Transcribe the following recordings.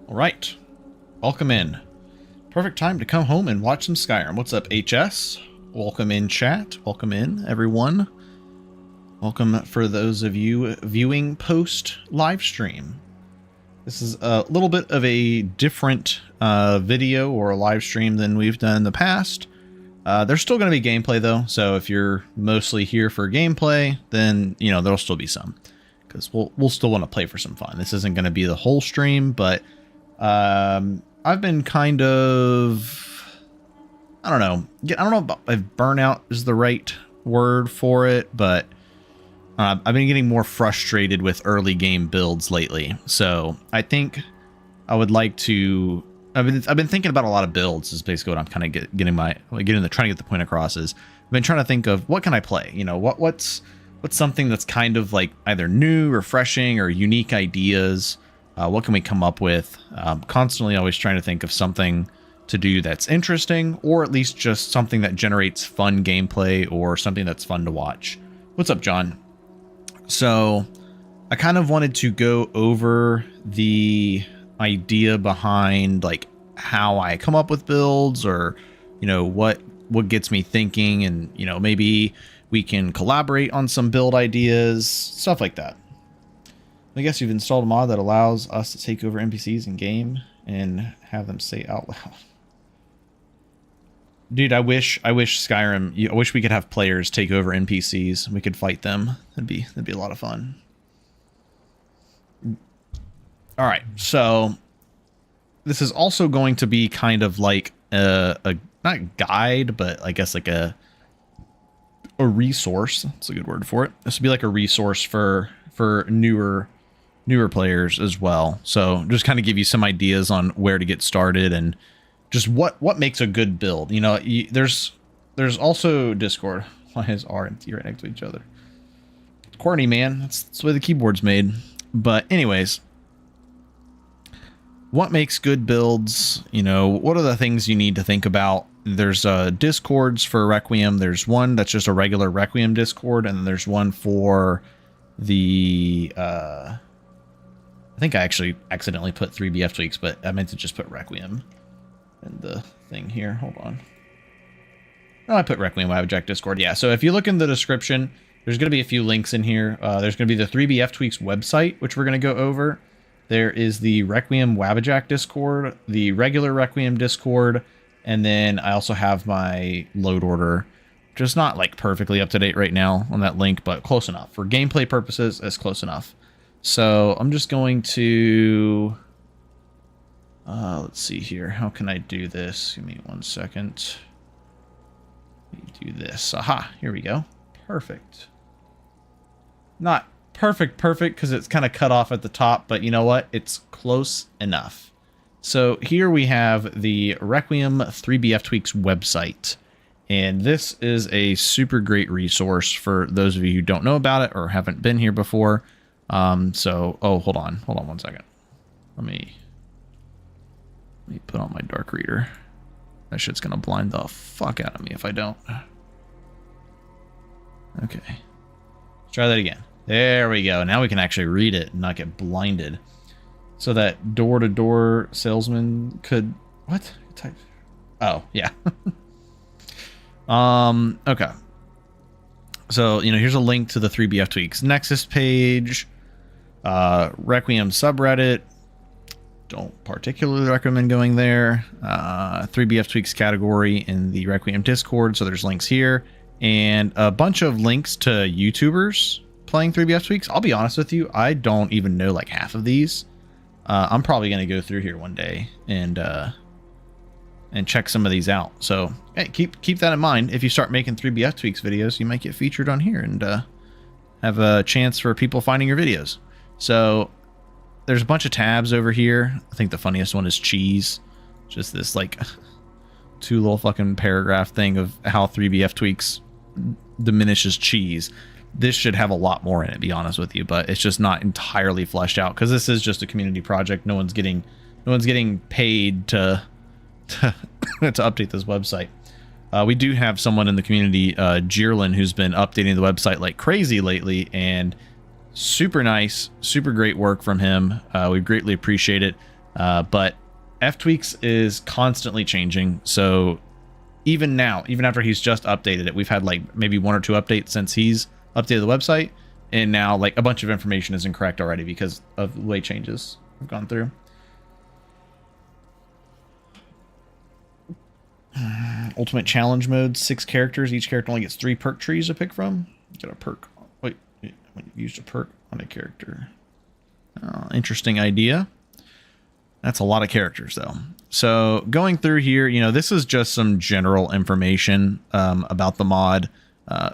All right. Welcome in. Perfect time to come home and watch some Skyrim. What's up, HS? Welcome in, chat. Welcome in, everyone. Welcome for those of you viewing post live stream. This is a little bit of a different video or a live stream than we've done in the past. There's still going to be gameplay though, so if you're mostly here for gameplay, then you know there'll still be some, because we'll still want to play for some fun. This isn't going to be the whole stream, but I've been kind of, I don't know if burnout is the right word for it, but I've been getting more frustrated with early game builds lately. So I think I would like to. I've been thinking about a lot of builds. Is basically what I'm kind of trying to get the point across. Is I've been trying to think of what can I play. You know, what's something that's kind of like either new, refreshing, or unique ideas. What can we come up with? Constantly always trying to think of something to do that's interesting, or at least just something that generates fun gameplay or something that's fun to watch. What's up, John? So I kind of wanted to go over the idea behind like how I come up with builds, or you know what gets me thinking, and you know maybe we can collaborate on some build ideas, stuff like that. I guess you've installed a mod that allows us to take over NPCs in game and have them say out loud. Dude, I wish Skyrim. I wish we could have players take over NPCs. We could fight them. That'd be a lot of fun. All right, so this is also going to be kind of like a not guide, but I guess like a resource. That's a good word for it. This would be like a resource for newer players as well. So just kind of give you some ideas on where to get started and just what makes a good build. You know, there's also Discord. Why is R and T right next to each other? Corny, man. That's the way the keyboard's made. But anyways, what makes good builds? You know, what are the things you need to think about? There's Discords for Requiem. There's one that's just a regular Requiem Discord, and then there's one for the I think I actually accidentally put 3bfTweaks, but I meant to just put Requiem in the thing here. Hold on. No, I put Requiem Wabajack Discord. Yeah, so if you look in the description, there's going to be a few links in here. There's going to be the 3bfTweaks website, which we're going to go over. There is the Requiem Wabajack Discord, the regular Requiem Discord, and then I also have my load order. Just not like perfectly up to date right now on that link, but close enough. For gameplay purposes, it's close enough. So I'm just going to, let's see here. How can I do this? Give me 1 second. Do this. Aha, here we go. Perfect. Not perfect because it's kind of cut off at the top, but you know what? It's close enough. So here we have the Requiem 3bfTweaks website. And this is a super great resource for those of you who don't know about it or haven't been here before. Oh, hold on 1 second. Let me put on my dark reader. That shit's gonna blind the fuck out of me if I don't. Okay. Let's try that again. There we go. Now we can actually read it and not get blinded. So that door-to-door salesman could... What? Type? Oh, yeah. Okay. So, you know, here's a link to the 3bfTweaks Nexus page. Requiem subreddit. Don't particularly recommend going there. 3bfTweaks category in the Requiem Discord. So there's links here. And a bunch of links to YouTubers playing 3bfTweaks. I'll be honest with you, I don't even know like half of these. I'm probably going to go through here one day and check some of these out. So hey, keep that in mind. If you start making 3bfTweaks videos, you might get featured on here and have a chance for people finding your videos. So there's a bunch of tabs over here. I think the funniest one is cheese. Just this like 2 little fucking paragraph thing of how 3bfTweaks diminishes cheese. This should have a lot more in it, to be honest with you, but it's just not entirely fleshed out because this is just a community project. No one's getting paid to update this website. We do have someone in the community, Jirlin, who's been updating the website like crazy lately, and Super nice, super great work from him. We greatly appreciate it. But ftweaks is constantly changing. So even now, even after he's just updated it, we've had like maybe 1 or 2 updates since he's updated the website. And now like a bunch of information is incorrect already because of the way changes have gone through. Ultimate challenge mode, 6 characters. Each character only gets 3 perk trees to pick from. Get a perk. Wait, when you used a perk on a character. Interesting idea. That's a lot of characters though. So going through here, you know, this is just some general information about the mod.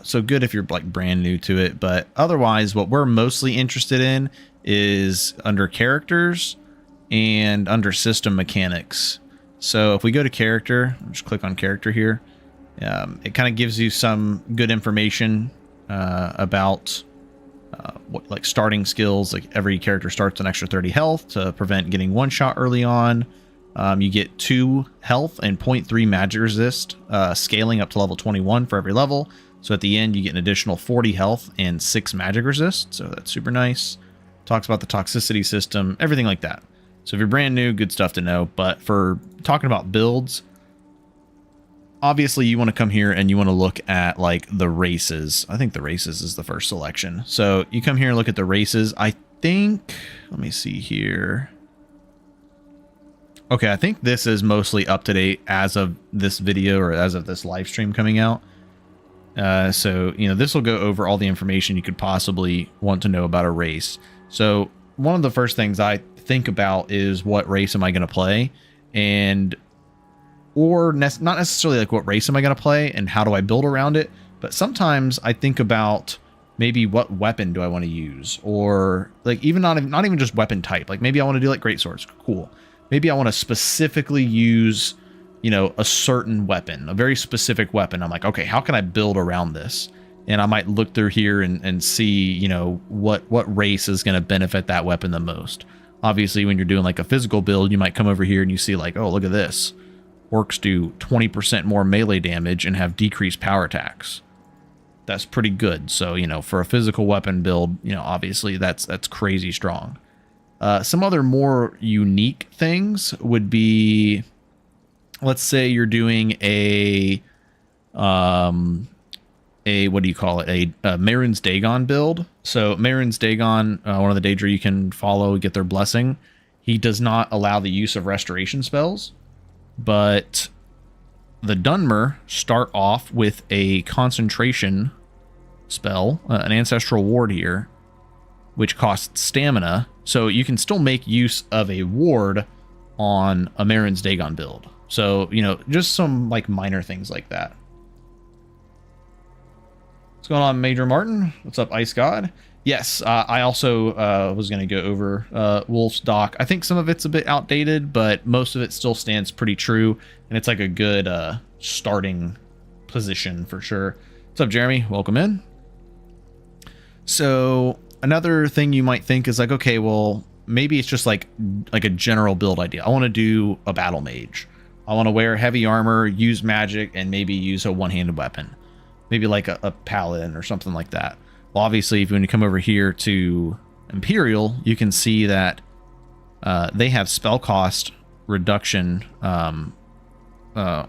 So good if you're like brand new to it, but otherwise what we're mostly interested in is under characters and under system mechanics. So if we go to character, just click on character here, it kind of gives you some good information about what like starting skills. Like every character starts an extra 30 health to prevent getting one shot early on. You get 2 health and 0.3 magic resist, scaling up to level 21 for every level. So at the end, you get an additional 40 health and 6 magic resist. So that's super nice. Talks about the toxicity system, everything like that. So if you're brand new, good stuff to know. But for talking about builds, obviously you want to come here and you want to look at like the races. I think the races is the first selection. So you come here and look at the races. I think, let me see here. Okay, I think this is mostly up to date as of this video or as of this live stream coming out. So, you know, this will go over all the information you could possibly want to know about a race. So one of the first things I think about is what race am I going to play, and or not necessarily like what race am I going to play and how do I build around it, but sometimes I think about maybe what weapon do I want to use, or like even not even just weapon type. Like maybe I want to do like greatswords. Cool. Maybe I want to specifically use, you know, a certain weapon, a very specific weapon. I'm like, okay, how can I build around this? And I might look through here and see, you know, what race is going to benefit that weapon the most. Obviously, when you're doing like a physical build, you might come over here and you see like, oh, look at this. Orcs do 20% more melee damage and have decreased power attacks. That's pretty good. So, you know, for a physical weapon build, you know, obviously that's crazy strong. Some other more unique things would be, let's say you're doing a what do you call it? A Mehrunes Dagon build. So Mehrunes Dagon, one of the Daedra you can follow, get their blessing. He does not allow the use of restoration spells, but the Dunmer start off with a concentration spell, an ancestral ward here, which costs stamina. So you can still make use of a ward on a Mehrunes Dagon build. So, you know, just some like minor things like that. What's going on, Major Martin? What's up, Ice God? Yes, I also was going to go over Wolf's doc. I think some of it's a bit outdated, but most of it still stands pretty true. And it's like a good starting position for sure. What's up, Jeremy? Welcome in. So another thing you might think is like, okay, well, maybe it's just like a general build idea. I want to do a battle mage. I want to wear heavy armor, use magic, and maybe use a one-handed weapon. Maybe like a paladin or something like that. Well, obviously, if when you come over here to Imperial, you can see that they have spell cost reduction. Spell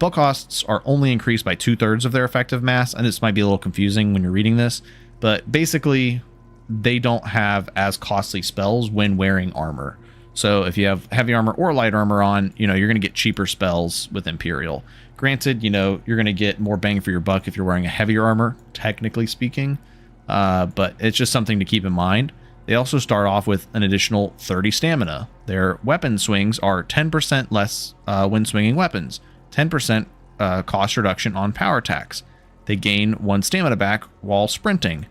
costs are only increased by 2/3 of their effective mass, and this might be a little confusing when you're reading this, but basically, they don't have as costly spells when wearing armor. So if you have heavy armor or light armor on, you know, you're going to get cheaper spells with Imperial. Granted, you know, you're going to get more bang for your buck if you're wearing a heavier armor, technically speaking. But it's just something to keep in mind. They also start off with an additional 30 stamina. Their weapon swings are 10% less when swinging weapons. 10% cost reduction on power attacks. They gain 1 stamina back while sprinting.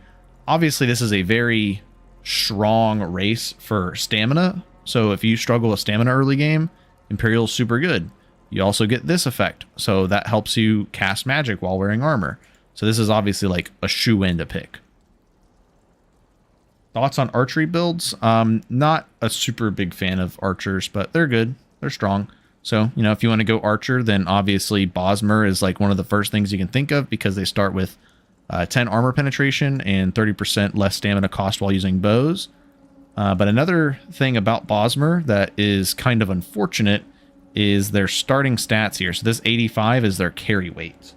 Obviously, this is a very strong race for stamina. So if you struggle with stamina early game, Imperial's super good. You also get this effect, so that helps you cast magic while wearing armor. So this is obviously like a shoe-in to pick. Thoughts on archery builds? Not a super big fan of archers, but they're good. They're strong. So, you know, if you want to go archer, then obviously Bosmer is like one of the first things you can think of because they start with 10 armor penetration, and 30% less stamina cost while using bows. But another thing about Bosmer that is kind of unfortunate is their starting stats here. So this 85 is their carry weight.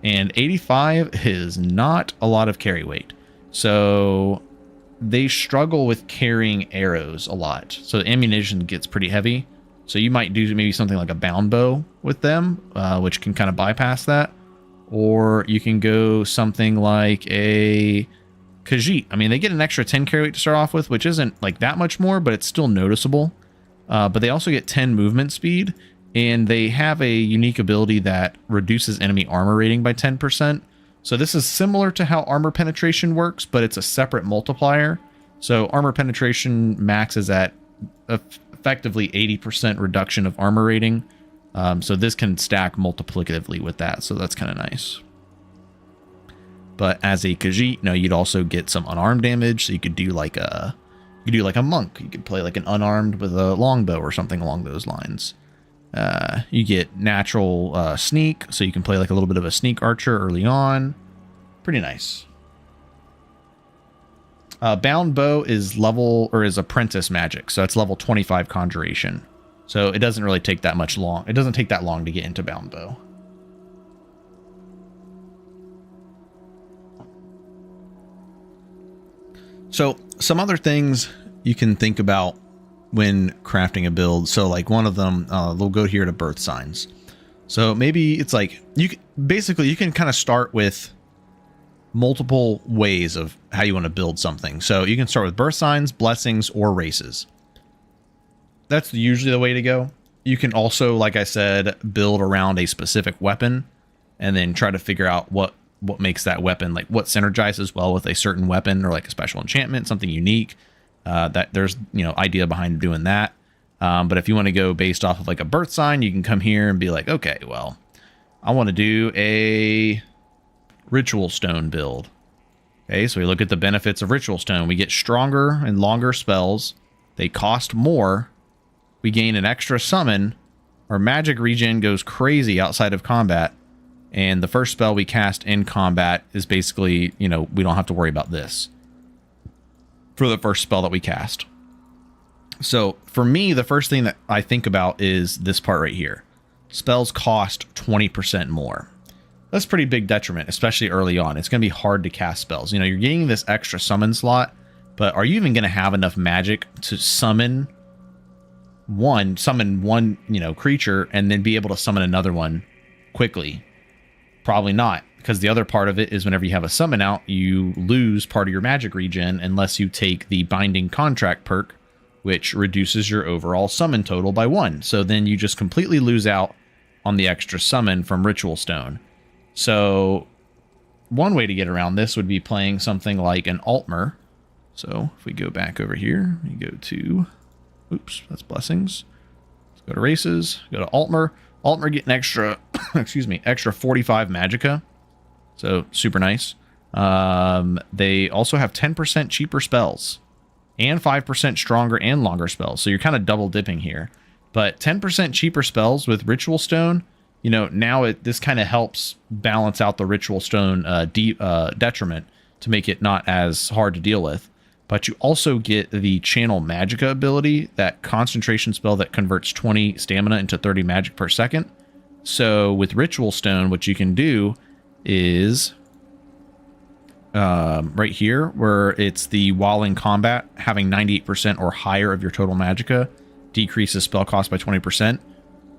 And 85 is not a lot of carry weight. So they struggle with carrying arrows a lot. So the ammunition gets pretty heavy. So you might do maybe something like a bound bow with them, which can kind of bypass that. Or you can go something like a Khajiit. I mean, they get an extra 10 carry weight to start off with, which isn't like that much more, but it's still noticeable. But they also get 10 movement speed, and they have a unique ability that reduces enemy armor rating by 10%. So this is similar to how armor penetration works, but it's a separate multiplier. So armor penetration maxes at effectively 80% reduction of armor rating. So this can stack multiplicatively with that, so that's kind of nice. But as a Khajiit, no, you'd also get some unarmed damage, so you could do like a monk. You could play like an unarmed with a longbow or something along those lines. You get natural sneak, so you can play like a little bit of a sneak archer early on. Pretty nice. Bound bow is apprentice magic, so it's level 25 conjuration. So it doesn't really take that much long. It doesn't take that long to get into bound bow. So some other things you can think about when crafting a build. So like one of them, we'll go here to birth signs. So maybe it's like you can kind of start with multiple ways of how you want to build something. So you can start with birth signs, blessings, or races. That's usually the way to go. You can also, like I said, build around a specific weapon and then try to figure out what makes that weapon, like what synergizes well with a certain weapon or like a special enchantment, something unique. That there's, idea behind doing that. But if you want to go based off of like a birth sign, you can come here and be like, okay, well, I want to do a ritual stone build. Okay, so we look at the benefits of ritual stone. We get stronger and longer spells. They cost more. We gain an extra summon. Our magic regen goes crazy outside of combat. And the first spell we cast in combat is basically, we don't have to worry about this for the first spell that we cast. So for me, the first thing that I think about is this part right here. Spells cost 20% more. That's a pretty big detriment, especially early on. It's going to be hard to cast spells. You're getting this extra summon slot, but are you even going to have enough magic to summon one, creature and then be able to summon another one quickly? Probably not, because the other part of it is whenever you have a summon out, you lose part of your magic regen unless you take the Binding Contract perk, which reduces your overall summon total by 1. So then you just completely lose out on the extra summon from Ritual Stone. So one way to get around this would be playing something like an Altmer. So if we go back over here, we go to, oops, that's blessings. Let's go to races, go to Altmer. Altmer get an extra, extra 45 magicka. So super nice. They also have 10% cheaper spells and 5% stronger and longer spells. So you're kind of double dipping here. But 10% cheaper spells with Ritual Stone, now this kind of helps balance out the Ritual Stone detriment to make it not as hard to deal with. But you also get the Channel Magicka ability, that concentration spell that converts 20 stamina into 30 magic per second. So with Ritual Stone, what you can do is right here, where it's the while in combat, having 98% or higher of your total magicka decreases spell cost by 20%.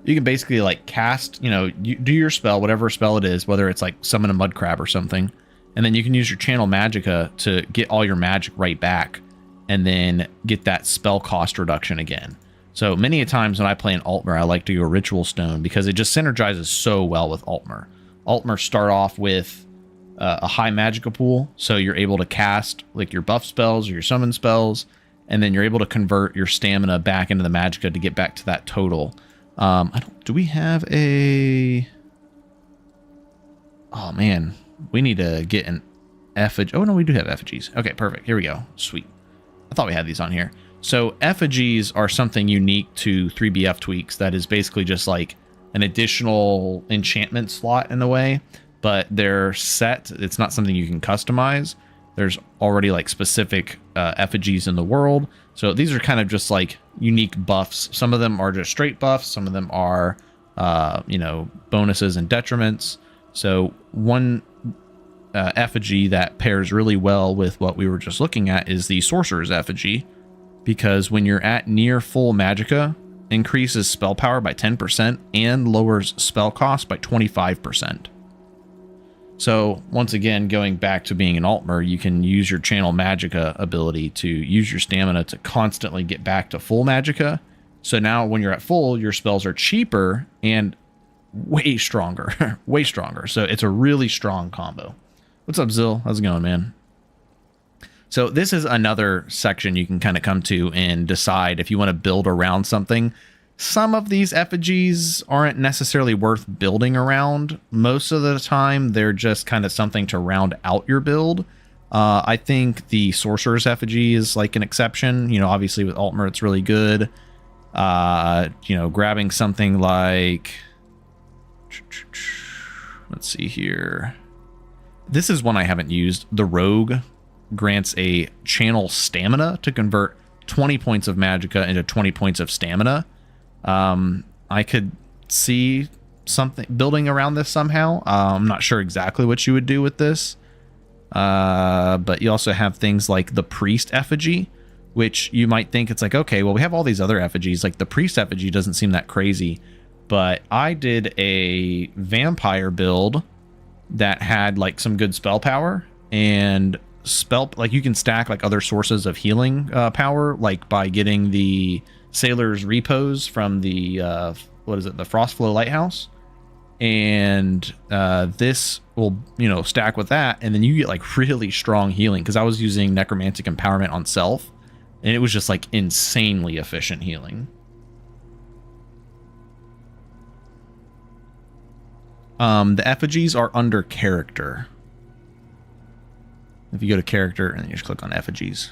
You can basically like cast, you do your spell, whatever spell it is, whether it's like summon a mud crab or something. And then you can use your Channel Magicka to get all your magic right back and then get that spell cost reduction again. So many a times when I play an Altmer, I like to go Ritual Stone because it just synergizes so well with Altmer. Altmer start off with a high magicka pool, so you're able to cast like your buff spells or your summon spells, and then you're able to convert your stamina back into the magicka to get back to that total. Do we have a... Oh man, we need to get an effigy. Oh no, we do have effigies. Okay, perfect. Here we go. Sweet. I thought we had these on here. So effigies are something unique to 3bfTweaks that is basically just like an additional enchantment slot in a way but they're set. It's not something you can customize. There's already like specific effigies in the world. So these are kind of just like unique buffs. Some of them are just straight buffs. Some of them are, you know, bonuses and detriments. So one effigy that pairs really well with what we were just looking at is the Sorcerer's Effigy, because when you're at near full magicka, increases spell power by 10% and lowers spell cost by 25%. So once again, going back to being an Altmer, you can use your channel magicka ability to use your stamina to constantly get back to full magicka. So now when you're at full, your spells are cheaper and way stronger, way stronger. So it's a really strong combo. What's up, Zill? How's it going, man? So this is another section you can kind of come to and decide if you want to build around something. Some of these effigies aren't necessarily worth building around. Most of the time, they're just kind of something to round out your build. I think the Sorcerer's Effigy is like an exception. You know, obviously with Altmer, it's really good. You know, grabbing something like... Let's see here. This is one I haven't used. The Rogue grants a channel stamina to convert 20 points of magicka into 20 points of stamina. I could see something building around this somehow. I'm not sure exactly what you would do with this. But you also have things like the Priest Effigy, which you might think it's like, okay, well, we have all these other effigies. Like the Priest Effigy doesn't seem that crazy, but I did a vampire build that had like some good spell power and like you can stack like other sources of healing power, like by getting the Sailor's Repose from the what is it, the Frostflow Lighthouse, and this will, you know, stack with that, and then you get like really strong healing, because I was using Necromantic Empowerment on self, and it was just like insanely efficient healing. The effigies are under character. If you go to character and then you just click on effigies.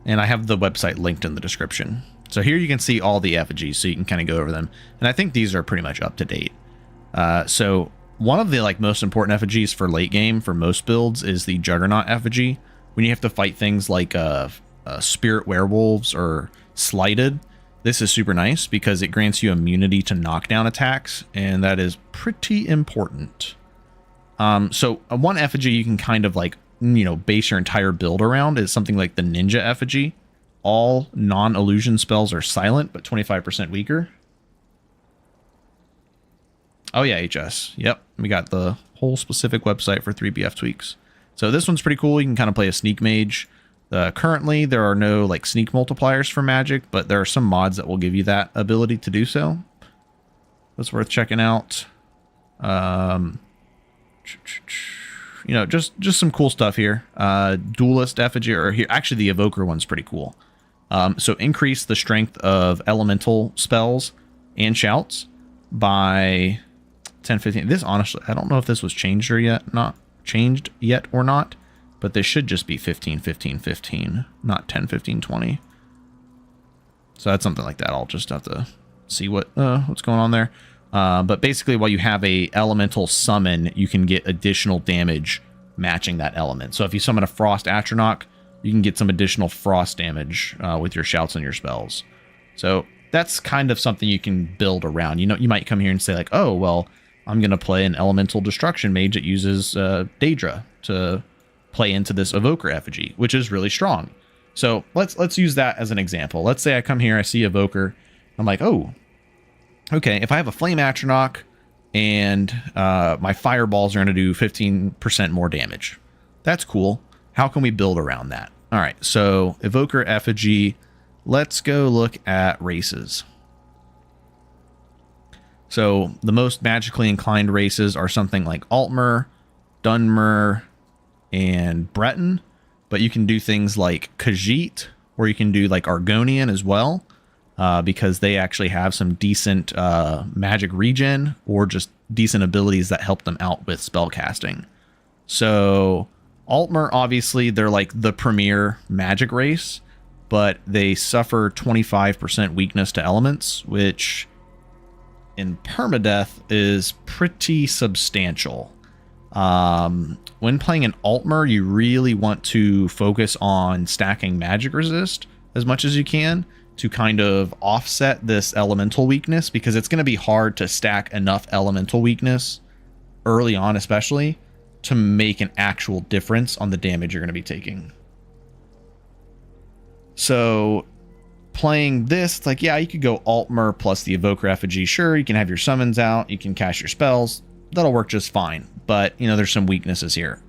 And I have the website linked in the description. So here you can see all the effigies, so you can kind of go over them. And I think these are pretty much up to date. So one of the like most important effigies for late game for most builds is the Juggernaut effigy. When you have to fight things like spirit werewolves or slighted, this is super nice because it grants you immunity to knockdown attacks, and that is pretty important. So one effigy you can kind of like, you know, base your entire build around is something like the Ninja Effigy. All non-illusion spells are silent, but 25% weaker. Oh yeah, HS. Yep, we got the whole specific website for 3bfTweaks. So this one's pretty cool. You can kind of play a sneak mage. Currently, there are no like sneak multipliers for magic, but there are some mods that will give you that ability to do so. That's worth checking out. You know, just some cool stuff here. Duelist Effigy, or here, actually the Evoker one's pretty cool. So increase the strength of elemental spells and shouts by 10-15. This, honestly, I don't know if this was changed or not, but this should just be 15-15-15, not 10-15-20. So that's something like that. I'll just have to see what's going on there. But basically, while you have a elemental summon, you can get additional damage matching that element. So if you summon a Frost Atronach, you can get some additional frost damage with your shouts and your spells. So that's kind of something you can build around. You know, you might come here and say like, oh, well, I'm going to play an elemental destruction mage that uses Daedra to play into this Evoker Effigy, which is really strong. So let's use that as an example. Let's say I come here, I see Evoker, I'm like, oh, okay, if I have a Flame Atronach and my fireballs are going to do 15% more damage, that's cool. How can we build around that? All right, so Evoker Effigy, let's go look at races. So the most magically inclined races are something like Altmer, Dunmer, and Breton, but you can do things like Khajiit, or you can do like Argonian as well, because they actually have some decent magic regen or just decent abilities that help them out with spell casting. So Altmer, obviously, they're like the premier magic race, but they suffer 25% weakness to elements, which in permadeath is pretty substantial. When playing an Altmer, you really want to focus on stacking magic resist as much as you can to kind of offset this elemental weakness, because it's going to be hard to stack enough elemental weakness early on, especially to make an actual difference on the damage you're going to be taking. So playing this, it's like, yeah, you could go Altmer plus the Evoker Effigy. Sure, you can have your summons out, you can cast your spells. That'll work just fine. But, you know, there's some weaknesses here.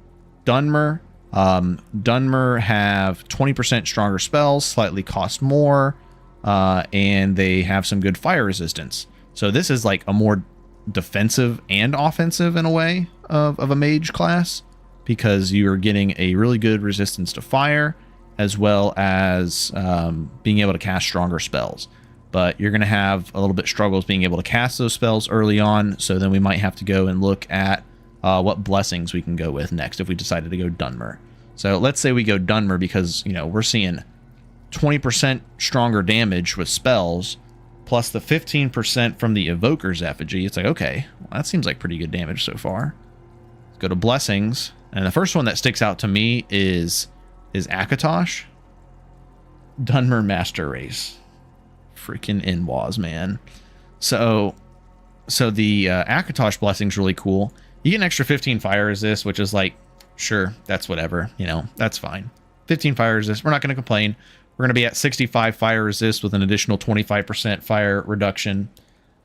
Dunmer have 20% stronger spells, slightly cost more, and they have some good fire resistance. So this is like a more defensive and offensive in a way of a mage class, because you're getting a really good resistance to fire, as well as being able to cast stronger spells. But you're going to have a little bit struggles being able to cast those spells early on, so then we might have to go and look at what blessings we can go with next if we decided to go Dunmer. So let's say we go Dunmer because, you know, we're seeing 20% stronger damage with spells, plus the 15% from the Evoker's Effigy. It's like, okay, well, that seems like pretty good damage so far. Let's go to blessings, and the first one that sticks out to me is Akatosh. Dunmer Master Race. Freaking Inwas, man. So the Akatosh blessing's really cool. You get an extra 15 fire resist, which is like, sure, that's whatever, you know, that's fine. 15 fire resist, we're not going to complain. We're going to be at 65 fire resist with an additional 25% fire reduction.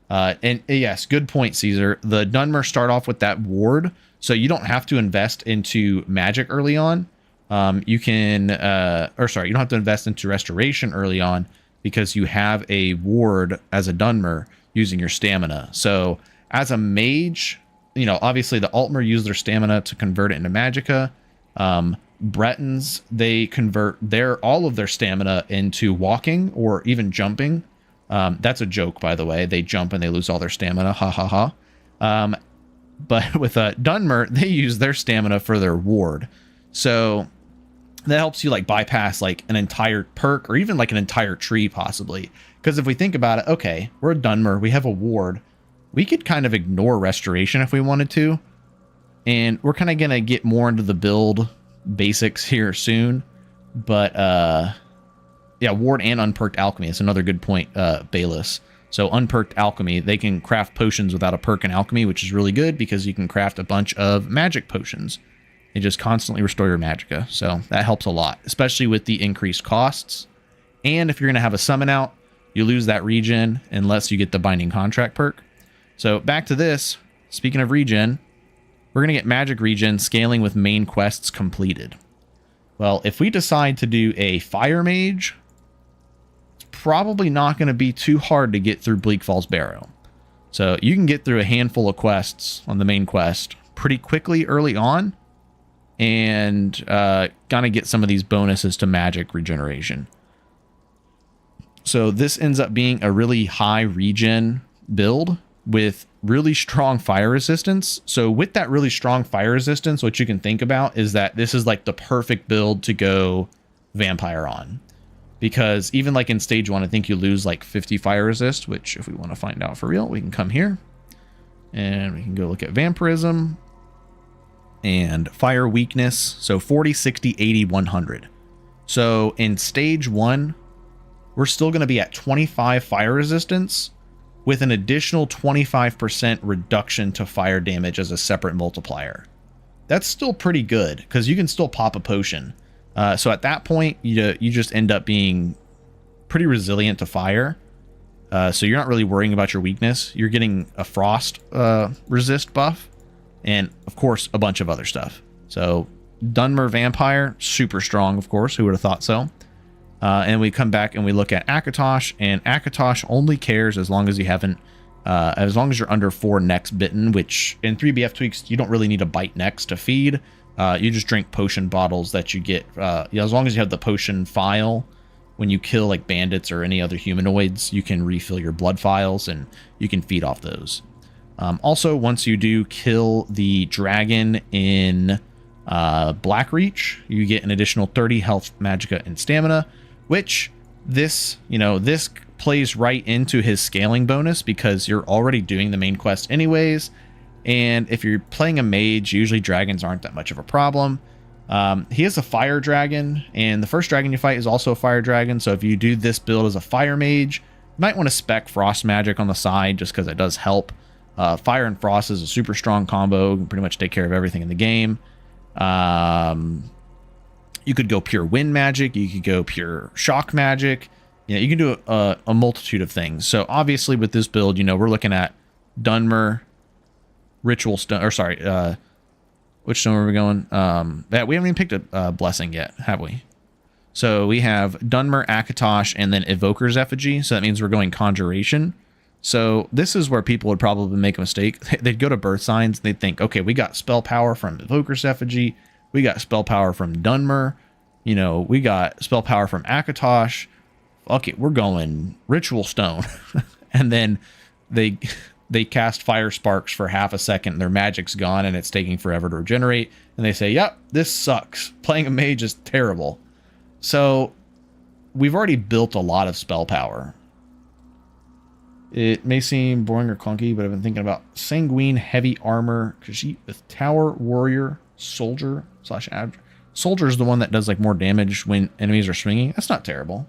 And yes, good point, Caesar. The Dunmer start off with that ward, so you don't have to invest into magic early on. You don't have to invest into restoration early on, because you have a ward as a Dunmer using your stamina. So as a mage, you know, obviously the Altmer use their stamina to convert it into magicka. Bretons, they convert all of their stamina into walking or even jumping. That's a joke, by the way. They jump and they lose all their stamina. Ha ha ha. But with Dunmer, they use their stamina for their ward. So that helps you like bypass like an entire perk or even like an entire tree possibly. Because if we think about it, okay, we're a Dunmer, we have a ward. We could kind of ignore restoration if we wanted to. And we're kind of going to get more into the build basics here soon. But yeah, ward and unperked alchemy is another good point, Bayless. So unperked alchemy, they can craft potions without a perk in alchemy, which is really good because you can craft a bunch of magic potions. They just constantly restore your magicka. So that helps a lot, especially with the increased costs. And if you're going to have a summon out, you lose that regen unless you get the binding contract perk. So back to this, speaking of regen, we're going to get magic regen scaling with main quests completed. Well, if we decide to do a fire mage, it's probably not going to be too hard to get through Bleak Falls Barrow. So you can get through a handful of quests on the main quest pretty quickly early on, and gonna get some of these bonuses to magic regeneration. So this ends up being a really high regen build with really strong fire resistance. So with that really strong fire resistance, what you can think about is that this is like the perfect build to go vampire on, because even like in stage 1, I think you lose like 50 fire resist, which if we want to find out for real, we can come here and we can go look at vampirism and fire weakness. So 40, 60, 80, 100. So in stage 1, we're still going to be at 25 fire resistance with an additional 25% reduction to fire damage as a separate multiplier. That's still pretty good because you can still pop a potion. So at that point, you just end up being pretty resilient to fire. So you're not really worrying about your weakness. You're getting a frost resist buff, and of course a bunch of other stuff. So Dunmer Vampire, super strong, of course. Who would have thought so? And we come back and we look at Akatosh, and Akatosh only cares as long as you haven't, as long as you're under 4 necks bitten, which in 3bfTweaks, you don't really need to bite necks to feed. You just drink potion bottles that you get, as long as you have the potion file. When you kill like bandits or any other humanoids, you can refill your blood files and you can feed off those. Also, once you do kill the dragon in Blackreach, you get an additional 30 health, magicka, and stamina, which this plays right into his scaling bonus because you're already doing the main quest anyways. And if you're playing a mage, usually dragons aren't that much of a problem. He is a fire dragon, and the first dragon you fight is also a fire dragon. So if you do this build as a fire mage, you might want to spec frost magic on the side just because it does help. Fire and frost is a super strong combo. You can pretty much take care of everything in the game. You could go pure wind magic. You could go pure shock magic. You can do a multitude of things. So obviously with this build, we're looking at Dunmer, Ritual Stone, or sorry, which stone are we going? We haven't even picked a blessing yet, have we? So we have Dunmer, Akatosh, and then Evoker's Effigy. So that means we're going Conjuration. So this is where people would probably make a mistake. They'd go to birth signs. They'd think, okay, we got spell power from Evoker's Effigy. We got spell power from Dunmer. We got spell power from Akatosh. Okay, we're going Ritual Stone. And then they cast Fire Sparks for half a second. Their magic's gone and it's taking forever to regenerate. And they say, yep, this sucks. Playing a mage is terrible. So we've already built a lot of spell power. It may seem boring or clunky, but I've been thinking about Sanguine Heavy Armor Khajiit with Tower, Warrior, Soldier / Soldier is the one that does like more damage when enemies are swinging. That's not terrible.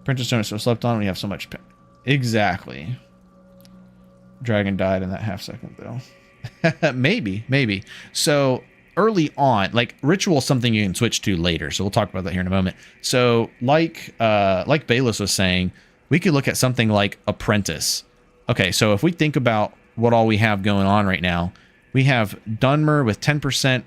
Apprentice Stone is so slept on when you have so much. Exactly. Dragon died in that half second though. maybe. So early on, like Ritual is something you can switch to later. So we'll talk about that here in a moment. So like Bayless was saying, we could look at something like Apprentice. Okay, so if we think about what all we have going on right now, we have Dunmer with 10%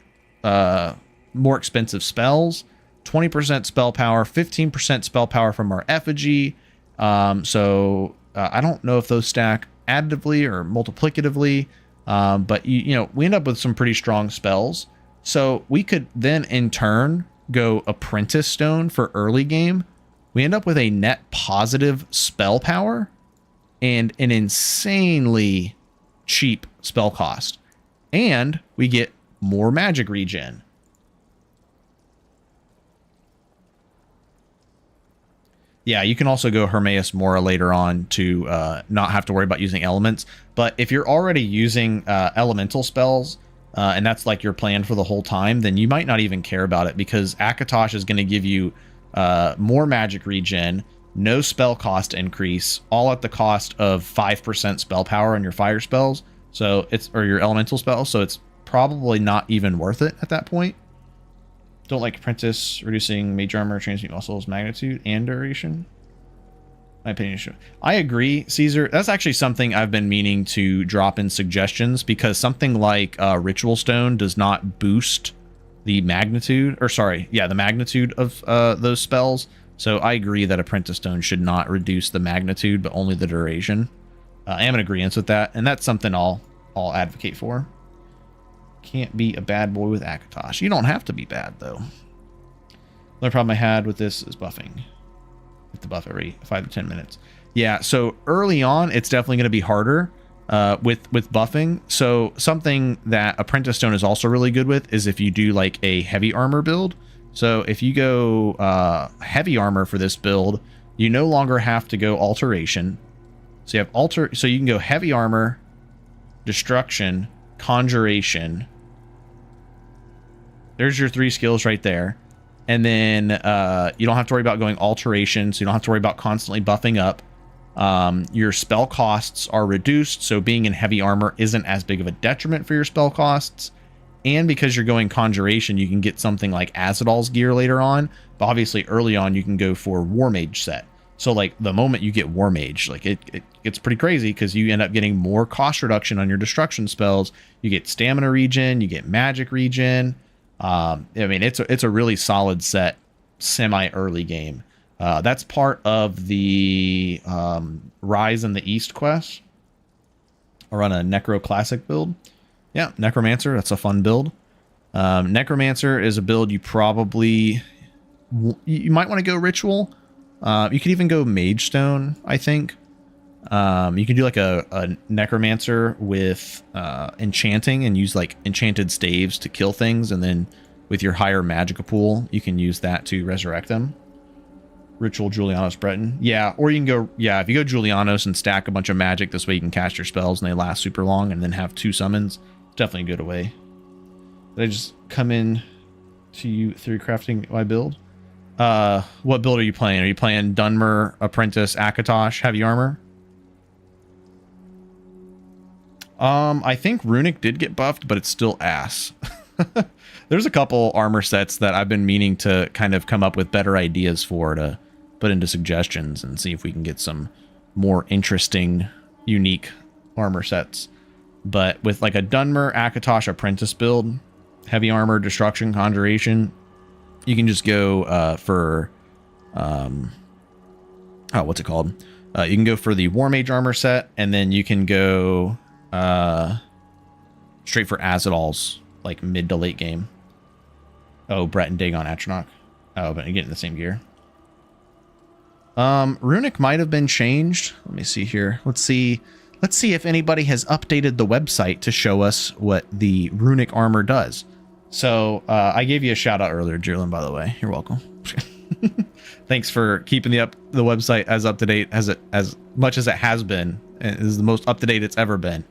more expensive spells, 20% spell power, 15% spell power from our Effigy. So I don't know if those stack additively or multiplicatively, but we end up with some pretty strong spells. So we could then in turn go Apprentice Stone for early game. We end up with a net positive spell power and an insanely cheap spell cost. And we get more magic regen. Yeah, you can also go Hermaeus Mora later on to not have to worry about using elements. But if you're already using elemental spells, and that's like your plan for the whole time, then you might not even care about it because Akatosh is going to give you more magic regen, no spell cost increase, all at the cost of 5% spell power on your fire spells. So or your elemental spells. So it's probably not even worth it at that point. Don't like Apprentice, reducing mage armor, transmute muscles, magnitude, and duration. My opinion is I agree, Caesar. That's actually something I've been meaning to drop in suggestions because something like Ritual Stone does not boost the magnitude, the magnitude of those spells. So I agree that Apprentice Stone should not reduce the magnitude, but only the duration. I am in agreement with that, and that's something I'll advocate for. Can't be a bad boy with Akatosh. You don't have to be bad, though. Another problem I had with this is buffing. Hit the buff every 5 to 10 minutes. Yeah, so early on, it's definitely going to be harder with buffing. So something that Apprentice Stone is also really good with is if you do like a heavy armor build. So if you go heavy armor for this build, you no longer have to go alteration. So you have so you can go heavy armor, destruction, conjuration. There's your 3 skills right there. And then you don't have to worry about going alteration, so you don't have to worry about constantly buffing up. Your spell costs are reduced, so being in heavy armor isn't as big of a detriment for your spell costs. And because you're going conjuration, you can get something like Azadal's gear later on. But obviously early on, you can go for War Mage set. So like the moment you get War Mage, like it gets pretty crazy because you end up getting more cost reduction on your destruction spells. You get stamina regen, you get magic regen. I mean, it's a really solid set, semi-early game. That's part of the Rise in the East quest. I'll run a Necro Classic build. Yeah, Necromancer, that's a fun build. Necromancer is a build you probably... You might want to go Ritual. You could even go Mage Stone, I think. You can do like a Necromancer with enchanting and use like enchanted staves to kill things, and then with your higher Magicka pool, you can use that to resurrect them. Ritual Julianos Breton. Yeah, or you can go, yeah, if you go Julianos and stack a bunch of magic, this way you can cast your spells and they last super long and then have 2 summons. Definitely a good way. Did I just come in to you through crafting my build? What build are you playing? Are you playing Dunmer, Apprentice, Akatosh, Heavy Armor? I think Runic did get buffed, but it's still ass. There's a couple armor sets that I've been meaning to kind of come up with better ideas for to put into suggestions and see if we can get some more interesting, unique armor sets. But with like a Dunmer, Akatosh, Apprentice build, Heavy Armor, Destruction, Conjuration, you can just go for, what's it called? You can go for the War Mage armor set, and then you can go straight for Azadal's, like mid to late game. Oh, Brett and Dagon Atronach. Oh, but again, in the same gear. Runic might have been changed. Let me see here. Let's see if anybody has updated the website to show us what the Runic armor does. So I gave you a shout out earlier, Jerlin, by the way. You're welcome. Thanks for keeping the website as up to date as much as it has been. It is the most up to date it's ever been.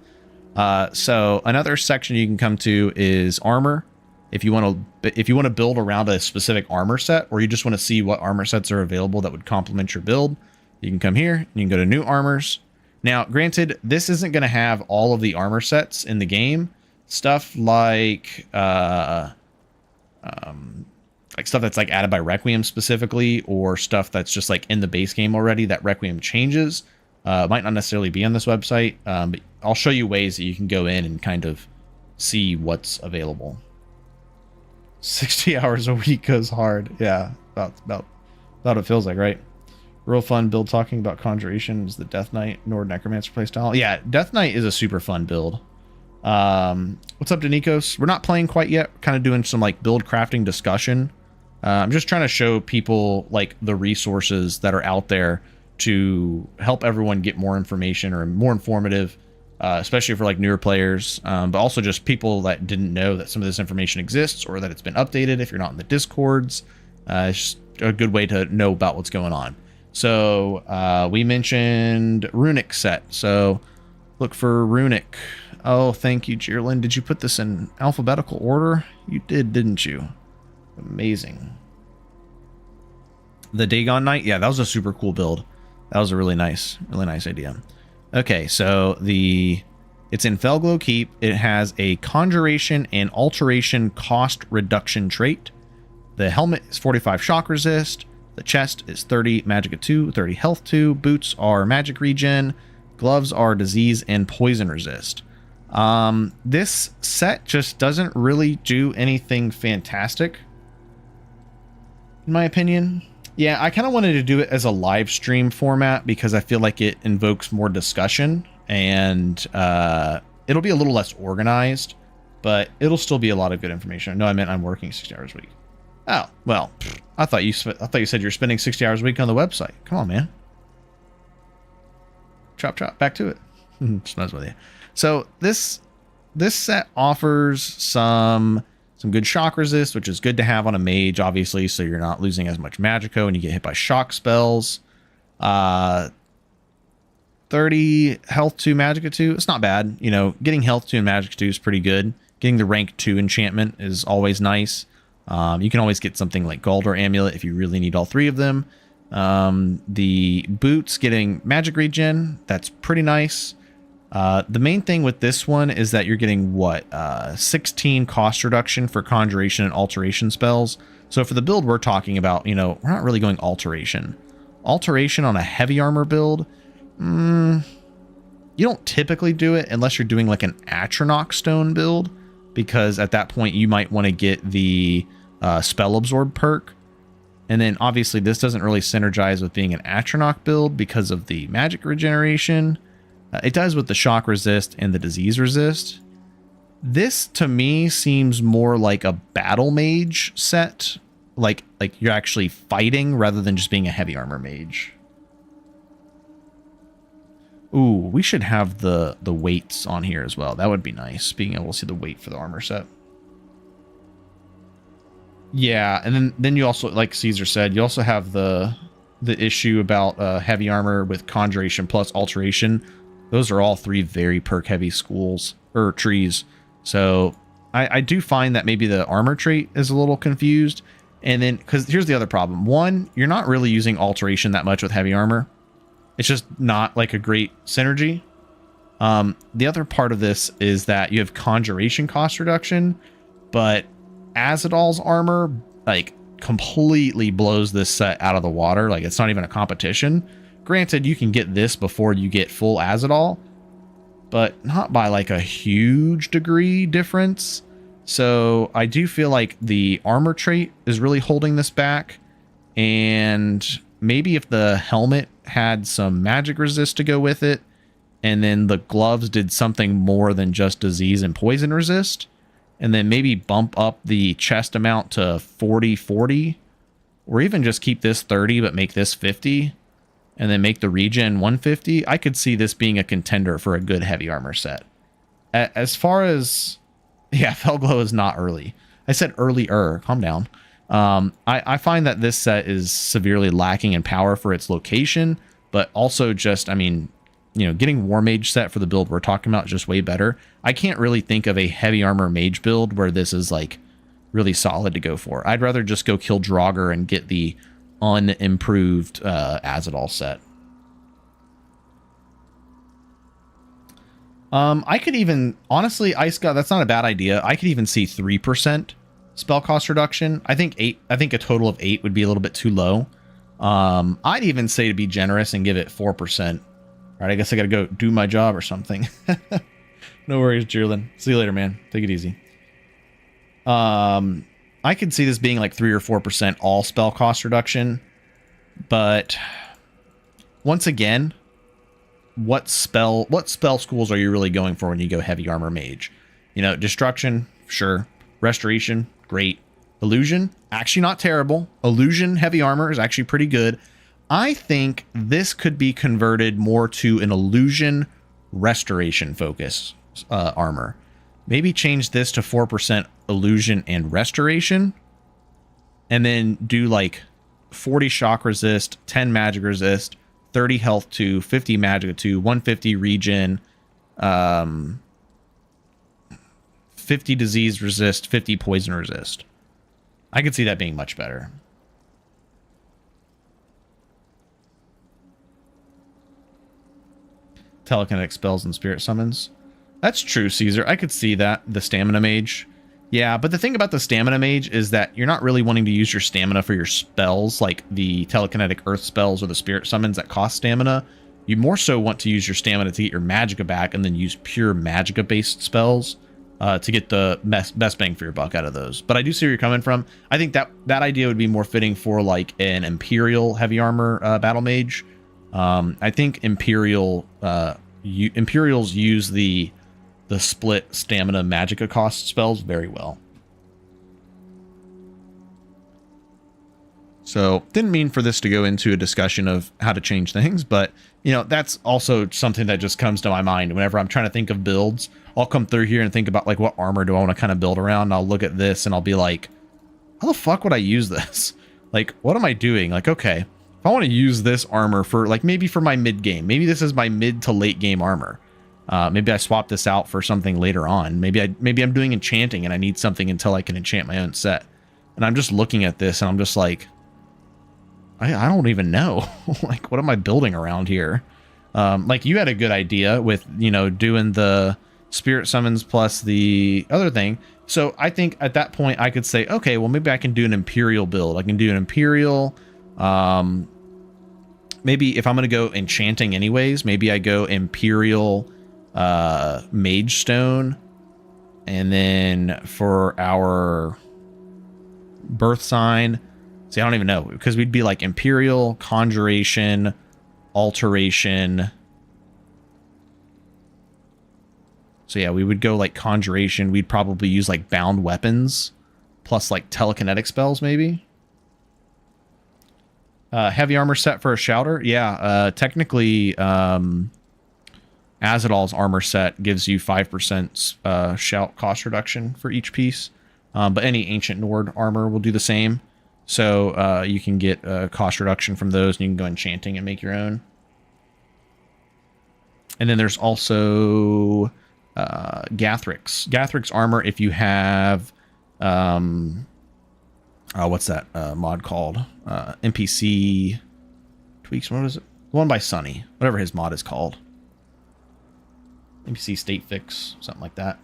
So another section you can come to is armor. If you want to build around a specific armor set, or you just want to see what armor sets are available that would complement your build, you can come here and you can go to new armors. Now, granted, this isn't going to have all of the armor sets in the game. Stuff like stuff that's like added by Requiem specifically, or stuff that's just like in the base game already that Requiem changes, might not necessarily be on this website. But I'll show you ways that you can go in and kind of see what's available. 60 hours a week goes hard. Yeah, about what it feels like, right? Real fun build talking about Conjuration is the Death Knight Nord Necromancer playstyle. Yeah, Death Knight is a super fun build. What's up, Danikos? We're not playing quite yet. We're kind of doing some like build crafting discussion. I'm just trying to show people like the resources that are out there to help everyone get more information or more informative, especially for like newer players, but also just people that didn't know that some of this information exists or that it's been updated. If you're not in the Discords, it's just a good way to know about what's going on. So we mentioned Runic set. So look for Runic. Oh, thank you, Jerlin. Did you put this in alphabetical order? You did, didn't you? Amazing. The Dagon Knight. Yeah, that was a super cool build. That was a really nice idea. Okay, so it's in Felglow Keep. It has a Conjuration and Alteration cost reduction trait. The helmet is 45 shock resist. The chest is 30 magic 2, 30 health 2. Boots are magic regen. Gloves are disease and poison resist. This set just doesn't really do anything fantastic, in my opinion. Yeah, I kind of wanted to do it as a live stream format because I feel like it invokes more discussion, and it'll be a little less organized, but it'll still be a lot of good information. No, I meant I'm working 60 hours a week. Oh, well, I thought you said you're spending 60 hours a week on the website. Come on, man. Chop, back to it. Just mess with you. So this set offers some good shock resist, which is good to have on a mage, obviously, so you're not losing as much magico when you get hit by shock spells. 30 health 2, magica 2. It's not bad. You know, getting health 2 and magica 2 is pretty good. Getting the rank 2 enchantment is always nice. You can always get something like Galdor Amulet if you really need all 3 of them. The boots getting magic regen, that's pretty nice. The main thing with this one is that you're getting 16 cost reduction for Conjuration and Alteration spells. So for the build we're talking about, you know, we're not really going Alteration. Alteration on a heavy armor build, you don't typically do it unless you're doing like an Atronach stone build, because at that point you might want to get the Spell Absorb perk. And then obviously this doesn't really synergize with being an Atronach build because of the magic regeneration. It does with the shock resist and the disease resist. This to me seems more like a battle mage set, like you're actually fighting rather than just being a heavy armor mage. Ooh, we should have the weights on here as well. That would be nice, being able to see the weight for the armor set. Yeah, and then you also, like Caesar said, you also have the the issue about heavy armor with conjuration plus alteration. Those are all 3 very perk heavy schools or trees. So I do find that maybe the armor trait is a little confused. And then, because here's the other problem. 1, you're not really using alteration that much with heavy armor. It's just not like a great synergy. The other part of this is that you have conjuration cost reduction, but Azadal's armor like completely blows this set out of the water. Like, it's not even a competition. Granted, you can get this before you get full Azadal, but not by like a huge degree difference. So I do feel like the armor trait is really holding this back. And maybe if the helmet had some magic resist to go with it, and then the gloves did something more than just disease and poison resist, and then maybe bump up the chest amount to 40/40, or even just keep this 30 but make this 50, and then make the regen 150, I could see this being a contender for a good heavy armor set. As far as... Yeah, Felglow is not early. I said earlier. Calm down. I find that this set is severely lacking in power for its location, but also just, I mean, you know, getting War Mage set for the build we're talking about is just way better. I can't really think of a heavy armor mage build where this is like really solid to go for. I'd rather just go kill Draugr and get the unimproved Azadal set. I could even, honestly, Ice God, that's not a bad idea. I could even see 3% spell cost reduction. I think a total of 8 would be a little bit too low. I'd even say, to be generous, and give it 4%. All right, I guess I gotta go do my job or something. No worries, Jerlin. See you later, man. Take it easy. I could see this being like 3 or 4% all spell cost reduction, but once again, what spell schools are you really going for when you go heavy armor mage? You know, destruction, sure. Restoration, great. Illusion, actually not terrible. Illusion heavy armor is actually pretty good. I think this could be converted more to an illusion restoration focus armor. Maybe change this to 4% illusion and restoration, and then do like 40 shock resist, 10 magic resist, 30 health to 50 magic to 150 regen, 50 disease resist, 50 poison resist. I could see that being much better. Telekinetic spells and spirit summons. That's true, Caesar. I could see that. The stamina mage. Yeah, but the thing about the stamina mage is that you're not really wanting to use your stamina for your spells, like the telekinetic earth spells or the spirit summons that cost stamina. You more so want to use your stamina to get your magicka back, and then use pure magicka based spells to get the best bang for your buck out of those. But I do see where you're coming from. I think that idea would be more fitting for like an Imperial heavy armor battle mage. I think Imperials use the split stamina magicka cost spells very well. So didn't mean for this to go into a discussion of how to change things, but you know, that's also something that just comes to my mind whenever I'm trying to think of builds. I'll come through here and think about like, what armor do I want to kind of build around? And I'll look at this and I'll be like, how the fuck would I use this? Like, what am I doing? Like, okay, if I want to use this armor for like, maybe for my mid game, maybe this is my mid to late game armor. Maybe I swap this out for something later on. Maybe I'm doing enchanting and I need something until I can enchant my own set. And I'm just looking at this and I'm just like, I don't even know. Like, what am I building around here? Like, you had a good idea with, you know, doing the spirit summons plus the other thing. So I think at that point I could say, okay, well, maybe I can do an Imperial build. I can do an Imperial. Maybe if I'm going to go enchanting anyways, maybe I go Imperial Mage Stone, and then for our birth sign, see, I don't even know, because we'd be like Imperial, Conjuration, Alteration. So yeah, we would go like Conjuration. We'd probably use like Bound Weapons plus like telekinetic spells maybe. Heavy armor set for a Shouter. Yeah, technically Azadal's armor set gives you 5% shout cost reduction for each piece. But any Ancient Nord armor will do the same. So you can get a cost reduction from those, and you can go enchanting and make your own. And then there's also Gathrix. Gathrix armor if you have... what's that mod called? NPC tweaks. What is it? The one by Sunny. Whatever his mod is called. NPC state fix. Something like that.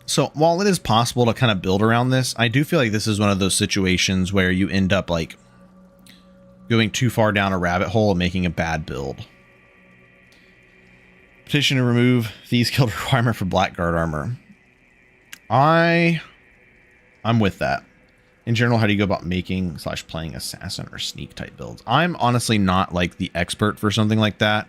So while it is possible to kind of build around this, I do feel like this is one of those situations where you end up like going too far down a rabbit hole and making a bad build. Petition to remove thieves guild requirement for blackguard armor. I'm with that. In general, how do you go about making / playing assassin or sneak type builds? I'm honestly not like the expert for something like that.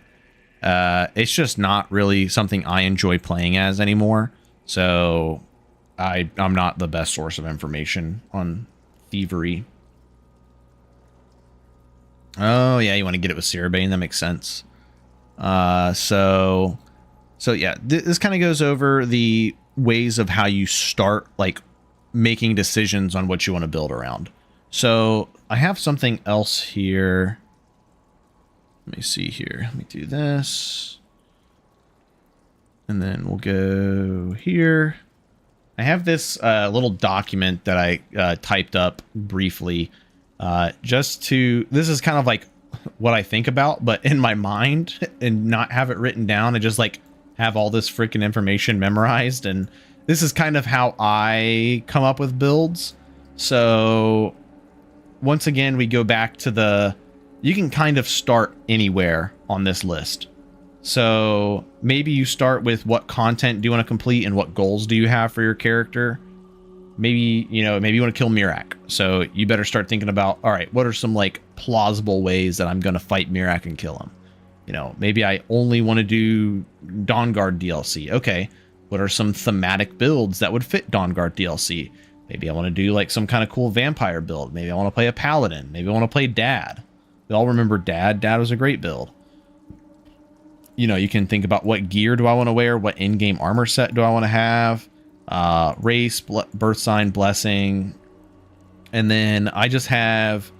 It's just not really something I enjoy playing as anymore. So I'm not the best source of information on thievery. Oh yeah, you want to get it with Cerebane? That makes sense. So yeah, this kind of goes over the ways of how you start like making decisions on what you want to build around. So I have something else here. Let me see here. Let me do this. And then we'll go here. I have this little document that I typed up briefly just to... This is kind of like what I think about, but in my mind, and not have it written down and just like have all this freaking information memorized. And this is kind of how I come up with builds. So once again, we go back to you can kind of start anywhere on this list. So maybe you start with what content do you want to complete and what goals do you have for your character. Maybe you want to kill Mirak. So you better start thinking about, all right, what are some like plausible ways that I'm going to fight Mirak and kill him? Maybe I only want to do Dawnguard DLC. Okay, what are some thematic builds that would fit Dawnguard DLC? Maybe I want to do like some kind of cool vampire build. Maybe I want to play a paladin. Maybe I want to play Dad. We all remember Dad. Dad was a great build. You can think about what gear do I want to wear? What in-game armor set do I want to have? Race, birth sign, blessing. And then I just have,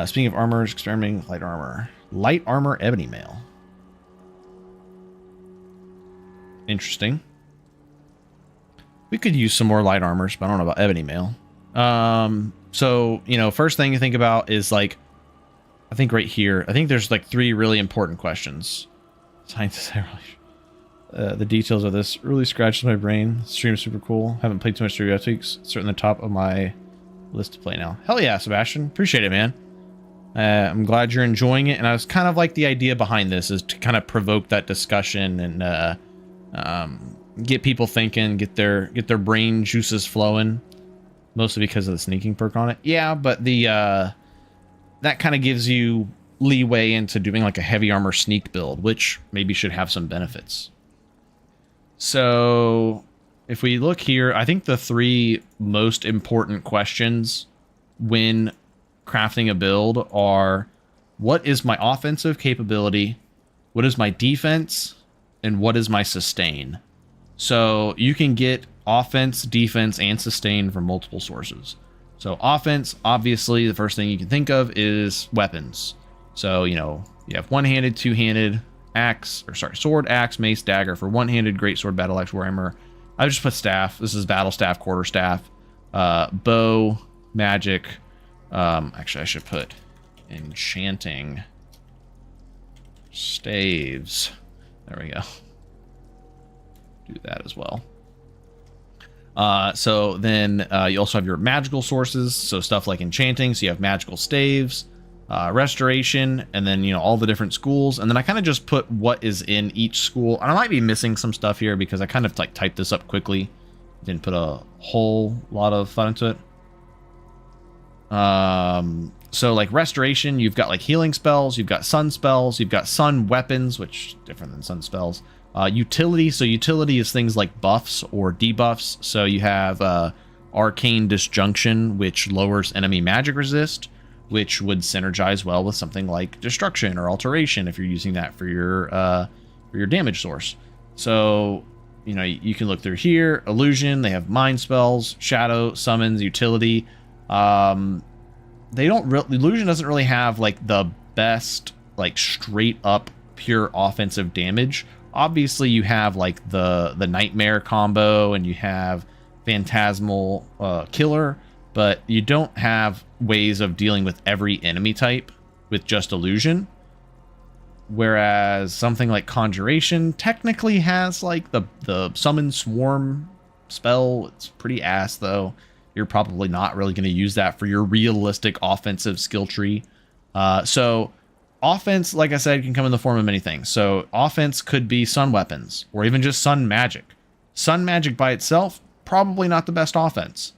speaking of armors, experimenting with light armor. Light armor ebony mail. Interesting. We could use some more light armors, but I don't know about ebony mail. So, first thing you think about is like, I think right here, I think there's like 3 really important questions. The details of this really scratches my brain. The stream's super cool. Haven't played too much 3bfTweaks. It's certainly the top of my list to play now. Hell yeah, Sebastian. Appreciate it, man. I'm glad you're enjoying it. And I was kind of like the idea behind this is to kind of provoke that discussion and get people thinking, get their brain juices flowing. Mostly because of the sneaking perk on it. Yeah, but that kind of gives you leeway into doing like a heavy armor sneak build, which maybe should have some benefits. So if we look here, I think the 3 most important questions when crafting a build are, what is my offensive capability? What is my defense? And what is my sustain? So you can get offense, defense, and sustain from multiple sources. So offense, obviously, the first thing you can think of is weapons. So, you have one-handed, two-handed, sword, axe, mace, dagger for one-handed, great sword, battle axe, warhammer. I just put staff. This is battle staff, quarter staff, bow, magic. Actually, I should put enchanting staves. There we go. Do that as well. So then you also have your magical sources. So stuff like enchanting. So you have magical staves. Restoration, and then all the different schools, and then I kind of just put what is in each school. And I might be missing some stuff here because I kind of like typed this up quickly, didn't put a whole lot of thought into it. So like restoration, you've got like healing spells, you've got sun spells, you've got sun weapons, which different than sun spells. Utility, so utility is things like buffs or debuffs. So you have arcane disjunction, which lowers enemy magic resist, which would synergize well with something like destruction or alteration if you're using that for your for your damage source. So, you know, you can look through here. Illusion, they have mind spells, shadow, summons, utility. Illusion doesn't really have like the best, like straight up pure offensive damage. Obviously, you have like the nightmare combo, and you have phantasmal killer, but you don't have ways of dealing with every enemy type with just illusion. Whereas something like conjuration technically has like the summon swarm spell. It's pretty ass though. You're probably not really going to use that for your realistic offensive skill tree. So offense, like I said, can come in the form of many things. So offense could be sun weapons or even just sun magic. Sun magic by itself, probably not the best offense.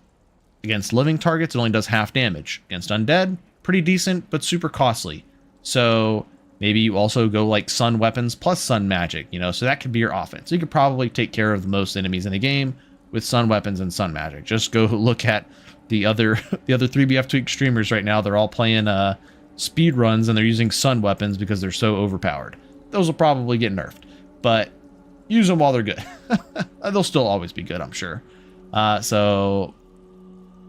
Against living targets, it only does half damage. Against undead, pretty decent, but super costly. So maybe you also go like sun weapons plus sun magic, you know, so that could be your offense. You could probably take care of the most enemies in a game with sun weapons and sun magic. Just go look at the other 3bfTweaks streamers right now. They're all playing speed runs and they're using sun weapons because they're so overpowered. Those will probably get nerfed, but use them while they're good. They'll still always be good, I'm sure. So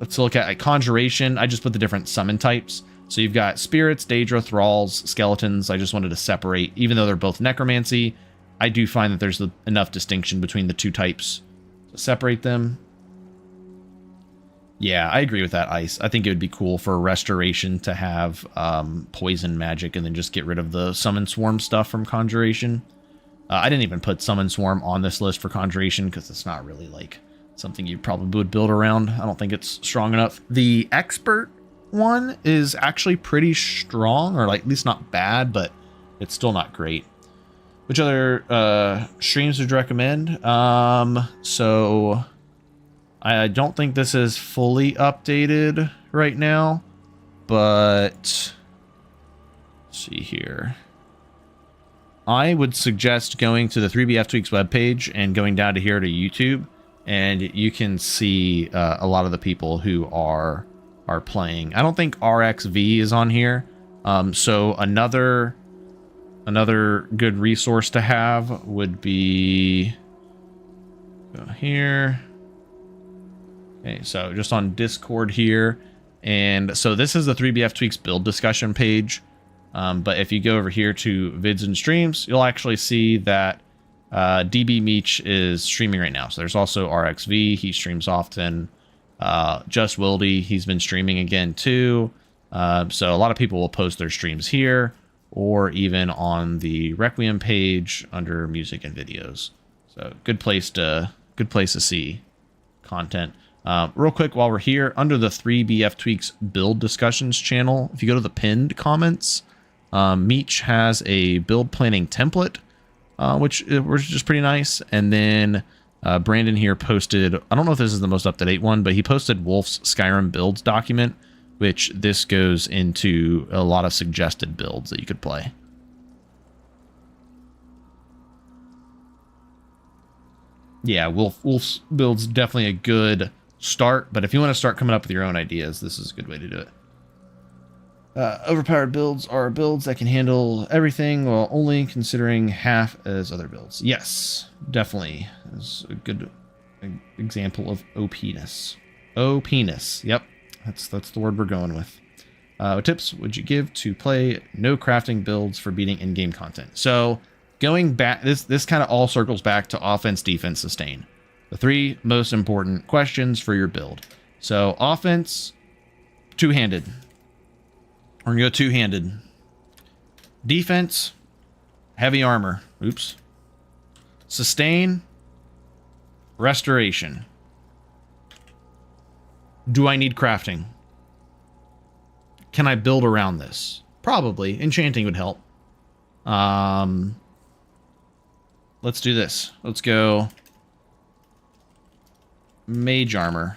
let's look at conjuration. I just put the different summon types. So you've got spirits, daedra, thralls, skeletons. I just wanted to separate, even though they're both necromancy. I do find that there's enough distinction between the two types to separate them. Yeah, I agree with that, Ice. I think it would be cool for restoration to have poison magic and then just get rid of the summon swarm stuff from conjuration. I didn't even put summon swarm on this list for conjuration because it's not really like something you probably would build around. I don't think it's strong enough. The expert one is actually pretty strong, or like at least not bad, but it's still not great. Which other streams would you recommend? So I don't think this is fully updated right now, but let's see here. I would suggest going to the 3bfTweaks webpage and going down to here to YouTube, and you can see a lot of the people who are playing. I don't think RXV is on here. So another good resource to have would be go here. Okay, so just on Discord here. And so this is the 3bfTweaks build discussion page. But if you go over here to vids and streams, you'll actually see that DB Meech is streaming right now. So there's also RXV. He streams often. Just Wildy, he's been streaming again too. So a lot of people will post their streams here or even on the Requiem page under music and videos. So good place to see content. Real quick, while we're here, under the 3bfTweaks build discussions channel, if you go to the pinned comments, Meech has a build planning template, which is just pretty nice. And then Brandon here posted, I don't know if this is the most up-to-date one, but he posted Wolf's Skyrim builds document, which this goes into a lot of suggested builds that you could play. Yeah, Wolf's build's definitely a good start, but if you want to start coming up with your own ideas, this is a good way to do it. Overpowered builds are builds that can handle everything while only considering half as other builds. Yes, definitely. That's a good example of OP-ness. OP-ness. Yep, that's the word we're going with. What tips would you give to play no crafting builds for beating in-game content? So going back, this kind of all circles back to offense, defense, sustain. The three most important questions for your build. So offense, two-handed. We're going to go two-handed. Defense, heavy armor. Oops. Sustain, restoration. Do I need crafting? Can I build around this? Probably. Enchanting would help. Let's do this. Let's go mage armor.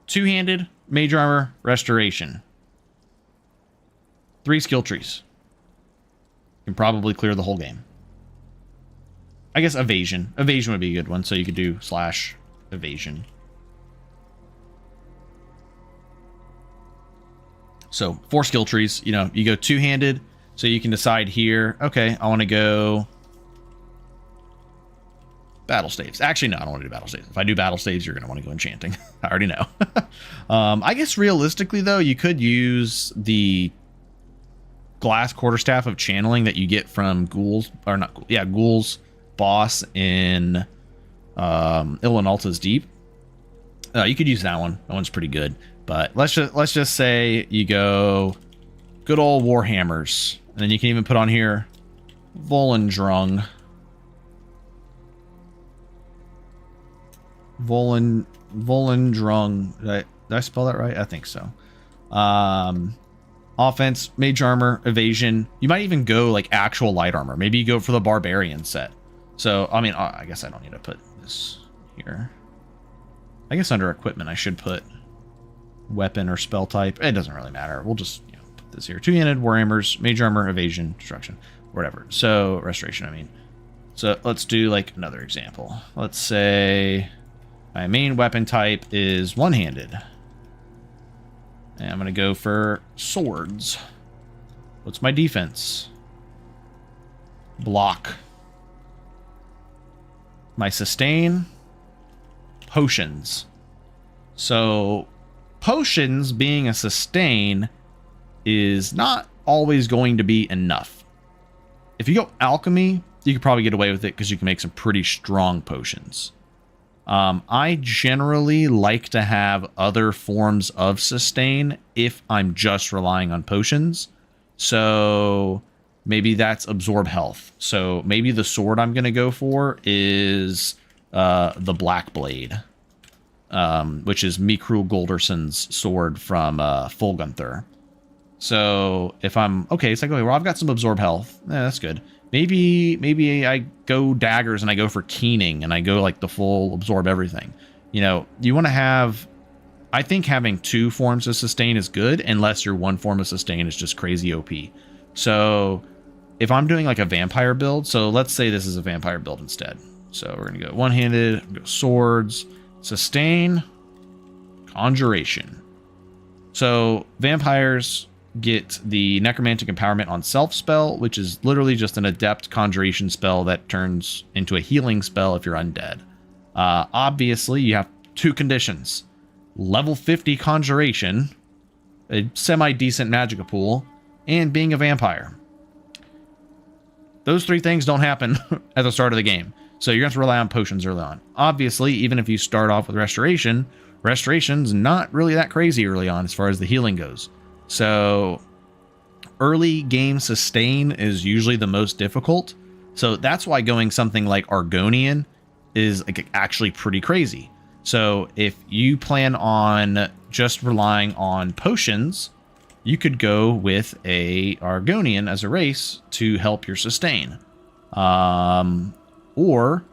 Two-handed, mage armor, restoration. 3 skill trees. You can probably clear the whole game. I guess evasion. Evasion would be a good one, so you could do / evasion. So 4 skill trees. You know, you go two-handed, so you can decide here, okay, I want to go Battle staves. Actually, no, I don't want to do battle staves. If I do battle staves, you're going to want to go enchanting. I already know. I guess realistically, though, you could use the glass quarterstaff of channeling that you get from Ghouls, or not Ghouls, yeah, Ghouls boss in Ilinalta's Deep. You could use that one. That one's pretty good. But let's just say you go good old Warhammers. And then you can even put on here Volendrung. Volendrung. Did I spell that right? I think so. Offense, mage armor, evasion. You might even go like actual light armor. Maybe you go for the barbarian set. So, I mean, I guess I don't need to put this here. I guess under equipment, I should put weapon or spell type. It doesn't really matter. We'll just put this here. Two-handed, warhammers, mage armor, evasion, destruction, whatever. So, restoration, I mean. So, let's do like another example. Let's say my main weapon type is one-handed. And I'm going to go for swords. What's my defense? Block. My sustain, potions. So potions being a sustain is not always going to be enough. If you go alchemy, you could probably get away with it because you can make some pretty strong potions. I generally like to have other forms of sustain if I'm just relying on potions. So maybe that's absorb health. So maybe the sword I'm going to go for is the Black Blade, which is Mikrul Golderson's sword from Fulgunther. So if I'm okay, it's like, okay, well, I've got some absorb health. That's good. Maybe I go daggers and I go for keening and I go like the full absorb everything. You know, you want to have, I think having two forms of sustain is good unless your one form of sustain is just crazy OP. So if I'm doing like a vampire build, so let's say this is a vampire build instead. So we're going to go one-handed, go swords, sustain, conjuration. So vampires get the necromantic empowerment on self spell, which is literally just an adept conjuration spell that turns into a healing spell if you're undead. Obviously, you have two conditions: level 50 conjuration, a semi-decent magica pool, and being a vampire. Those three things don't happen at the start of the game, so you're going to have to rely on potions early on. Obviously, even if you start off with restoration, restoration's not really that crazy early on as far as the healing goes. So early game sustain is usually the most difficult. So that's why going something like Argonian is like actually pretty crazy. So if you plan on just relying on potions, you could go with a Argonian as a race to help your sustain. Or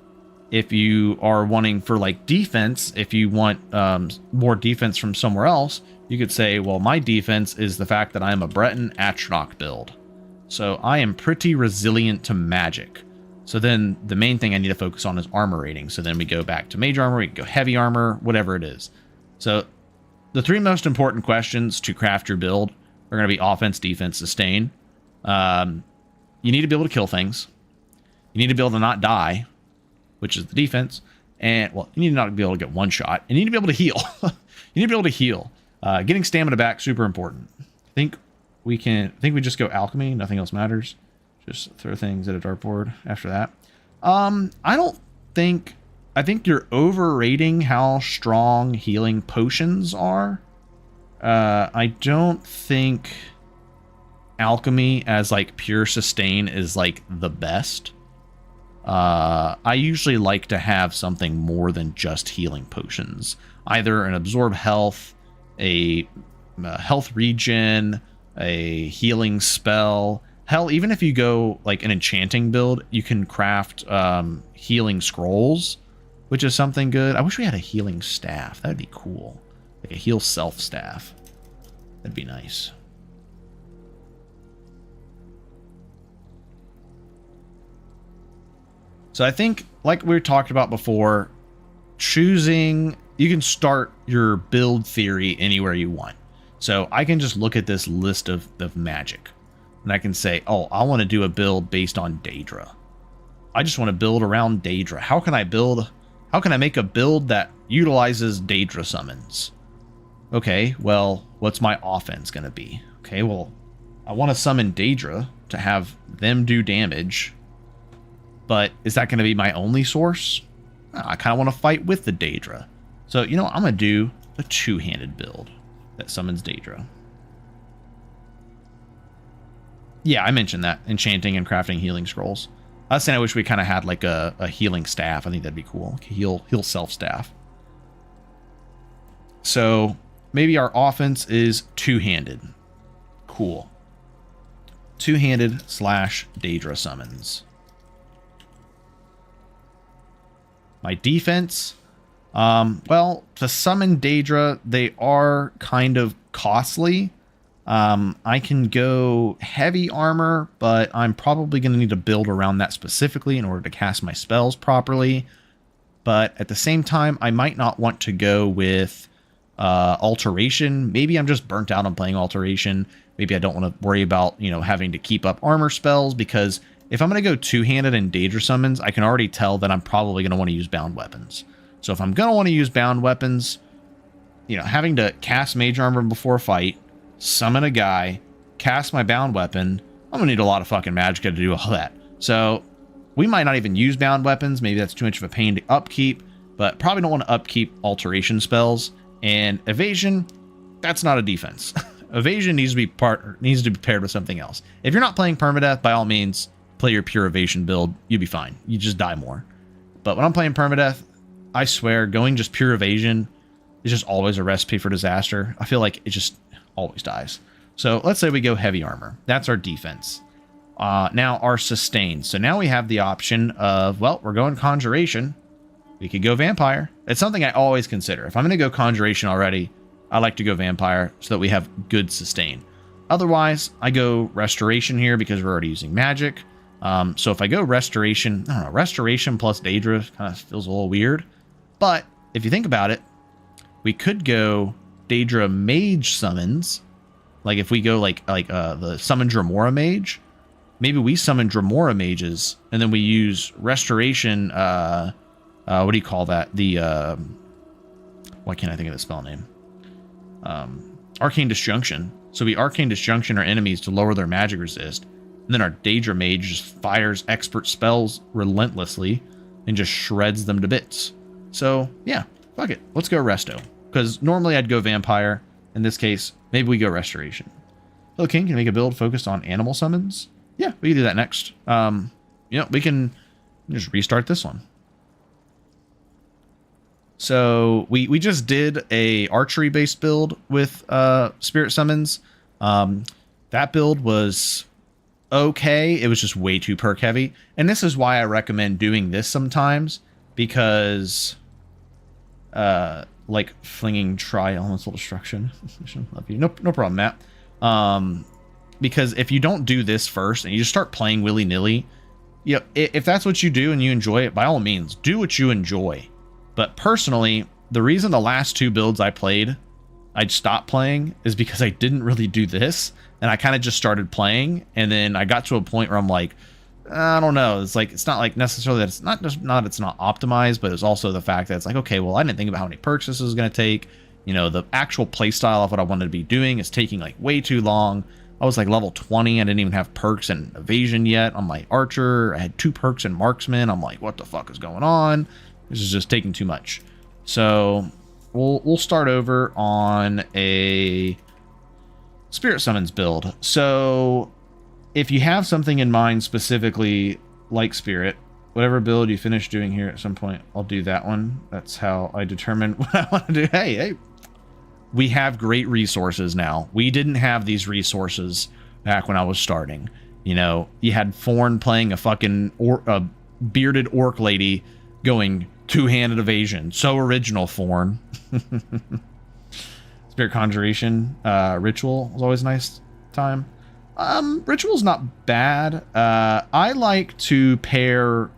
if you are wanting for like defense, if you want more defense from somewhere else, you could say, well, my defense is the fact that I'm a Breton Atronach build. So I am pretty resilient to magic. So then the main thing I need to focus on is armor rating. So then we go back to mage armor, we can go heavy armor, whatever it is. So the three most important questions to craft your build are going to be offense, defense, sustain. You need to be able to kill things. You need to be able to not die, which is the defense. And, well, you need to not be able to get one shot. You need to be able to heal. You need to be able to heal. Getting stamina back, super important. I think we just go alchemy. Nothing else matters. Just throw things at a dartboard after that. I think you're overrating how strong healing potions are. I don't think alchemy as like pure sustain is like the best. I usually like to have something more than just healing potions. Either an absorb health, a health regen, a healing spell. Hell, even if you go like an enchanting build, you can craft healing scrolls, which is something good. I wish we had a healing staff. That'd be cool. Like a heal self staff. That'd be nice. So I think, like we talked about before, choosing, you can start your build theory anywhere you want. So I can just look at this list of magic, and I can say, oh, I want to do a build based on Daedra. I just want to build around Daedra. How can I make a build that utilizes Daedra summons? Okay, well, what's my offense going to be? Okay, well, I want to summon Daedra to have them do damage, but is that going to be my only source? I kind of want to fight with the Daedra. So, you know, I'm going to do a two-handed build that summons Daedra. Yeah, I mentioned that. Enchanting and crafting healing scrolls. I was saying I wish we kind of had like a healing staff. I think that'd be cool. Like a heal self staff. So maybe our offense is two-handed. Cool. Two-handed / Daedra summons. My defense, well, to summon Daedra, they are kind of costly. I can go heavy armor, but I'm probably going to need to build around that specifically in order to cast my spells properly. But at the same time, I might not want to go with alteration. Maybe I'm just burnt out on playing alteration. Maybe I don't want to worry about, you know, having to keep up armor spells, because if I'm going to go two-handed and Daedra summons, I can already tell that I'm probably going to want to use bound weapons. So if I'm going to want to use bound weapons, you know, having to cast mage armor before a fight, summon a guy, cast my bound weapon, I'm going to need a lot of fucking magicka to do all that. So we might not even use bound weapons. Maybe that's too much of a pain to upkeep, but probably don't want to upkeep alteration spells. And evasion, that's not a defense. Evasion needs to be paired with something else. If you're not playing permadeath, by all means, play your pure evasion build. You'll be fine. You just die more. But when I'm playing permadeath, I swear, going just pure evasion is just always a recipe for disaster. I feel like it just always dies. So let's say we go heavy armor. That's our defense. Now our sustain. So now we have the option of, well, we're going conjuration. We could go vampire. It's something I always consider. If I'm going to go conjuration already, I like to go vampire so that we have good sustain. Otherwise, I go restoration here because we're already using magic. So if I go restoration, I don't know, restoration plus Daedra kind of feels a little weird. But if you think about it, we could go Daedra mage summons. Like if we go like the summon Dremora mage, maybe we summon Dremora mages and then we use restoration. What do you call that? The why can't I think of the spell name? Arcane Disjunction. So we Arcane Disjunction our enemies to lower their magic resist. And then our Daedra mage just fires expert spells relentlessly and just shreds them to bits. So yeah, fuck it. Let's go resto. Because normally I'd go vampire. In this case, maybe we go restoration. Hello King, can you make a build focused on animal summons? Yeah, we can do that next. You know, we can just restart this one. So we just did a archery based build with spirit summons. That build was okay. It was just way too perk heavy. And this is why I recommend doing this sometimes, because like flinging tri-elemental destruction. Love you. No problem, Matt. Because if you don't do this first and you just start playing willy-nilly, you know, if that's what you do and you enjoy it, by all means, do what you enjoy. But personally, the reason the last two builds I played, I'd stopped playing, is because I didn't really do this. And I kind of just started playing. And then I got to a point where I'm like, I don't know. It's like, it's not like necessarily that it's not it's not optimized, but it's also the fact that it's like, okay, well, I didn't think about how many perks this is going to take. You know, the actual play style of what I wanted to be doing is taking like way too long. I was like level 20. I didn't even have perks and evasion yet on my archer. I had 2 perks and marksman. I'm like, what the fuck is going on? This is just taking too much. So we'll start over on a spirit summons build. So if you have something in mind specifically like spirit, whatever build you finish doing here at some point, I'll do that one. That's how I determine what I want to do. Hey, we have great resources now. We didn't have these resources back when I was starting. You know, you had Thorn playing a fucking a bearded orc lady going two-handed evasion. So original, Thorn. Spirit conjuration ritual was always a nice time. Ritual's not bad. I like to pair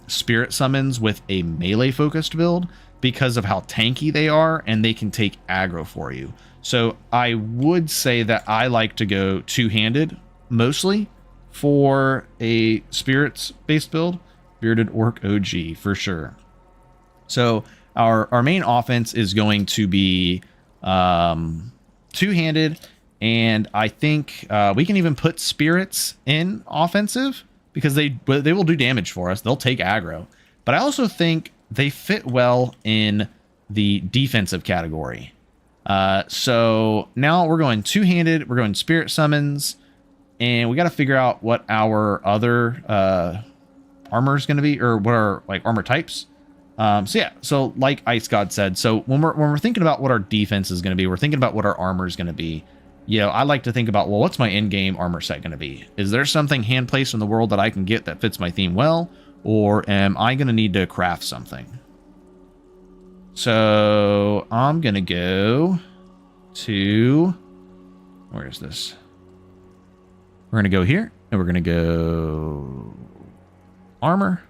spirit summons with a melee focused build because of how tanky they are and they can take aggro for you. So I would say that I like to go two-handed mostly for a spirits-based build, Bearded Orc OG for sure. So our main offense is going to be two-handed, and I think we can even put spirits in offensive because they will do damage for us. They'll take aggro. But I also think they fit well in the defensive category. So now we're going two-handed, we're going spirit summons, and we got to figure out what our other armor is going to be, or what are like armor types. So like Ice God said, so when we're thinking about what our defense is going to be, we're thinking about what our armor is going to be. I like to think about, well, what's my in-game armor set going to be? Is there something hand placed in the world that I can get that fits my theme well, or am I going to need to craft something? So I'm going to go to, where is this? We're going to go here, and we're going to go armor.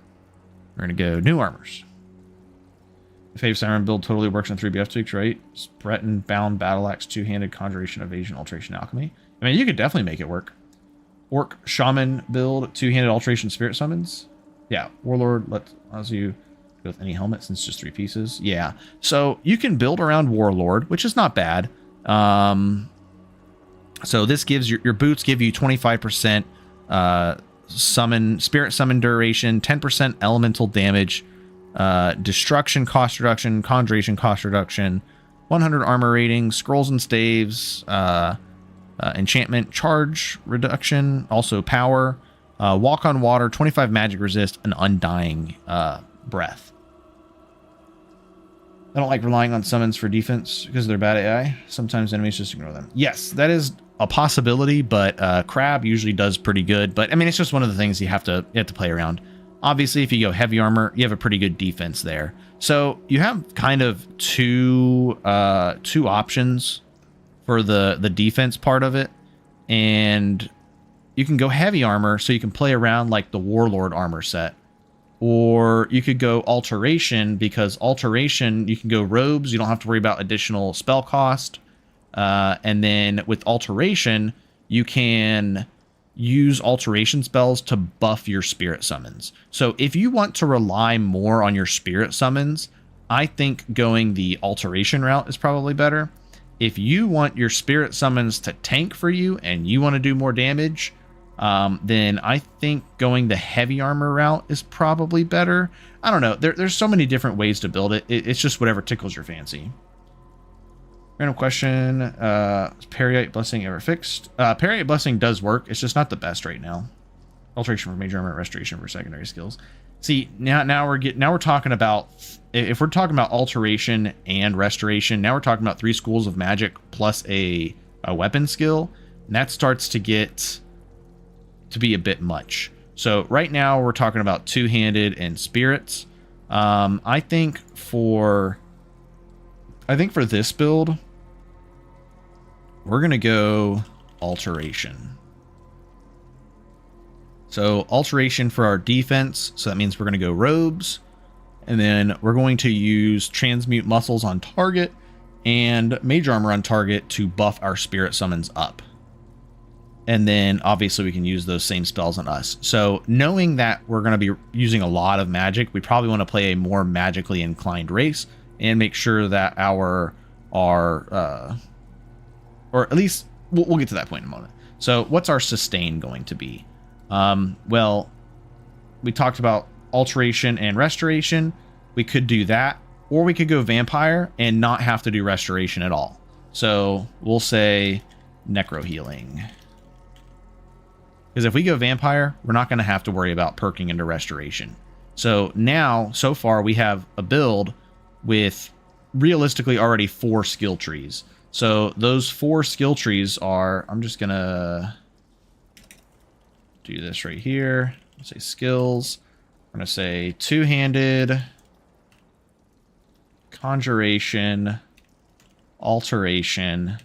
We're going to go new armors. The Fave Siren build totally works on 3bfTweaks, right? Breton, Bound, Battle Axe, two-handed, Conjuration, Evasion, Alteration, Alchemy. I mean, you could definitely make it work. Orc, Shaman build, two-handed, Alteration, Spirit Summons. Yeah, Warlord allows you go with any helmet since it's just 3 pieces. Yeah, so you can build around Warlord, which is not bad. So this gives your boots give you 25% spirit summon duration, 10% elemental damage, destruction cost reduction, conjuration cost reduction, 100 armor rating, scrolls and staves, enchantment charge reduction, also power, walk on water, 25 magic resist, and undying breath. I don't like relying on summons for defense because they're bad AI. Sometimes enemies just ignore them. Yes, that is a possibility, but Crab usually does pretty good. But I mean, it's just one of the things you have to play around. Obviously, if you go heavy armor, you have a pretty good defense there. So you have kind of two options for the defense part of it, and you can go heavy armor, so you can play around like the Warlord armor set, or you could go alteration, because alteration you can go robes. You don't have to worry about additional spell cost, and then with alteration you can use alteration spells to buff your spirit summons. So if you want to rely more on your spirit summons, I think going the alteration route is probably better. If you want your spirit summons to tank for you and you want to do more damage, then I think going the heavy armor route is probably better. I don't know. There's so many different ways to build it. It's just whatever tickles your fancy. Random question, is Periite Blessing ever fixed? Periite Blessing does work, it's just not the best right now. Alteration for major armor, restoration for secondary skills. See, now we're talking about, if we're talking about alteration and restoration, now we're talking about 3 schools of magic plus a weapon skill, and that starts to get to be a bit much. So right now we're talking about two-handed and spirits. I think for this build, we're going to go alteration. So alteration for our defense. So that means we're going to go robes. And then we're going to use transmute muscles on target and major armor on target to buff our spirit summons up. And then obviously we can use those same spells on us. So knowing that we're going to be using a lot of magic, we probably want to play a more magically inclined race and make sure that our or at least we'll get to that point in a moment. So what's our sustain going to be? Well, we talked about alteration and restoration. We could do that, or we could go vampire and not have to do restoration at all. So we'll say necro healing. Because if we go vampire, we're not going to have to worry about perking into restoration. So now, so far, we have a build with realistically already 4 skill trees. So those 4 skill trees are, I'm just going to do this right here. Let's say skills. We're going to say two-handed, conjuration, alteration,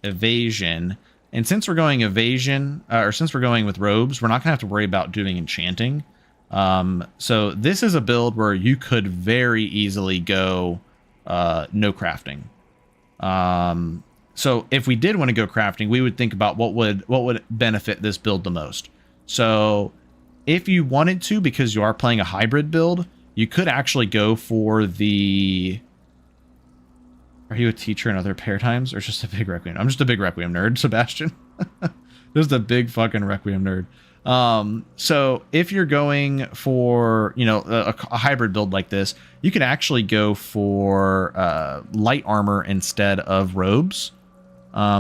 evasion. And since we're going evasion, or since we're going with robes, we're not going to have to worry about doing enchanting. So this is a build where you could very easily go no crafting. So if we did want to go crafting, we would think about what would benefit this build the most. So if you wanted to, because you are playing a hybrid build, you could actually go for the... Are you a teacher in other paradigms or just a big Requiem? I'm just a big Requiem nerd, Sebastian. Just a big fucking Requiem nerd. So if you're going for, you know, a hybrid build like this, you could actually go for light armor instead of robes.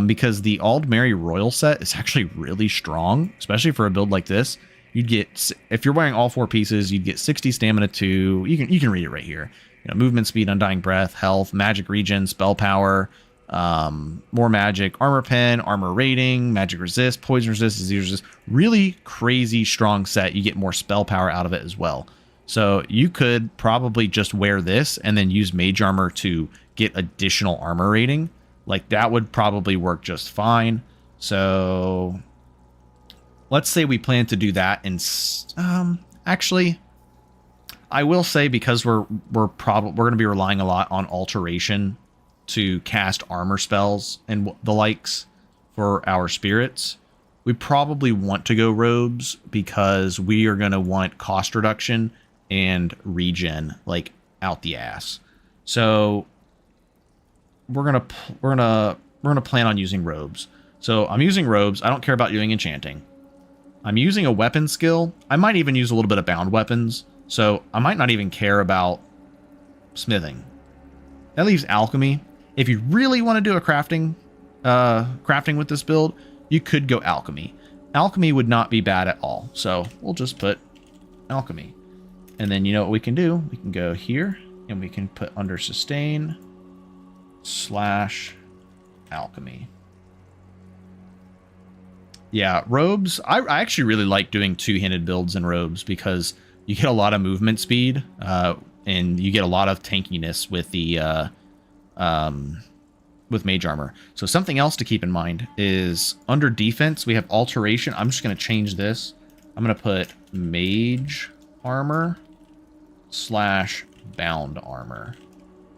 Because the Aldmeri Royal set is actually really strong, especially for a build like this. You'd get, if you're wearing all 4 pieces, you'd get 60 stamina 2. You can read it right here. You know, movement speed, undying breath, health, magic regen, spell power, more magic, armor pen, armor rating, magic resist, poison resist, disease resist. Really crazy strong set. You get more spell power out of it as well. So you could probably just wear this and then use mage armor to get additional armor rating. Like that would probably work just fine. So let's say we plan to do that. And actually, I will say, because we're going to be relying a lot on alteration to cast armor spells and the likes for our spirits, we probably want to go robes, because we are going to want cost reduction and regen like out the ass. So we're gonna plan on using robes. So I'm using robes. I don't care about doing enchanting. I'm using a weapon skill. I might even use a little bit of bound weapons. So I might not even care about smithing. That leaves alchemy. If you really want to do a crafting with this build, you could go alchemy. Alchemy would not be bad at all. So we'll just put alchemy. And then you know what we can do? We can go here and we can put under sustain / alchemy. Yeah, robes. I actually really like doing 2-handed builds in robes, because you get a lot of movement speed, and you get a lot of tankiness with the with mage armor. So something else to keep in mind is under defense we have alteration. I'm just going to change this. I'm going to put mage armor / bound armor.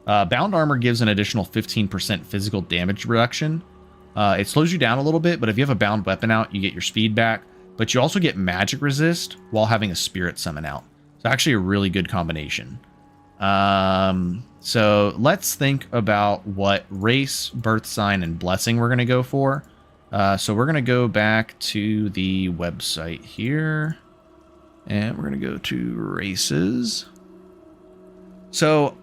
Bound armor gives an additional 15% physical damage reduction. It slows you down a little bit, but if you have a bound weapon out, you get your speed back. But you also get magic resist while having a spirit summon out. It's actually a really good combination. So let's think about what race, birth sign, and blessing we're going to go for. So we're going to go back to the website here. And we're going to go to races. So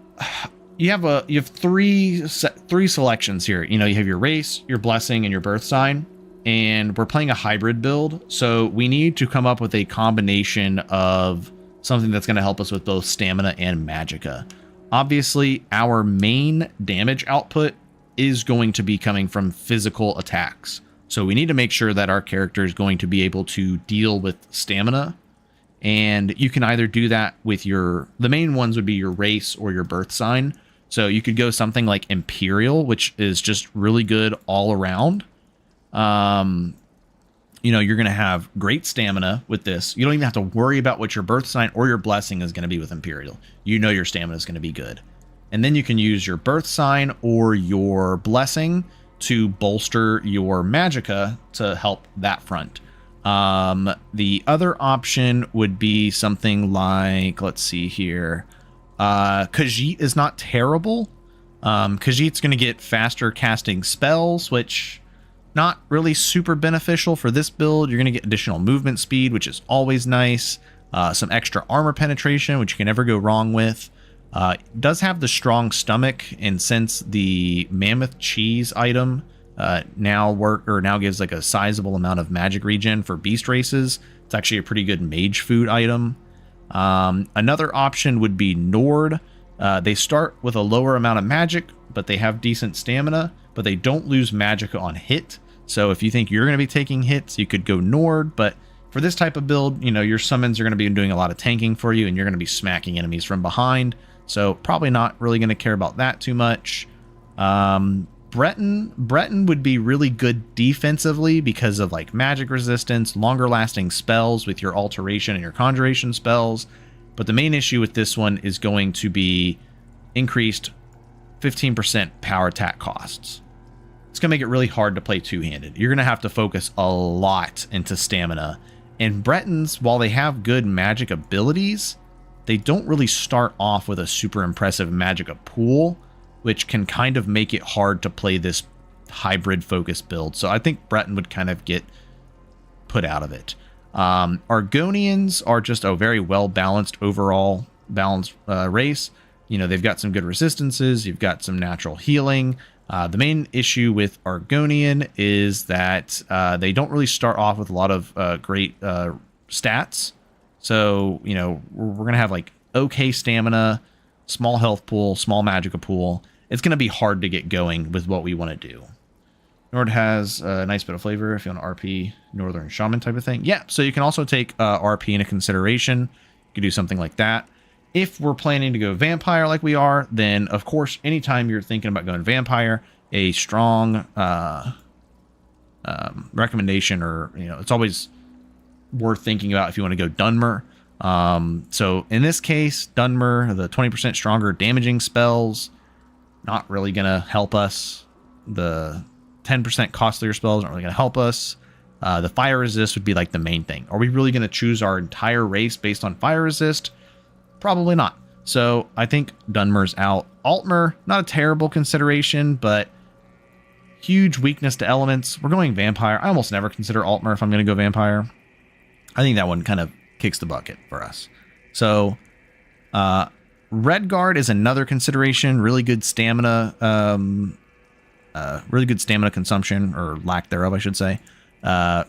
you have three selections here. You know, you have your race, your blessing, and your birth sign. And we're playing a hybrid build, so we need to come up with a combination of something that's going to help us with both stamina and magicka. Obviously, our main damage output is going to be coming from physical attacks. So we need to make sure that our character is going to be able to deal with stamina. And you can either do that with the main ones would be your race or your birth sign. So you could go something like Imperial, which is just really good all around. You know, you're going to have great stamina with this. You don't even have to worry about what your birth sign or your blessing is going to be with Imperial. You know your stamina is going to be good. And then you can use your birth sign or your blessing to bolster your magicka to help that front. The other option would be something like, let's see here. Khajiit is not terrible. Khajiit's going to get faster casting spells, which not really super beneficial for this build. You're going to get additional movement speed, which is always nice. Some extra armor penetration, which you can never go wrong with. Does have the strong stomach, and since the mammoth cheese item now gives like a sizable amount of magic regen for beast races, it's actually a pretty good mage food item. Another option would be Nord. They start with a lower amount of magic, but they have decent stamina, but they don't lose magicka on hit. So if you think you're going to be taking hits, you could go Nord. But for this type of build, you know, your summons are going to be doing a lot of tanking for you, and you're going to be smacking enemies from behind. So probably not really going to care about that too much. Breton would be really good defensively because of like magic resistance, longer lasting spells with your alteration and your conjuration spells. But the main issue with this one is going to be increased 15% power attack costs. it's going to make it really hard to play two-handed. You're going to have to focus a lot into stamina. And Bretons, while they have good magic abilities, they don't really start off with a super impressive magicka pool, which can kind of make it hard to play this hybrid focus build. So I think Breton would kind of get put out of it. Argonians are just a very well balanced overall balanced race. You know, they've got some good resistances. You've got some natural healing. The main issue with Argonian is that they don't really start off with a lot of great stats. So, you know, we're going to have like okay stamina, small health pool, small magicka pool. It's going to be hard to get going with what we want to do. Nord has a nice bit of flavor if you want to RP Northern Shaman type of thing. Yeah, so you can also take RP into consideration. You could do something like that. If we're planning to go vampire like we are, then of course, anytime you're thinking about going vampire, a strong recommendation, or, you know, it's always worth thinking about if you want to go Dunmer. So in this case, Dunmer, the 20% stronger damaging spells, not really going to help us. The 10% costlier spells aren't really going to help us. The fire resist would be like the main thing. Are we really going to choose our entire race based on fire resist? Probably not. So I think Dunmer's out. Altmer, not a terrible consideration, but huge weakness to elements. We're going vampire. I almost never consider Altmer if I'm going to go vampire. I think that one kind of kicks the bucket for us. So Redguard is another consideration. Really good stamina. Really good stamina consumption, or lack thereof, I should say.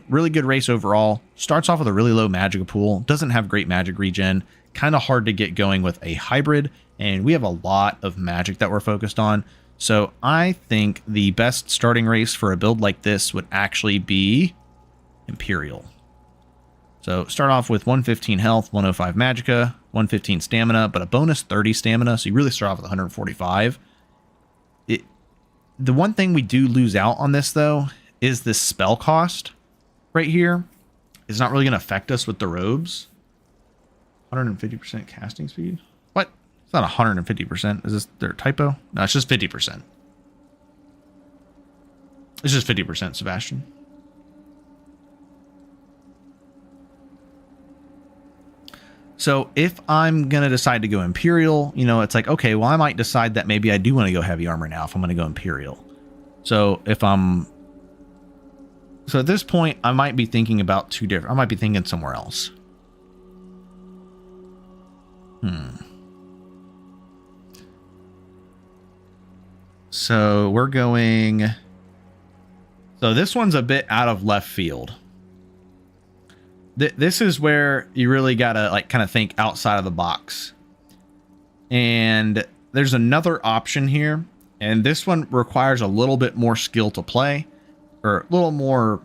Really good race overall. Starts off with a really low magicka pool. Doesn't have great magic regen. Kind of hard to get going with a hybrid. And we have a lot of magic that we're focused on. So I think the best starting race for a build like this would actually be Imperial. So start off with 115 health, 105 magicka, 115 stamina, but a bonus 30 stamina. So you really start off with 145. The one thing we do lose out on this, though, is this spell cost right here. It's not really going to affect us with the robes. 150% casting speed? What? It's not 150%. Is this their typo? No, it's just 50%. It's just 50%, Sebastian. So if I'm going to decide to go Imperial, you know, it's like, okay, well, I might decide that maybe I do want to go heavy armor now if I'm going to go Imperial. So if I'm... So at this point, I might be thinking about two different... I might be thinking somewhere else. So we're going... So this one's a bit out of left field. This is where you really gotta like kind of think outside of the box. And there's another option here, and this one requires a little bit more skill to play, or a little more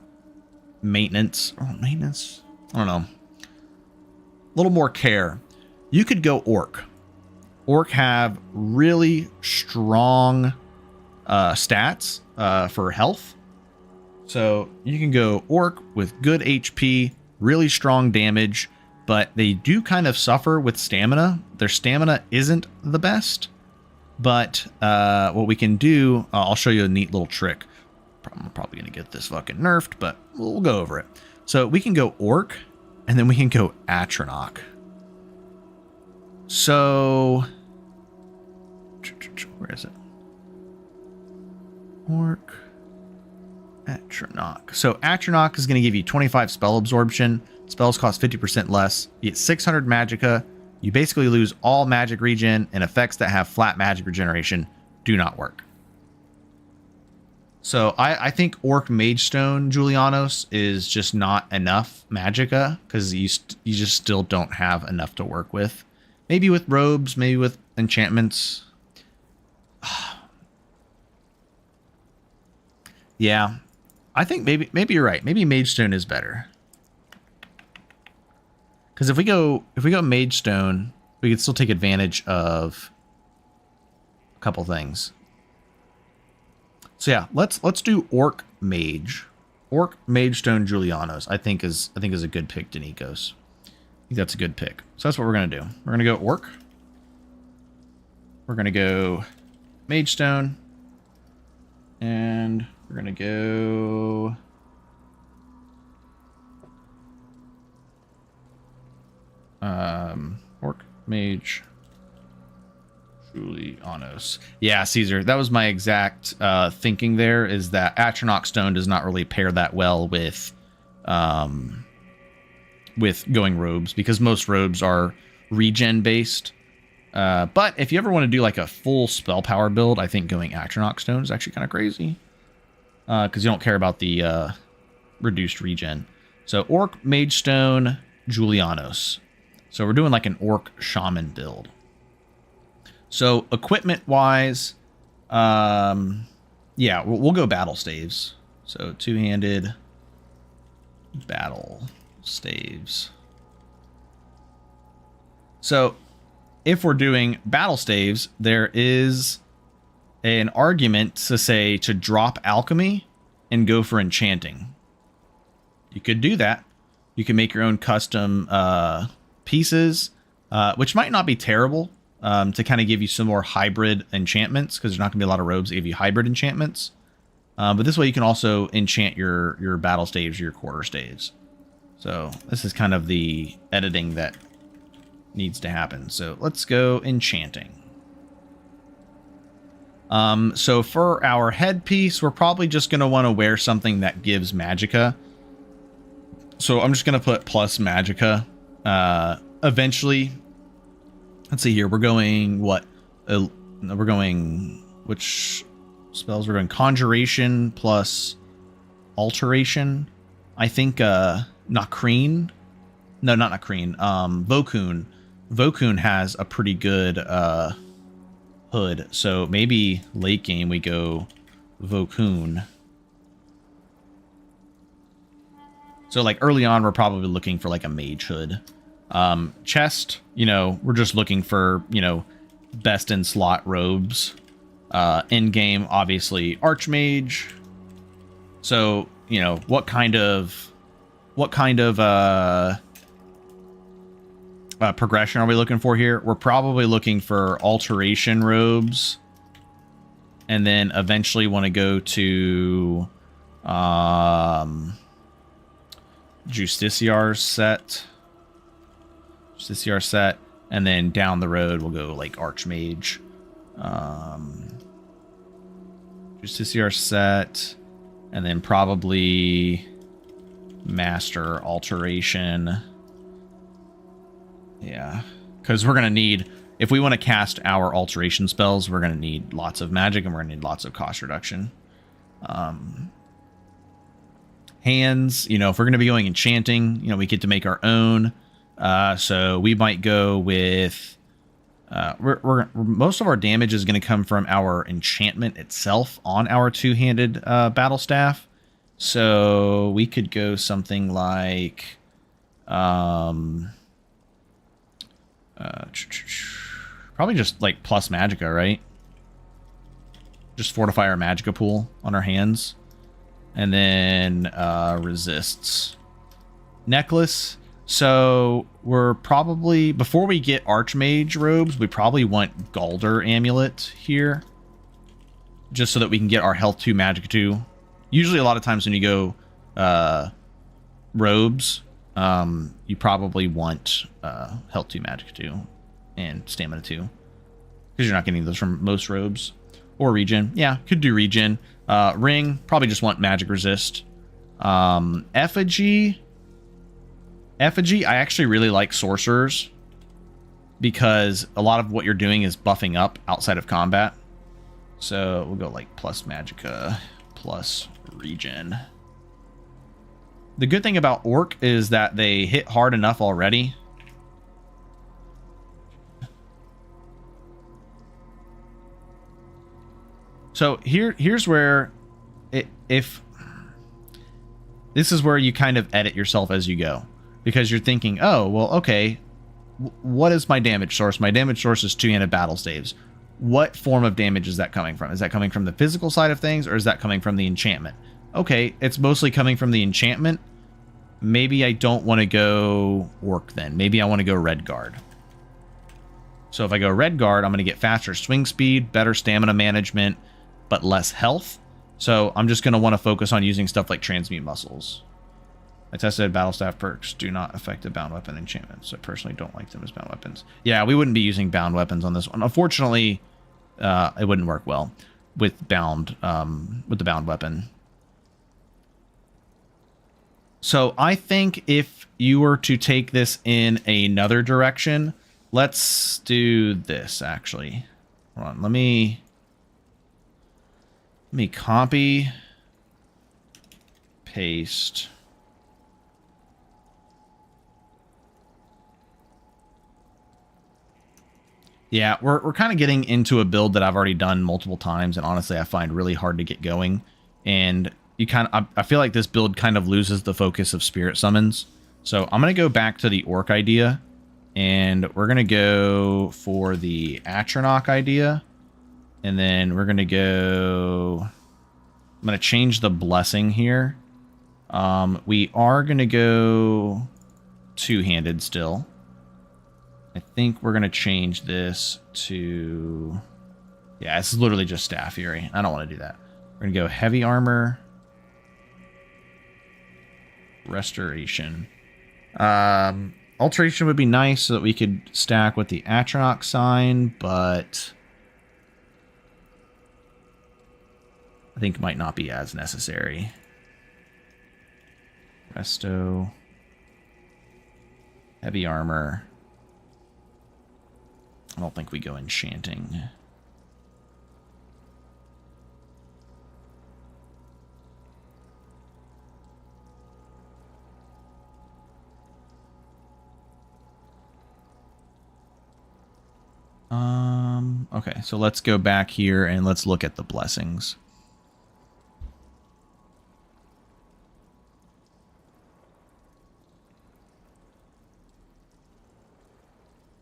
maintenance. Maintenance? I don't know. A little more care. You could go Orc. Orc have really strong stats for health. So you can go Orc with good HP, really strong damage, but they do kind of suffer with stamina. Their stamina isn't the best, but what we can do, I'll show you a neat little trick. I'm probably going to get this fucking nerfed, but we'll go over it. So we can go Orc, and then we can go Atronach. So, where is it? Orc, Atronach. So Atronach is going to give you 25 spell absorption. Spells cost 50% less. You get 600 magicka. You basically lose all magic regen, and effects that have flat magic regeneration do not work. So I think Orc Magestone Julianos is just not enough magicka, because you just still don't have enough to work with. Maybe with robes, maybe with enchantments. Yeah, I think maybe you're right. Maybe Magestone is better. Because if we go Magestone, we could still take advantage of a couple things. So yeah, let's do Orc Mage. Orc Magestone Julianos, I think is a good pick, Denikos. I think that's a good pick. So that's what we're gonna do. We're gonna go Orc. We're gonna go Magestone. And We're going to go... Orc, Mage, Julianos. Yeah, Caesar. That was my exact thinking there, is that Atronach Stone does not really pair that well with going robes, because most robes are regen based. But if you ever want to do like a full spell power build, I think going Atronach Stone is actually kind of crazy. Because you don't care about the reduced regen. So Orc, Mage Stone, Julianos. So we're doing like an Orc Shaman build. So equipment-wise, yeah, we'll go battle staves. So two-handed battle staves. So if we're doing battle staves, there is an argument to say to drop alchemy and go for enchanting. You could do that. You can make your own custom pieces, which might not be terrible, to kind of give you some more hybrid enchantments, because there's not going to be a lot of robes that give you hybrid enchantments. But this way you can also enchant your battle staves or your quarter staves. So this is kind of the editing that needs to happen. So let's go enchanting. So for our headpiece, we're probably just going to want to wear something that gives magicka. So I'm just going to put plus magicka. Eventually, let's see here. We're going what? We're going which spells? We're going conjuration plus alteration. I think Nakreen. No, not Nakreen. Vokun. Vokun has a pretty good hood. So maybe late game we go Vokun. So like early on, we're probably looking for like a mage hood. Chest, we're just looking for, best in slot robes. In game, obviously archmage. So, what kind of progression are we looking for here? We're probably looking for alteration robes, and then eventually want to go to Justiciar set, and then down the road we'll go like archmage. Justiciar set, and then probably master alteration. Yeah, because we're gonna need, if we want to cast our alteration spells, we're gonna need lots of magic, and we're gonna need lots of cost reduction. Hands, if we're going to be going enchanting, we get to make our own. So we might go with, most of our damage is going to come from our enchantment itself on our two-handed battle staff. So we could go something like, probably just like plus magicka, right? Just fortify our magicka pool on our hands. And then resists. Necklace. So we're probably, before we get Archmage robes, we probably want Galder Amulet here. Just so that we can get our Health 2 Magic 2. Usually a lot of times when you go robes, you probably want Health 2 Magic 2 and Stamina 2. Because you're not getting those from most robes. Or regen. Yeah, could do regen. Ring, probably just want magic resist. Effigy, I actually really like sorcerers, because a lot of what you're doing is buffing up outside of combat. So we'll go like plus magicka, plus regen. The good thing about orc is that they hit hard enough already. So here's where, if this is where you kind of edit yourself as you go, because you're thinking, oh, well, okay, what is my damage source? My damage source is two-handed battle staves. What form of damage is that coming from? Is that coming from the physical side of things, or is that coming from the enchantment? Okay, it's mostly coming from the enchantment. Maybe I don't want to go orc then. Maybe I want to go red guard. So if I go red guard, I'm going to get faster swing speed, better stamina management, but less health. So I'm just going to want to focus on using stuff like transmute muscles. I tested battle staff perks do not affect the bound weapon enchantments. So I personally don't like them as bound weapons. Yeah, we wouldn't be using bound weapons on this one. Unfortunately, it wouldn't work well with the bound weapon. So I think if you were to take this in another direction, let's do this actually. Hold on, let me copy, paste. Yeah, we're kind of getting into a build that I've already done multiple times, and honestly, I find really hard to get going. And you I feel like this build kind of loses the focus of spirit summons. So I'm going to go back to the orc idea, and we're going to go for the Atronach idea. And then we're going to go... I'm going to change the blessing here. We are going to go two-handed still. I think we're going to change this to... Yeah, this is literally just Staff Fury. I don't want to do that. We're going to go heavy armor. Restoration. Alteration would be nice so that we could stack with the Atronach sign, but I think might not be as necessary. Resto. Heavy armor. I don't think we go enchanting. Okay, so let's go back here and let's look at the blessings.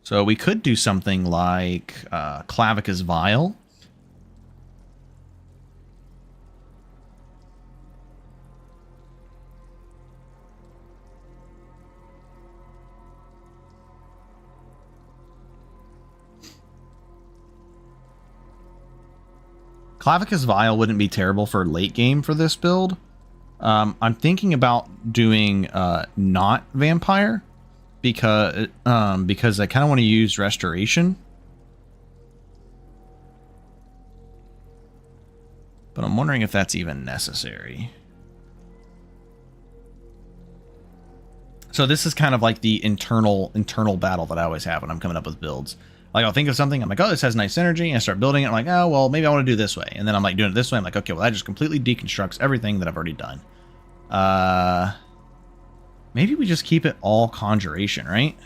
So we could do something like Clavicus Vial. Clavicus Vial wouldn't be terrible for late game for this build. I'm thinking about doing not Vampire. Because I kind of want to use Restoration. But I'm wondering if that's even necessary. So this is kind of like the internal battle that I always have when I'm coming up with builds. Like I'll think of something, I'm like, oh, this has nice energy, and I start building it, I'm like, oh, well, maybe I want to do it this way. And then I'm like doing it this way, I'm like, okay, well, that just completely deconstructs everything that I've already done. Maybe we just keep it all Conjuration, right?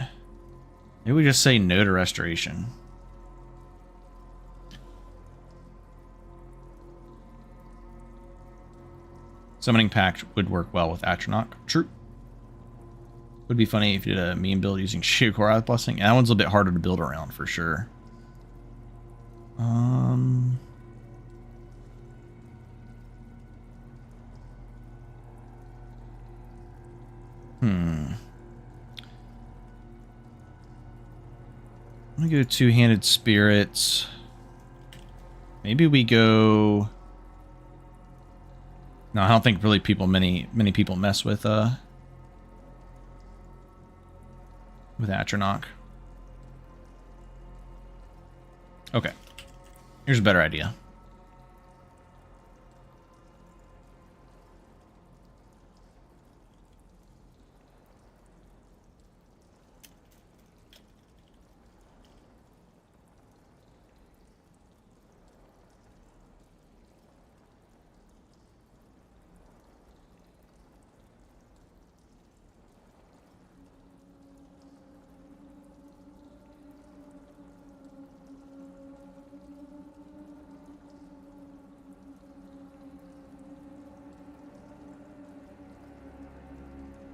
Maybe we just say no to Restoration. Summoning Pact would work well with Atronach. True. Would be funny if you did a meme build using Shigora Blessing. Yeah, that one's a bit harder to build around for sure. I'm gonna go two-handed spirits. Maybe we go... No, I don't think really many people mess with Atronach. Okay. Here's a better idea.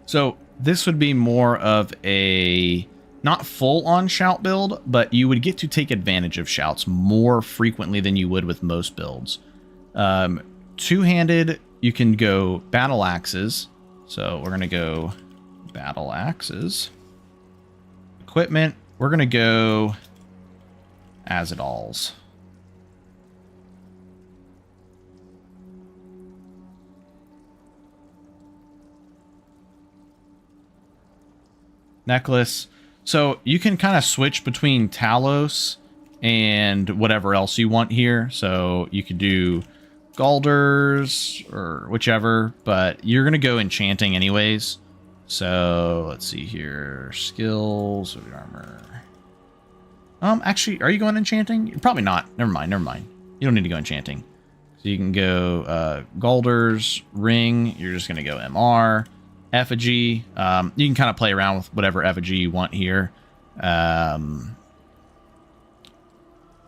So this would be more of a not full-on shout build, but you would get to take advantage of shouts more frequently than you would with most builds. Two-handed, you can go battle axes. So we're going to go battle axes. Equipment, we're going to go Azadals. necklace. So you can kind of switch between Talos and whatever else you want here. So you could do Galders or whichever, but you're going to go enchanting anyways. So let's see here. Skills, armor. Actually, are you going enchanting? Probably not. Never mind. You don't need to go enchanting. So you can go Galders, Ring. You're just going to go MR. Effigy. You can kind of play around with whatever effigy you want here.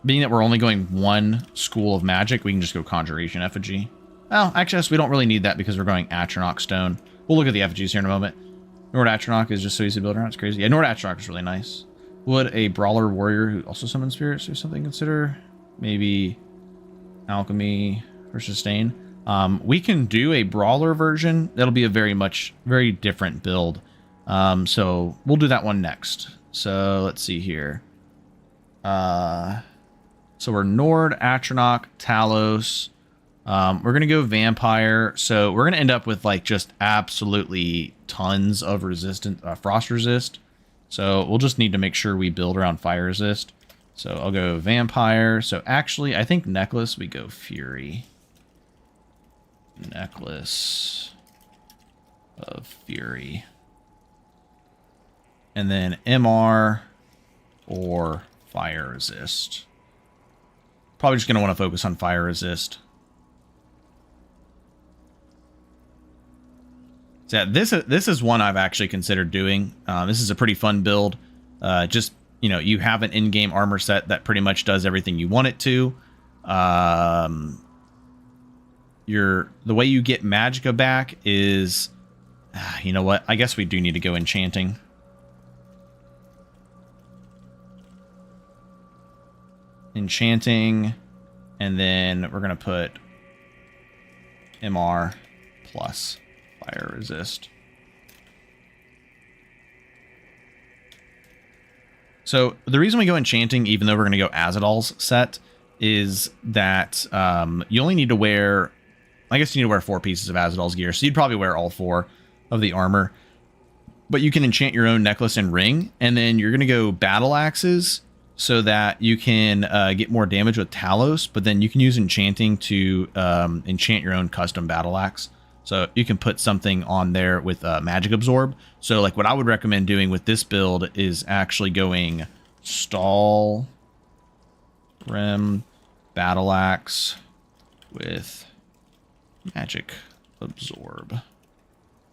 Being that we're only going one school of magic, we can just go Conjuration Effigy. Well, actually, we don't really need that because we're going Atronach Stone. We'll look at the effigies here in a moment. Nord Atronach is just so easy to build around. It's crazy. Yeah, Nord Atronach is really nice. Would a Brawler Warrior who also summons spirits or something consider? Maybe Alchemy for Sustain. We can do a Brawler version. That'll be a very different build. So we'll do that one next. So let's see here. So we're Nord, Atronach, Talos. We're going to go Vampire. So we're going to end up with like just absolutely tons of resistant frost resist. So we'll just need to make sure we build around fire resist. So I'll go Vampire. So actually, I think Necklace, we go Fury. Necklace of Fury. And then MR or fire resist. Probably just going to want to focus on fire resist. So yeah, this is one I've actually considered doing. This is a pretty fun build. Just, you know, you have an in-game armor set that pretty much does everything you want it to. The way you get Magicka back is, you know what? I guess we do need to go enchanting. Enchanting, and then we're going to put MR plus fire resist. So the reason we go enchanting, even though we're going to go Azadal's set, is that you only need to wear, I guess you need to wear 4 pieces of Azadal's gear, so you'd probably wear all 4 of the armor. But you can enchant your own necklace and ring, and then you're going to go battle axes, so that you can get more damage with Talos, but then you can use enchanting to enchant your own custom battle axe. So you can put something on there with magic absorb. So like what I would recommend doing with this build is actually going Stall, Rem, battle axe with magic absorb.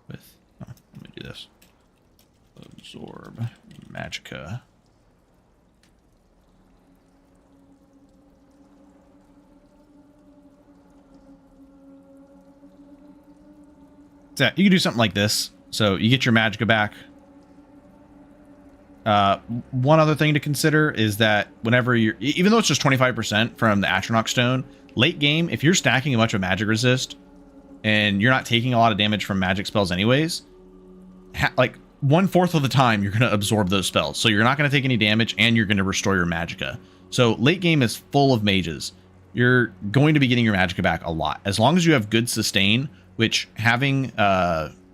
With, oh, let me do this. Absorb Magicka. So you can do something like this. So you get your Magicka back. One other thing to consider is that whenever you're, even though it's just 25% from the Atronach Stone, late game, if you're stacking a bunch of magic resist and you're not taking a lot of damage from magic spells anyways, like 1/4 of the time you're going to absorb those spells. So you're not going to take any damage and you're going to restore your Magicka. So late game is full of mages. You're going to be getting your Magicka back a lot. As long as you have good sustain, which having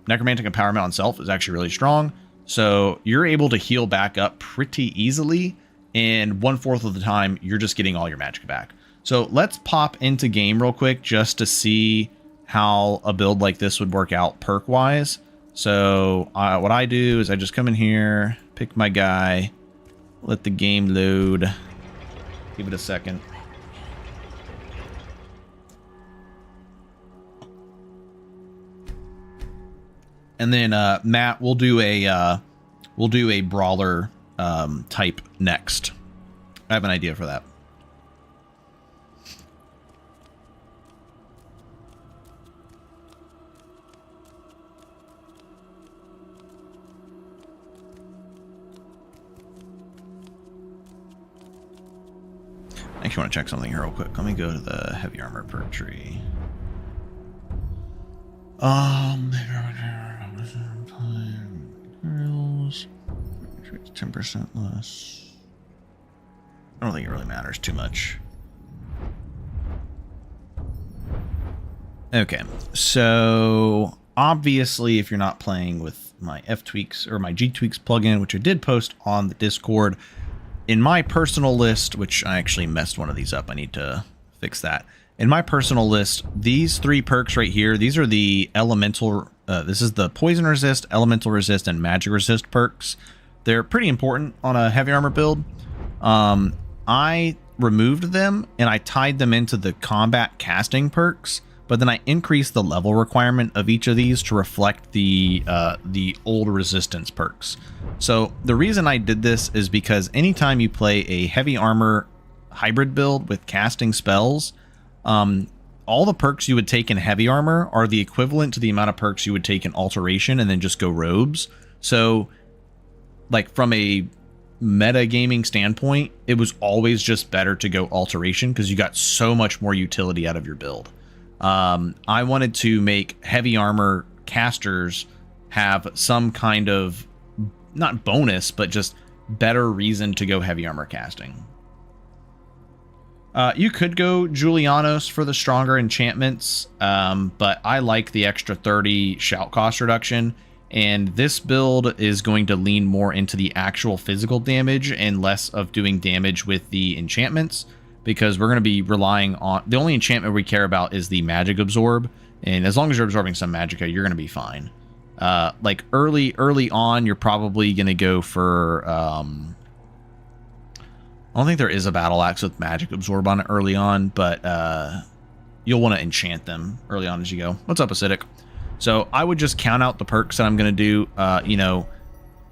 Necromantic Empowerment on self is actually really strong. So you're able to heal back up pretty easily. And 1/4 of the time, you're just getting all your Magicka back. So let's pop into game real quick just to see how a build like this would work out perk-wise. So what I do is I just come in here, pick my guy, let the game load. Give it a second. And then Matt, we'll do a brawler type next. I have an idea for that. I actually want to check something here real quick. Let me go to the heavy armor perk tree. 10% less. I don't think it really matters too much. Okay, so obviously if you're not playing with my ftweaks or my gtweaks plugin, which I did post on the Discord. In my personal list, which I actually messed one of these up, I need to fix that. In my personal list, these 3 perks right here, these are the elemental, this is the poison resist, elemental resist, and magic resist perks. They're pretty important on a heavy armor build. I removed them and I tied them into the combat casting perks, but then I increased the level requirement of each of these to reflect the old resistance perks. So the reason I did this is because anytime you play a heavy armor hybrid build with casting spells, all the perks you would take in heavy armor are the equivalent to the amount of perks you would take in alteration and then just go robes. So like from a meta gaming standpoint, it was always just better to go alteration because you got so much more utility out of your build. I wanted to make heavy armor casters have some kind of, not bonus, but just better reason to go heavy armor casting. You could go Julianos for the stronger enchantments, but I like the extra 30 shout cost reduction, and this build is going to lean more into the actual physical damage and less of doing damage with the enchantments, because we're going to be relying on, the only enchantment we care about is the magic absorb, and as long as you're absorbing some magicka, you're going to be fine. Like early on, you're probably going to go for, I don't think there is a battle axe with magic absorb on it early on, but you'll want to enchant them early on as you go. What's up, Acidic? So I would just count out the perks that I'm going to do. You know,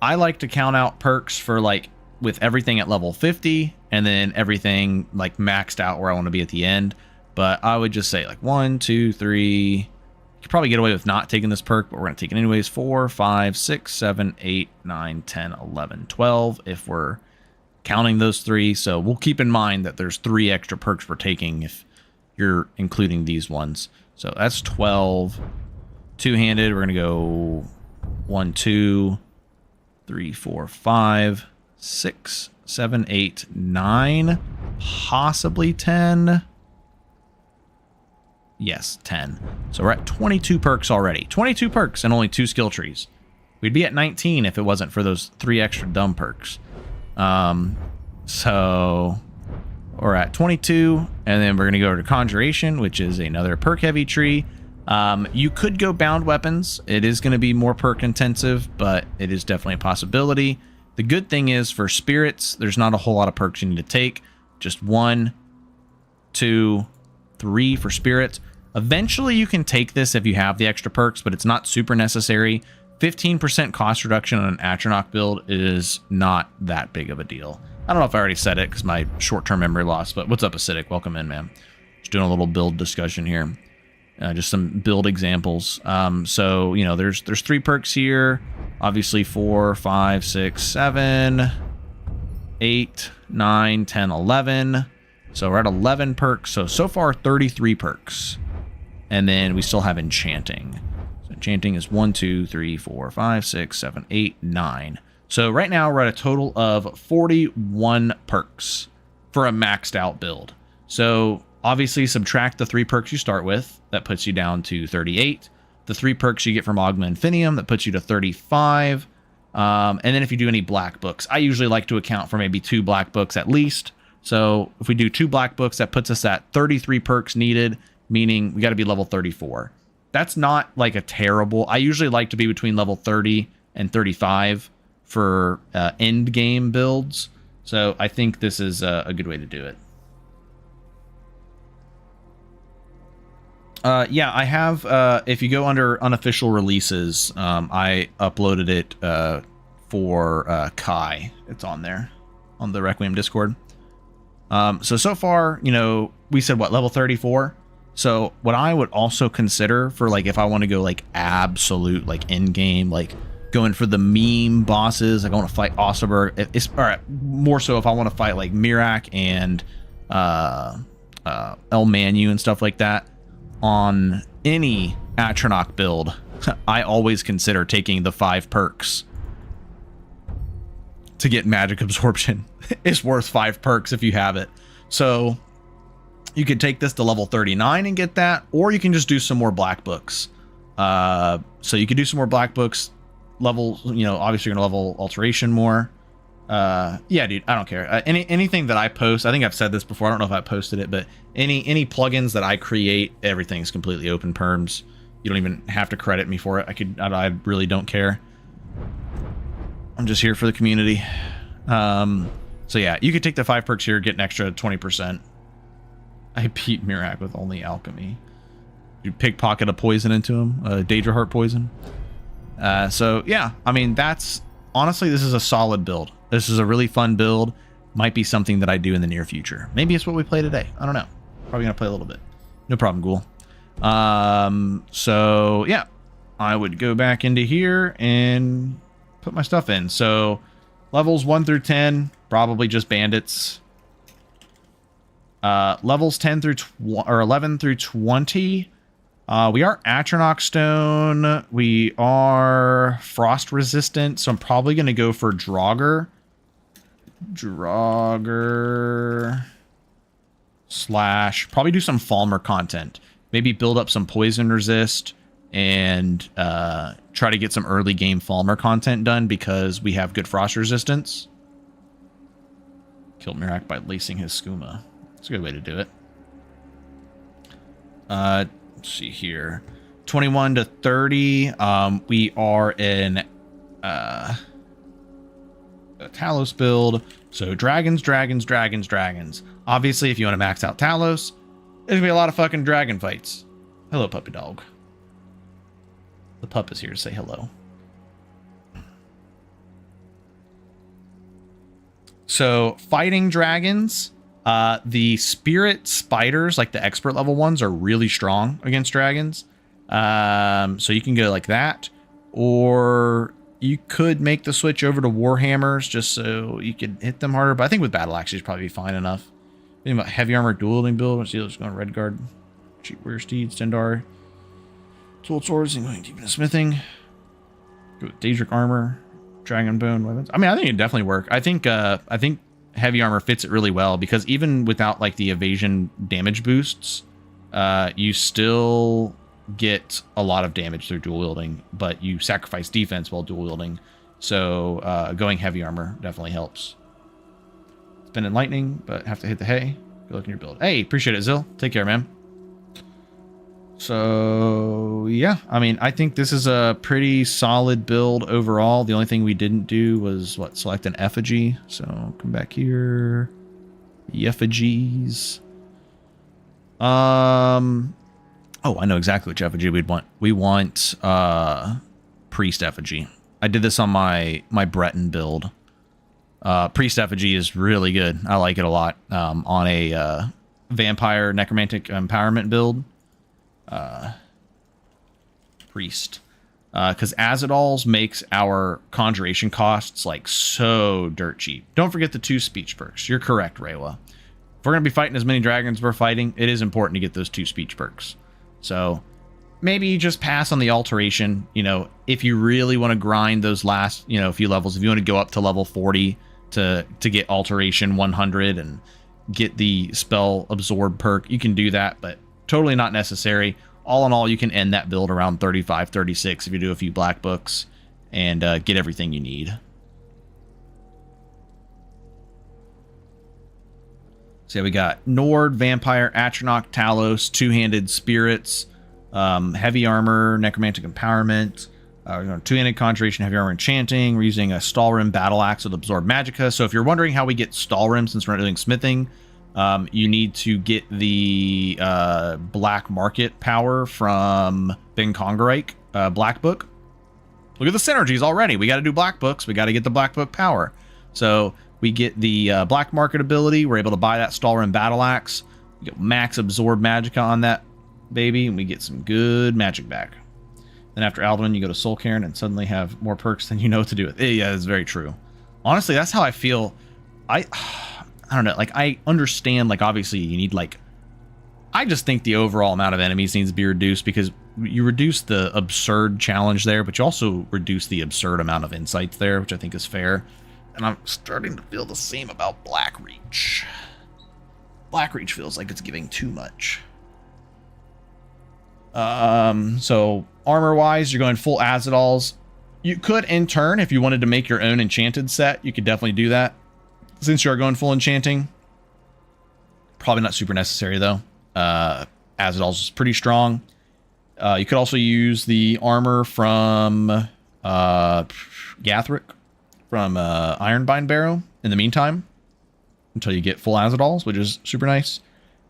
I like to count out perks for like with everything at level 50 and then everything like maxed out where I want to be at the end. But I would just say like 1, 2, 3. You could probably get away with not taking this perk, but we're going to take it anyways. 4, 5, 6, 7, 8, 9, 10, 11, 12 if we're counting those 3. So we'll keep in mind that there's 3 extra perks we're taking if you're including these ones. So that's 12. Two-handed, we're going to go 1, 2, 3, 4, 5, 6, 7, 8, 9, possibly 10. Yes, 10. So we're at 22 perks already. 22 perks and only 2 skill trees. We'd be at 19 if it wasn't for those 3 extra dumb perks. So we're at 22, and then we're going to go to Conjuration, which is another perk heavy tree. You could go bound weapons. It is going to be more perk intensive, but it is definitely a possibility. The good thing is for spirits, there's not a whole lot of perks you need to take. Just 1, 2, 3 for spirits. Eventually you can take this if you have the extra perks, but it's not super necessary. 15% cost reduction on an Atronach build is not that big of a deal. I don't know if I already said it because my short-term memory loss, but what's up, Acidic? Welcome in, man. Just doing a little build discussion here. Just some build examples. So, you know, there's 3 perks here. Obviously 4, 5, 6, 7, 8, 9, 10, 11. So we're at 11 perks. So far 33 perks. And then we still have enchanting. So enchanting is 1, 2, 3, 4, 5, 6, 7, 8, 9. So right now we're at a total of 41 perks for a maxed out build. So obviously subtract the 3 perks you start with. That puts you down to 38. The 3 perks you get from Augma Infinium, that puts you to 35. And then if you do any black books, I usually like to account for maybe 2 black books at least. So if we do 2 black books, that puts us at 33 perks needed, meaning we got to be level 34. That's not like a terrible, I usually like to be between level 30 and 35 for end game builds. So I think this is a good way to do it. Yeah, I have, if you go under unofficial releases, I uploaded it for Kai. It's on there, on the Requiem Discord. So far, you know, we said, what, level 34? So what I would also consider for, like, if I want to go, like, absolute, like, end game, like, going for the meme bosses, like, I want to fight Osterberg. It's, all right, more so if I want to fight, like, Mirak and El Manu and stuff like that. On any Atronach build, I always consider taking the 5 perks to get magic absorption. It's worth 5 perks if you have it. So you could take this to level 39 and get that, or you can just do some more black books. So you could do some more black books, level, you know, obviously you're gonna level alteration more. Yeah, dude, I don't care. Anything that I post, I think I've said this before, I don't know if I posted it, but any plugins that I create, everything's completely open perms. You don't even have to credit me for it. I really don't care. I'm just here for the community. So yeah, you could take the 5 perks here, get an extra 20%. I beat Mirak with only alchemy. You pickpocket a poison into him, Daedra Heart poison. So yeah, I mean, that's honestly, this is a solid build. This is a really fun build. Might be something that I do in the near future. Maybe it's what we play today. I don't know. Probably gonna play a little bit. No problem, Ghoul. So yeah, I would go back into here and put my stuff in. So levels 1 through 10, probably just bandits. Levels 10 through 11 through 20. We are Atronach stone. We are frost resistant, so I'm probably going to go for Draugr. Slash, probably do some Falmer content. Maybe build up some poison resist and try to get some early game Falmer content done because we have good frost resistance. Killed Mirak by lacing his skooma. That's a good way to do it. Let's see here. 21 to 30. We are in a Talos build. So dragons. Obviously, if you want to max out Talos, there's gonna be a lot of fucking dragon fights. Hello, puppy dog. The pup is here to say hello. So fighting dragons, the spirit spiders, like the expert level ones, are really strong against dragons. So you can go like that, or you could make the switch over to Warhammers just so you could hit them harder. But I think with battle axes, probably be fine enough. Thinking about heavy armor dual wielding build. Let's see, let's go on red guard, cheap rear steed, Stendar, tool swords, and going deep into smithing. Go with Daedric armor, dragon bone weapons. I mean, I think it definitely work. I think heavy armor fits it really well because even without like the evasion damage boosts, you still get a lot of damage through dual wielding, but you sacrifice defense while dual wielding. So going heavy armor definitely helps. Spinning lightning, but have to hit the hay. Good luck in your build. Hey, appreciate it, Zill. Take care, man. So yeah, I mean, I think this is a pretty solid build overall. The only thing we didn't do was select an effigy. So come back here. The effigies. Oh, I know exactly which effigy we'd want. We want priest effigy. I did this on my Breton build. Priest effigy is really good. I like it a lot. On a vampire necromantic empowerment build. Priest. Because Azadals makes our conjuration costs like so dirt cheap. Don't forget the 2 speech perks. You're correct, Raywa. If we're going to be fighting as many dragons as we're fighting, it is important to get those 2 speech perks. So maybe you just pass on the alteration. You know, if you really want to grind those last, you know, few levels, if you want to go up to level 40 to get alteration 100 and get the spell absorb perk, you can do that, but totally not necessary. All in all, you can end that build around 35, 36 if you do a few black books and get everything you need. So yeah, we got Nord, Vampire, Atronach, Talos, two-handed spirits, heavy armor, necromantic empowerment. We're going two-handed conjuration, heavy armor, enchanting. We're using a Stalrim battle axe with absorb magicka. So if you're wondering how we get Stalrim, since we're not doing smithing, you need to get the black market power from Ben Congerike, Black Book. Look at the synergies already. We got to do black books. We got to get the black book power. So we get the black market ability. We're able to buy that Stalrim battle axe. We get max absorb magicka on that baby, and we get some good magic back. Then after Alduin, you go to Soul Cairn and suddenly have more perks than you know what to do with. Yeah, that's very true. Honestly, that's how I feel. I don't know. Like, I understand, like, obviously you need, like, I just think the overall amount of enemies needs to be reduced because you reduce the absurd challenge there, but you also reduce the absurd amount of insights there, which I think is fair. And I'm starting to feel the same about Blackreach. Blackreach feels like it's giving too much. So armor wise, you're going full Azadals. You could, in turn, if you wanted to make your own enchanted set, you could definitely do that. Since you are going full enchanting, probably not super necessary, though. Azadol's is pretty strong. You could also use the armor from Gathric, from Ironbind Barrow in the meantime, until you get full Azadol's, which is super nice.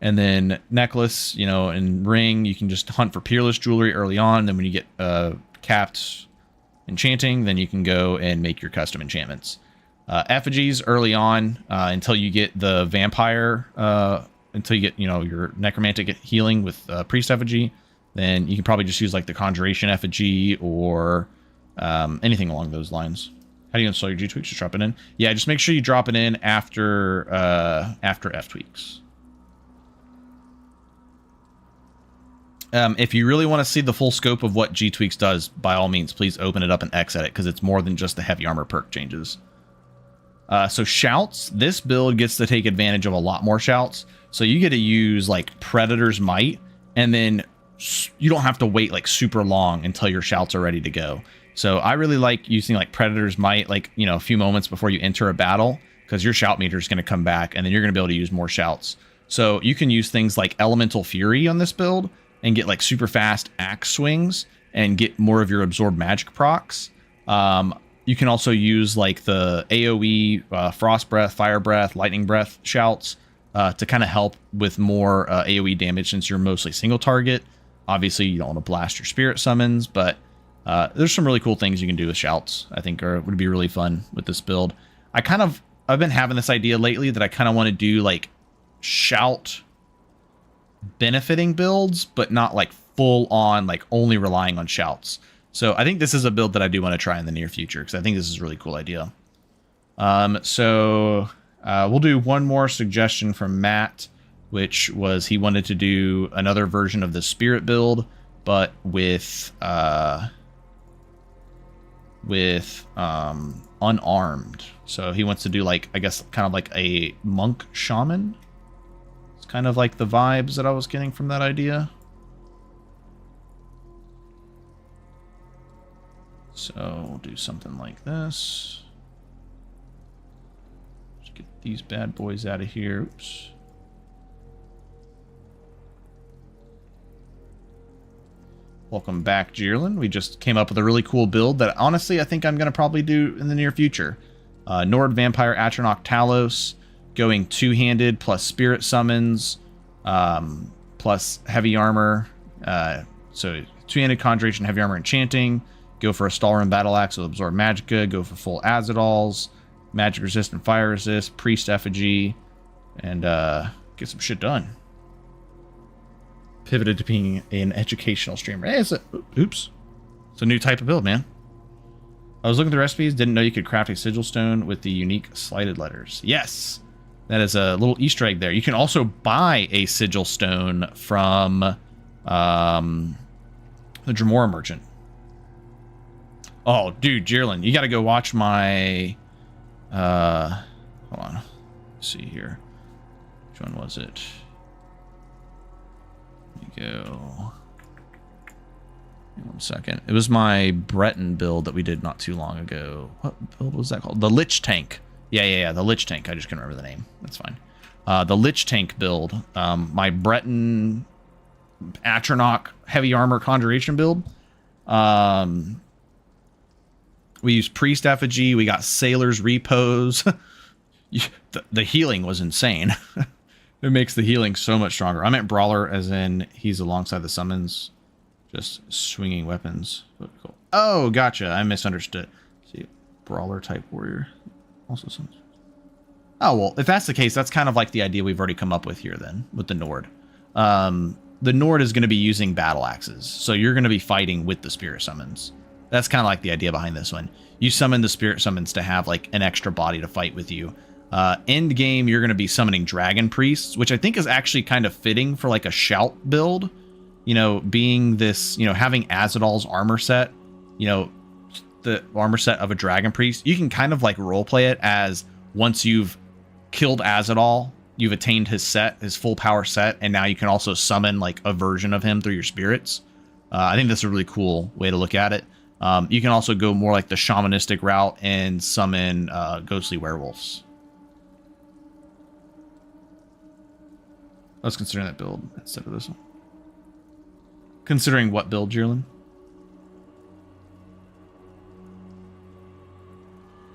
And then necklace, you know, and ring, you can just hunt for peerless jewelry early on. Then when you get capped enchanting, then you can go and make your custom enchantments. Effigies early on, until you get the vampire, until you get, you know, your necromantic healing with priest effigy. Then you can probably just use like the conjuration effigy or anything along those lines. How do you install your G-Tweaks? Just drop it in. Yeah, just make sure you drop it in after F-Tweaks. If you really want to see the full scope of what G-Tweaks does, by all means, please open it up and X edit, because it's more than just the heavy armor perk changes. So shouts, this build gets to take advantage of a lot more shouts. So you get to use like Predator's Might, and then you don't have to wait like super long until your shouts are ready to go. So I really like using like Predator's Might, like, you know, a few moments before you enter a battle, because your shout meter is going to come back, and then you're going to be able to use more shouts. So you can use things like Elemental Fury on this build and get like super fast axe swings and get more of your absorb magic procs. You can also use like the AoE Frost Breath, Fire Breath, Lightning Breath shouts to kind of help with more AoE damage, since you're mostly single target. Obviously, you don't want to blast your spirit summons, but there's some really cool things you can do with shouts. I think would be really fun with this build. I've been having this idea lately that I kind of want to do like shout benefiting builds, but not like full on like only relying on shouts. So I think this is a build that I do want to try in the near future, because I think this is a really cool idea. So we'll do one more suggestion from Matt, which was he wanted to do another version of the spirit build, but with unarmed. So he wants to do like, I guess, kind of like a monk shaman. It's kind of like the vibes that I was getting from that idea. So we'll do something like this. Let's get these bad boys out of here. Oops. Welcome back, Jeerlin. We just came up with a really cool build that honestly I think I'm going to probably do in the near future. Nord Vampire Atronach Talos, going two-handed plus spirit summons, plus heavy armor. So two-handed conjuration, heavy armor, enchanting. Go for a Stalrim Battle Axe with Absorb Magicka. Go for full Azadol's, magic resist and fire resist, priest effigy, and get some shit done. Pivoted to being an educational streamer. Hey, oops. It's a new type of build, man. I was looking at the recipes, didn't know you could craft a sigil stone with the unique slighted letters. Yes, that is a little Easter egg there. You can also buy a sigil stone from the Dremora merchant. Oh, dude, Jeerlin, you got to go watch my... hold on. Let's see here. Which one was it? Let me go... Give me 1 second. It was my Breton build that we did not too long ago. What build was that called? The Lich Tank. Yeah, the Lich Tank. I just couldn't remember the name. That's fine. The Lich Tank build. My Breton Atronach heavy armor conjuration build. We used priest effigy. We got sailor's repose. The healing was insane. It makes the healing so much stronger. I meant brawler as in he's alongside the summons. Just swinging weapons. Cool. Oh, gotcha. I misunderstood. See, brawler type warrior. Also summons. Oh, well, if that's the case, that's kind of like the idea we've already come up with here then, with the Nord. The Nord is going to be using battle axes. So you're going to be fighting with the spirit summons. That's kind of like the idea behind this one. You summon the spirit summons to have like an extra body to fight with you. End game, you're going to be summoning dragon priests, which I think is actually kind of fitting for like a shout build. You know, being this, you know, having Azadol's armor set, you know, the armor set of a dragon priest, you can kind of like roleplay it as once you've killed Azadol, you've attained his set, his full power set, and now you can also summon like a version of him through your spirits. I think that's a really cool way to look at it. You can also go more like the shamanistic route and summon ghostly werewolves. I was considering that build instead of this one. Considering what build, Jerlin?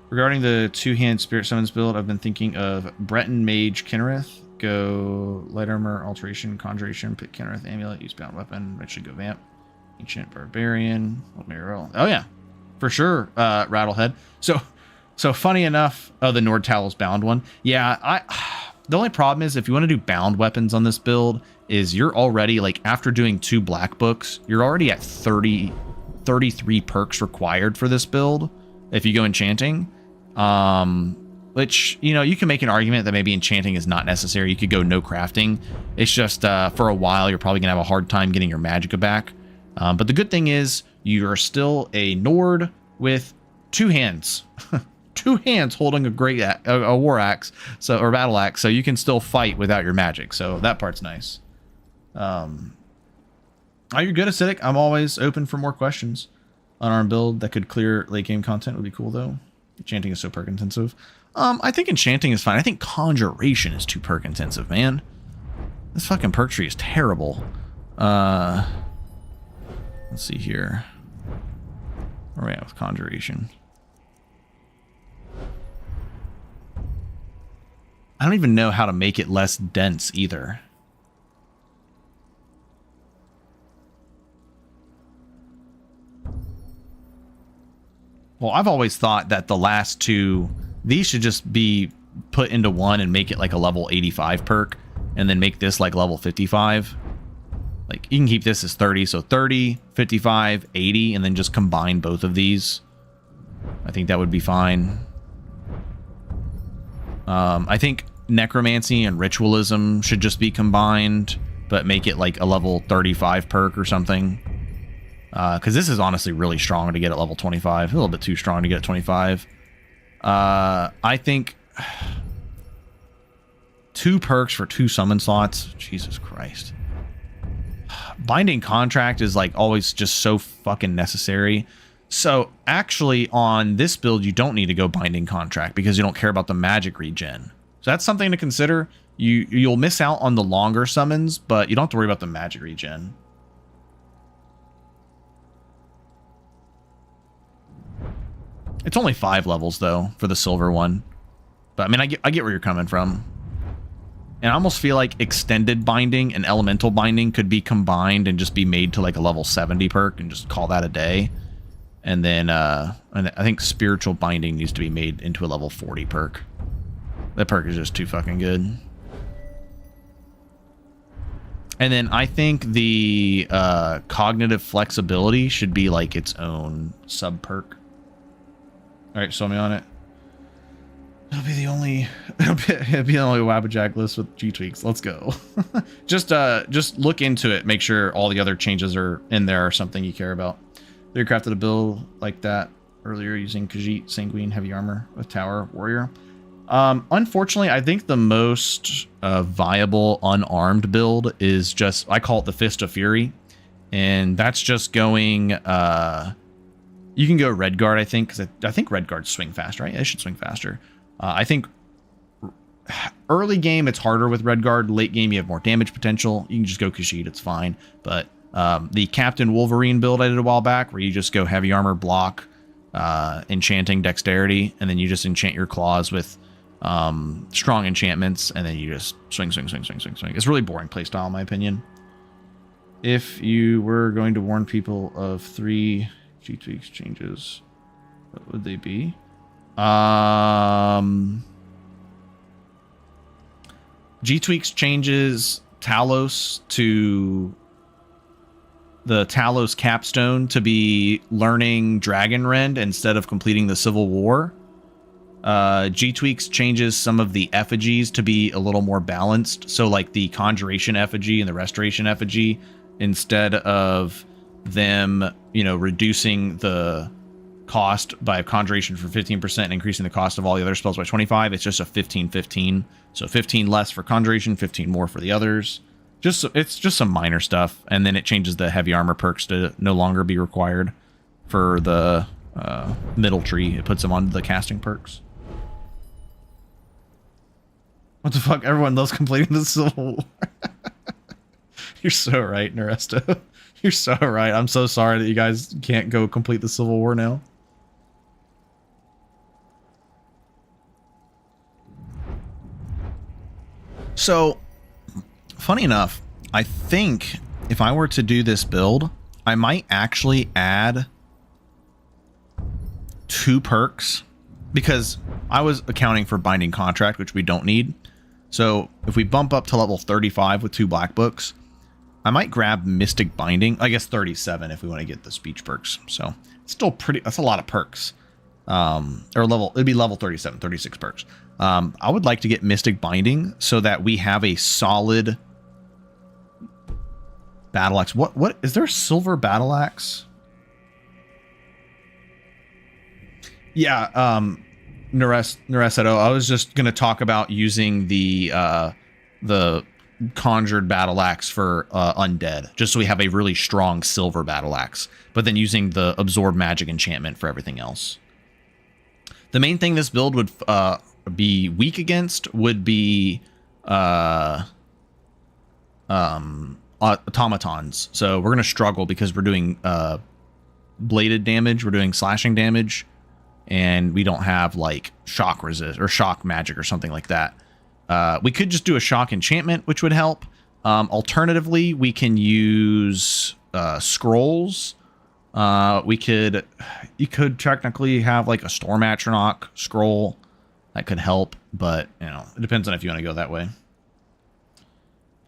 Regarding the two-hand spirit summons build, I've been thinking of Breton Mage Kinnereth. Go light armor, alteration, conjuration, pick Kinnereth amulet, use bound weapon, eventually go vamp. Ancient barbarian, oh yeah, for sure. Rattlehead. So funny enough, the Nord Talos bound one. Yeah, the only problem is if you want to do bound weapons on this build is you're already like after doing 2 black books, you're already at 33 perks required for this build if you go enchanting. Which, you know, you can make an argument that maybe enchanting is not necessary. You could go no crafting. It's just for a while you're probably gonna have a hard time getting your magicka back. But the good thing is you're still a Nord with 2 hands. 2 hands holding a war axe, or battle axe, so you can still fight without your magic. So that part's nice. Oh, you're good, Acidic. I'm always open for more questions on our build that could clear late game content. Would be cool though. Enchanting is so perk intensive. I think enchanting is fine. I think conjuration is too perk intensive, man. This fucking perk tree is terrible. Let's see here. Where are we at with conjuration? I don't even know how to make it less dense either. Well, I've always thought that the last 2, these should just be put into one and make it like a level 85 perk, and then make this like level 55. Like, you can keep this as 30, so 30, 55, 80, and then just combine both of these. I think that would be fine. I think necromancy and ritualism should just be combined, but make it like a level 35 perk or something. Because this is honestly really strong to get at level 25. A little bit too strong to get at 25. I think 2 perks for 2 summon slots. Jesus Christ. Binding Contract is like always just so fucking necessary. So actually on this build, you don't need to go Binding Contract because you don't care about the magic regen. So that's something to consider. You'll miss out on the longer summons, but you don't have to worry about the magic regen. It's only 5 levels though for the silver one. But I mean, I get where you're coming from. And I almost feel like extended binding and elemental binding could be combined and just be made to like a level 70 perk and just call that a day. And then I think spiritual binding needs to be made into a level 40 perk. That perk is just too fucking good. And then I think the cognitive flexibility should be like its own sub perk. All right, show me on it. It'll be the only Wabbajack list with G-Tweaks. Let's go. just look into it. Make sure all the other changes are in there or something you care about. They crafted a build like that earlier using Khajiit, Sanguine, Heavy Armor with Tower, Warrior. Unfortunately, I think the most viable unarmed build is just, I call it the Fist of Fury. And that's just going... you can go Redguard, I think, because I think Redguards swing faster, right? They should swing faster. I think early game, it's harder with Redguard. Late game, you have more damage potential. You can just go Khajiit, it's fine. But the Captain Wolverine build I did a while back, where you just go Heavy Armor, block, enchanting, dexterity, and then you just enchant your claws with strong enchantments, and then you just swing. It's really boring playstyle, in my opinion. If you were going to warn people of 3 G-Tweaks changes, what would they be? G-Tweaks changes Talos to the Talos capstone to be learning Dragon Rend instead of completing the Civil War. G-Tweaks changes some of the effigies to be a little more balanced. So like the Conjuration effigy and the Restoration effigy, instead of them, you know, reducing the cost by Conjuration for 15% and increasing the cost of all the other spells by 25, it's just a 15-15. So 15 less for Conjuration, 15 more for the others. It's just some minor stuff, and then it changes the Heavy Armor perks to no longer be required. for the middle tree. It puts them on the casting perks. What the fuck? Everyone loves completing the Civil War. You're so right, Naresto. You're so right. I'm so sorry that you guys can't go complete the Civil War now. So, funny enough, I think if I were to do this build, I might actually add 2 perks, because I was accounting for Binding Contract, which we don't need. So if we bump up to level 35 with 2 black books, I might grab Mystic Binding. I guess 37 if we want to get the speech perks. So it's still pretty, that's a lot of perks. It'd be level 37, 36 perks. I would like to get Mystic Binding so that we have a solid battle axe. What is there a silver battle axe? Yeah, Nareseto, I was just gonna talk about using the conjured battle axe for undead, just so we have a really strong silver battle axe, but then using the absorb magic enchantment for everything else. The main thing this build would be weak against would be automatons. So we're gonna struggle because we're doing bladed damage, we're doing slashing damage, and we don't have like shock resist or shock magic or something like that. We could just do a shock enchantment, which would help. Alternatively, we can use scrolls. You could technically have like a Storm Atronach scroll that could help, but you know, it depends on if you want to go that way.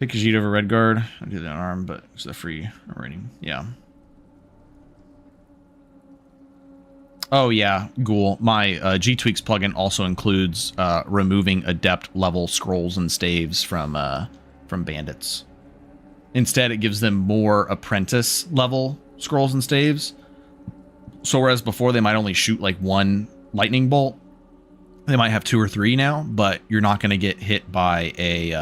Pick Khajiit over Redguard. I do that arm, but it's the free rating. Yeah. Oh yeah, Ghoul. My G-Tweaks plugin also includes removing adept level scrolls and staves from bandits. Instead, it gives them more apprentice level scrolls and staves. So whereas before they might only shoot like 1 lightning bolt, they might have 2 or 3 now. But you're not going to get hit by a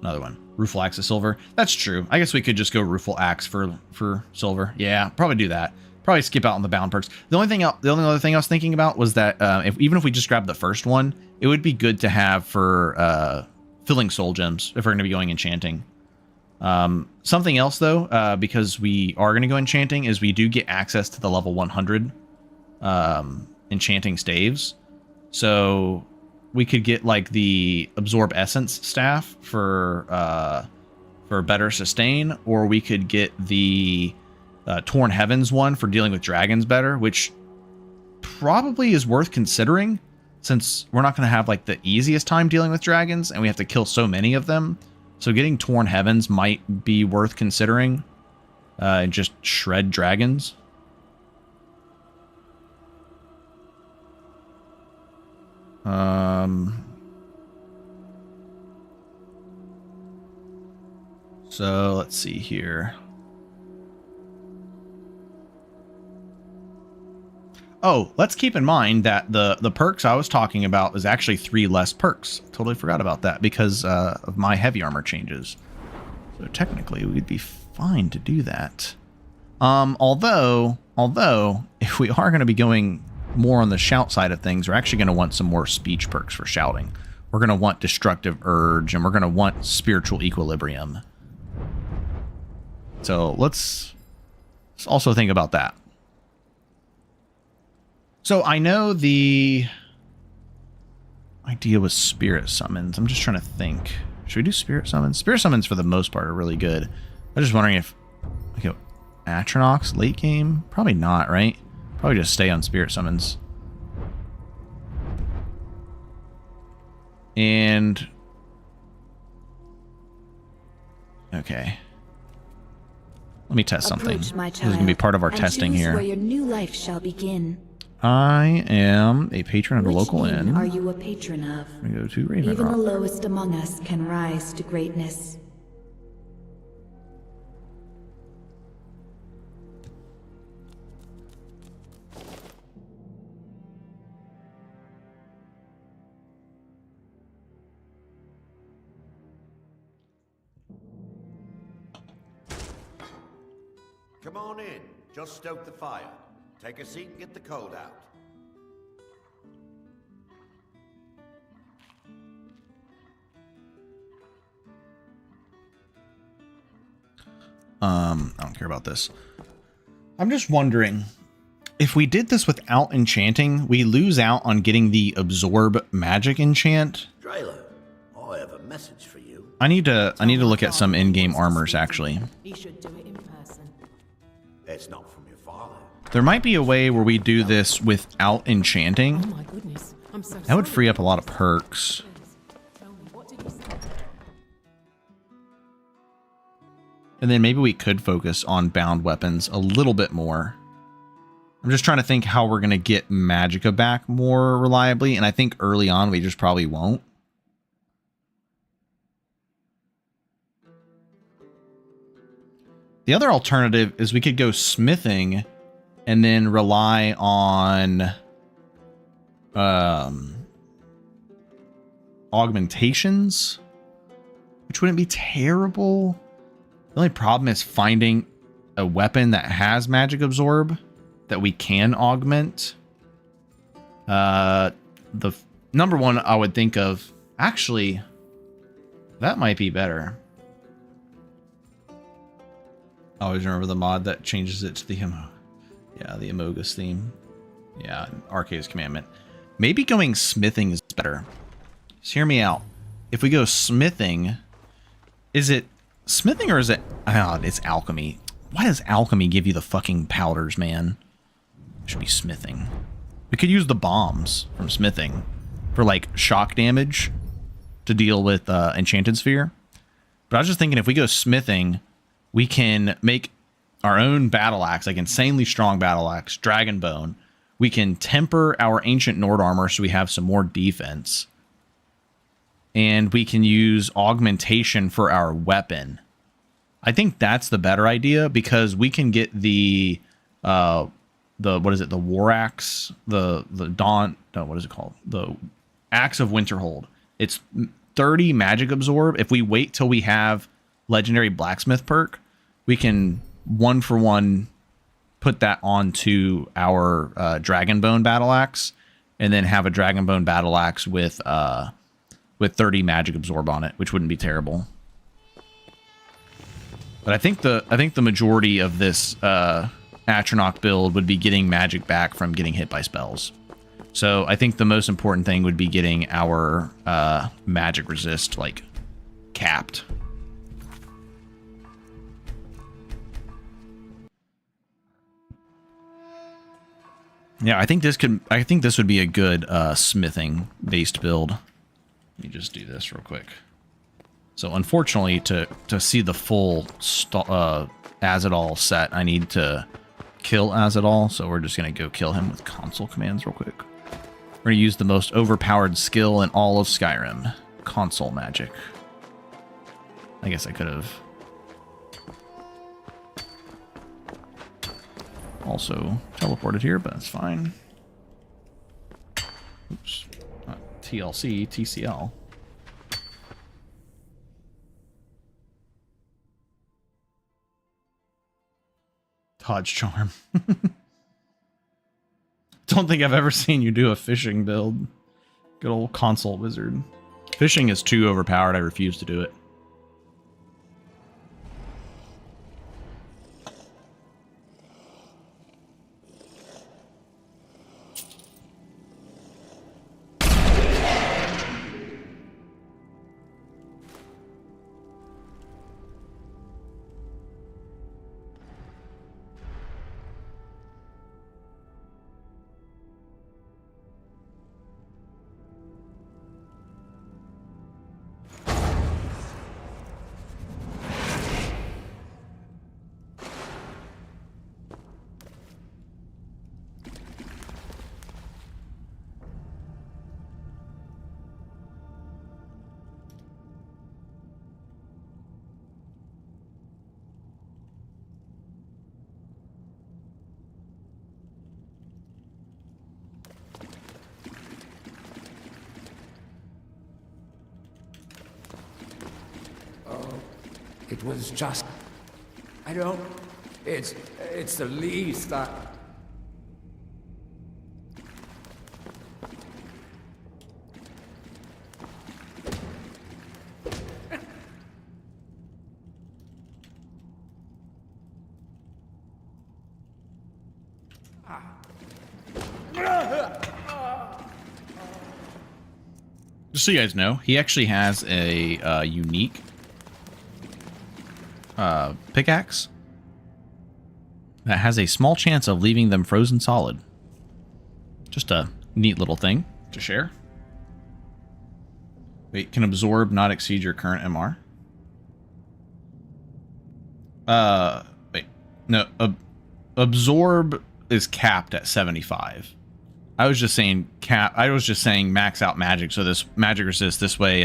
another one. Rueful Axe of Silver. That's true. I guess we could just go Rueful Axe for silver. Yeah, probably do that. Probably skip out on the bound perks. The only other thing I was thinking about was that even if we just grab the first one, it would be good to have for filling soul gems if we're going to be going enchanting. Something else though, because we are going to go enchanting, is we do get access to the level 100 enchanting staves. So we could get like the absorb essence staff for better sustain, or we could get the Torn Heavens one for dealing with dragons better, which probably is worth considering since we're not going to have like the easiest time dealing with dragons and we have to kill so many of them. So getting Torn Heavens might be worth considering and just shred dragons. So let's see here. Oh, let's keep in mind that the perks I was talking about is actually 3 less perks. Totally forgot about that because of my heavy armor changes. So technically we'd be fine to do that. Although if we are going to be going more on the shout side of things, we're actually going to want some more speech perks for shouting. We're going to want Destructive Urge, and we're going to want Spiritual Equilibrium. So let's also think about that. So I know the idea was Spirit Summons. I'm just trying to think. Should we do Spirit Summons? Spirit Summons for the most part are really good. I'm just wondering if, like, Atronach's late game? Probably not, right? Probably just stay on Spirit Summons. And okay. Let me test something. This is going to be part of our testing here. Where your new life shall begin. I am a patron of the local inn. Are you a patron of? We go to Raven Even Rock. the lowest among us can rise to greatness. Come on in. Just stoke the fire. Take a seat and get the cold out. I don't care about this. I'm just wondering, if we did this without enchanting, we lose out on getting the absorb magic enchant. Drayla, I have a message for you. I need to look at some in-game armors actually. You should do it in person. It's not from your father. There might be a way where we do this without enchanting. Oh my goodness. I'm so That would free up a lot of perks. Tell me, what did you say? And then maybe we could focus on bound weapons a little bit more. I'm just trying to think how we're going to get Magicka back more reliably. And I think early on we just probably won't. The other alternative is we could go smithing and then rely on augmentations, which wouldn't be terrible. The only problem is finding a weapon that has magic absorb that we can augment. The number one I would think of, actually, that might be better. I always remember the mod that changes it to the the Amogus theme. Yeah, Arcade's Commandment. Maybe going smithing is better. Just hear me out. If we go smithing, is it smithing or is it... Oh, it's alchemy. Why does alchemy give you the fucking powders, man? It should be smithing. We could use the bombs from smithing for, like, shock damage to deal with Enchanted Sphere. But I was just thinking, if we go smithing, we can make our own battle axe, like insanely strong battle axe, Dragon Bone. We can temper our Ancient Nord armor so we have some more defense. And we can use augmentation for our weapon. I think that's the better idea because we can get the what is it? The War Axe, the Dawn. No, what is it called? The Axe of Winterhold. It's 30 magic absorb. If we wait till we have legendary blacksmith perk, we can 1-for-1 put that onto our Dragonbone battle axe, and then have a Dragonbone battle axe with 30 magic absorb on it, which wouldn't be terrible. But I think the majority of this Atronach build would be getting magic back from getting hit by spells. So I think the most important thing would be getting our magic resist like capped. Yeah, I think this would be a good smithing based build. Let me just do this real quick. So unfortunately, to see the full Azadal set, I need to kill Azadal. So we're just gonna go kill him with console commands real quick. We're gonna use the most overpowered skill in all of Skyrim, console magic. I guess I could have also teleported here, but that's fine. Oops, not TLC, TCL. Dodge charm. Don't think I've ever seen you do a fishing build. Good old console wizard. Fishing is too overpowered. I refuse to do it. It was just... I don't It's the least that... Just so you guys know, he actually has a unique pickaxe that has a small chance of leaving them frozen solid. Just a neat little thing to share. Wait, can absorb not exceed your current MR? Wait, no, absorb is capped at 75. I was just saying max out magic, so this magic resist this way,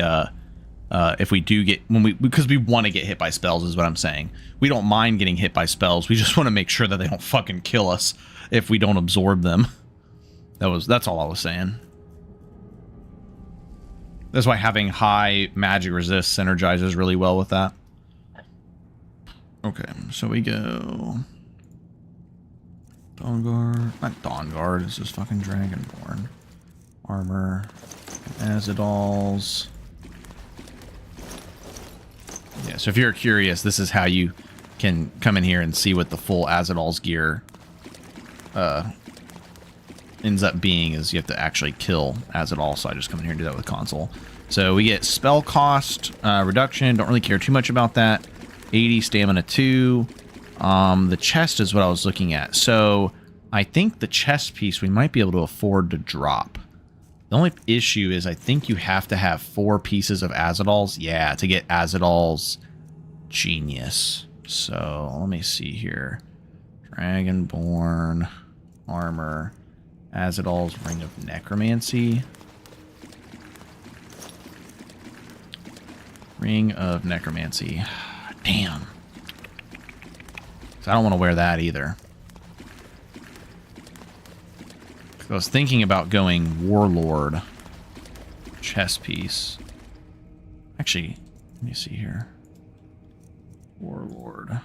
if we do get, because we want to get hit by spells is what I'm saying. We don't mind getting hit by spells. We just want to make sure that they don't fucking kill us if we don't absorb them. That's all I was saying. That's why having high magic resist synergizes really well with that. Okay, so we go Dawnguard, not Dawnguard, this is fucking Dragonborn. Armor, Azadals. Yeah, so if you're curious, this is how you can come in here and see what the full Azadal's gear ends up being, is you have to actually kill Azadal, so I just come in here and do that with console. So we get spell cost reduction, don't really care too much about that. 80, stamina 2. The chest is what I was looking at. So I think the chest piece we might be able to afford to drop. The only issue is I think you have to have 4 pieces of Azadal's. Yeah, to get Azadal's Genius. So let me see here. Dragonborn armor. Azadal's Ring of Necromancy. Ring of Necromancy. Damn. So I don't want to wear that either. I was thinking about going Warlord chest piece. Actually, let me see here. Warlord.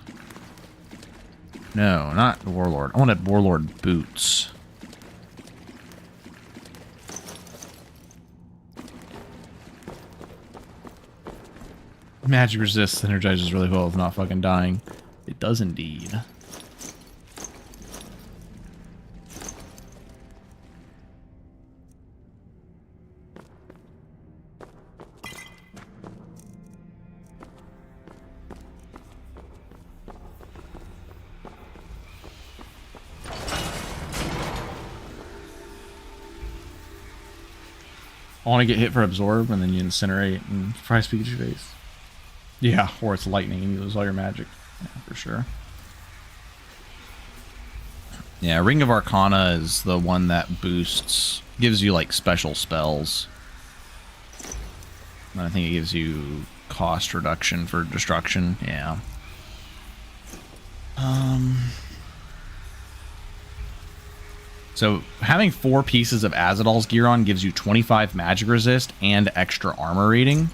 No, not the Warlord. I wanted Warlord boots. Magic resist synergizes really well with not fucking dying. It does indeed. I want to get hit for absorb, and then you incinerate and fry speak your face. Yeah, or it's lightning and you lose all your magic. Yeah, for sure. Yeah, Ring of Arcana is the one that boosts, gives you like special spells. And I think it gives you cost reduction for destruction. Yeah. So having 4 pieces of Azadal's gear on gives you 25 magic resist and extra armor rating.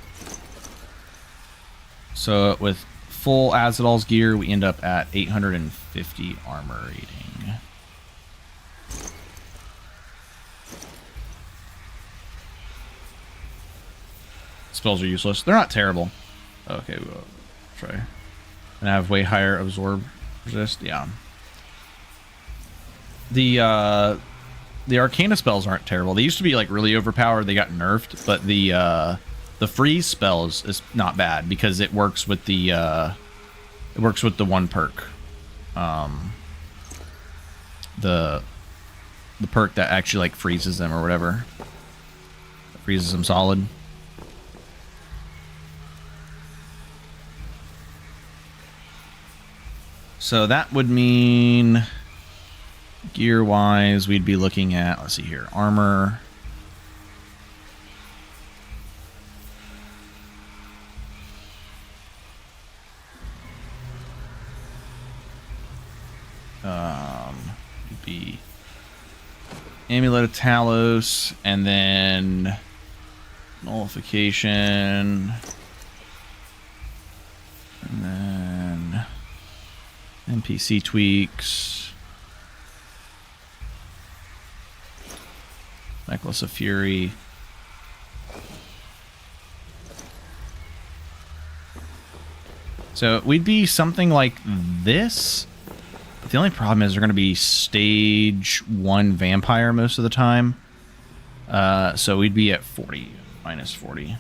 So with full Azadal's gear, we end up at 850 armor rating. Spells are useless. They're not terrible. Okay, we'll try. And I have way higher absorb resist. Yeah. The Arcana spells aren't terrible. They used to be like really overpowered. They got nerfed, but the freeze spell is not bad because it works with the one perk. The perk that actually like freezes them or whatever. Freezes them solid. So that would mean gear wise we'd be looking at, let's see here, armor. It'd be Amulet of Talos, and then Nullification, and then NPC tweaks. Necklace of Fury. So we'd be something like this. But the only problem is we're going to be stage 1 vampire most of the time. So we'd be at 40, minus 40.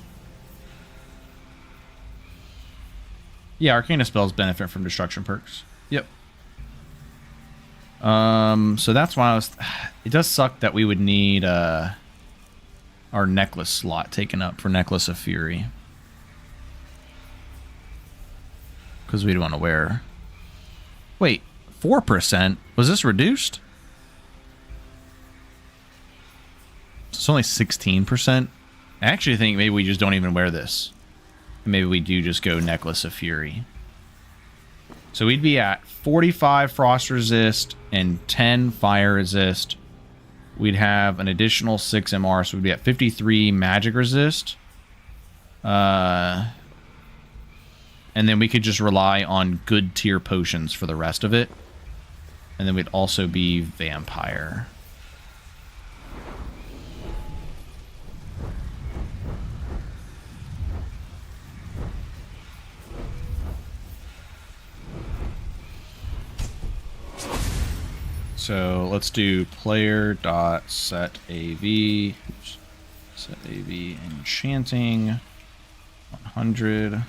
Yeah, Arcana spells benefit from destruction perks. Yep. So that's why I was... It does suck that we would need our necklace slot taken up for Necklace of Fury. Because we'd want to wear... Wait, 4%? Was this reduced? It's only 16%. I actually think maybe we just don't even wear this. Maybe we do just go Necklace of Fury. So we'd be at 45 Frost Resist and 10 Fire Resist. We'd have an additional 6 MR, so we'd be at 53 Magic Resist. And then we could just rely on good tier potions for the rest of it. And then we'd also be Vampire. So let's do player.set AV. Oops. Set AV enchanting 100. Oops,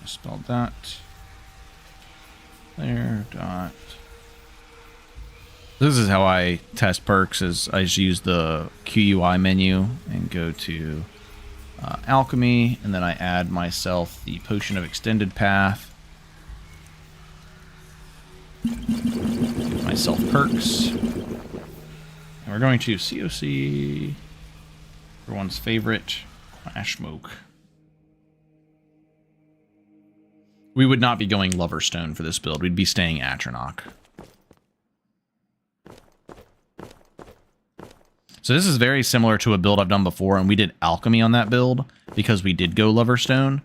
misspelled that. Player dot. This is how I test perks. Is I just use the QUI menu and go to alchemy, and then I add myself the potion of extended path. Give myself perks. And we're going to COC, everyone's favorite, Clash Smoke. We would not be going Loverstone for this build. We'd be staying Atronach. So this is very similar to a build I've done before, and we did Alchemy on that build because we did go Loverstone.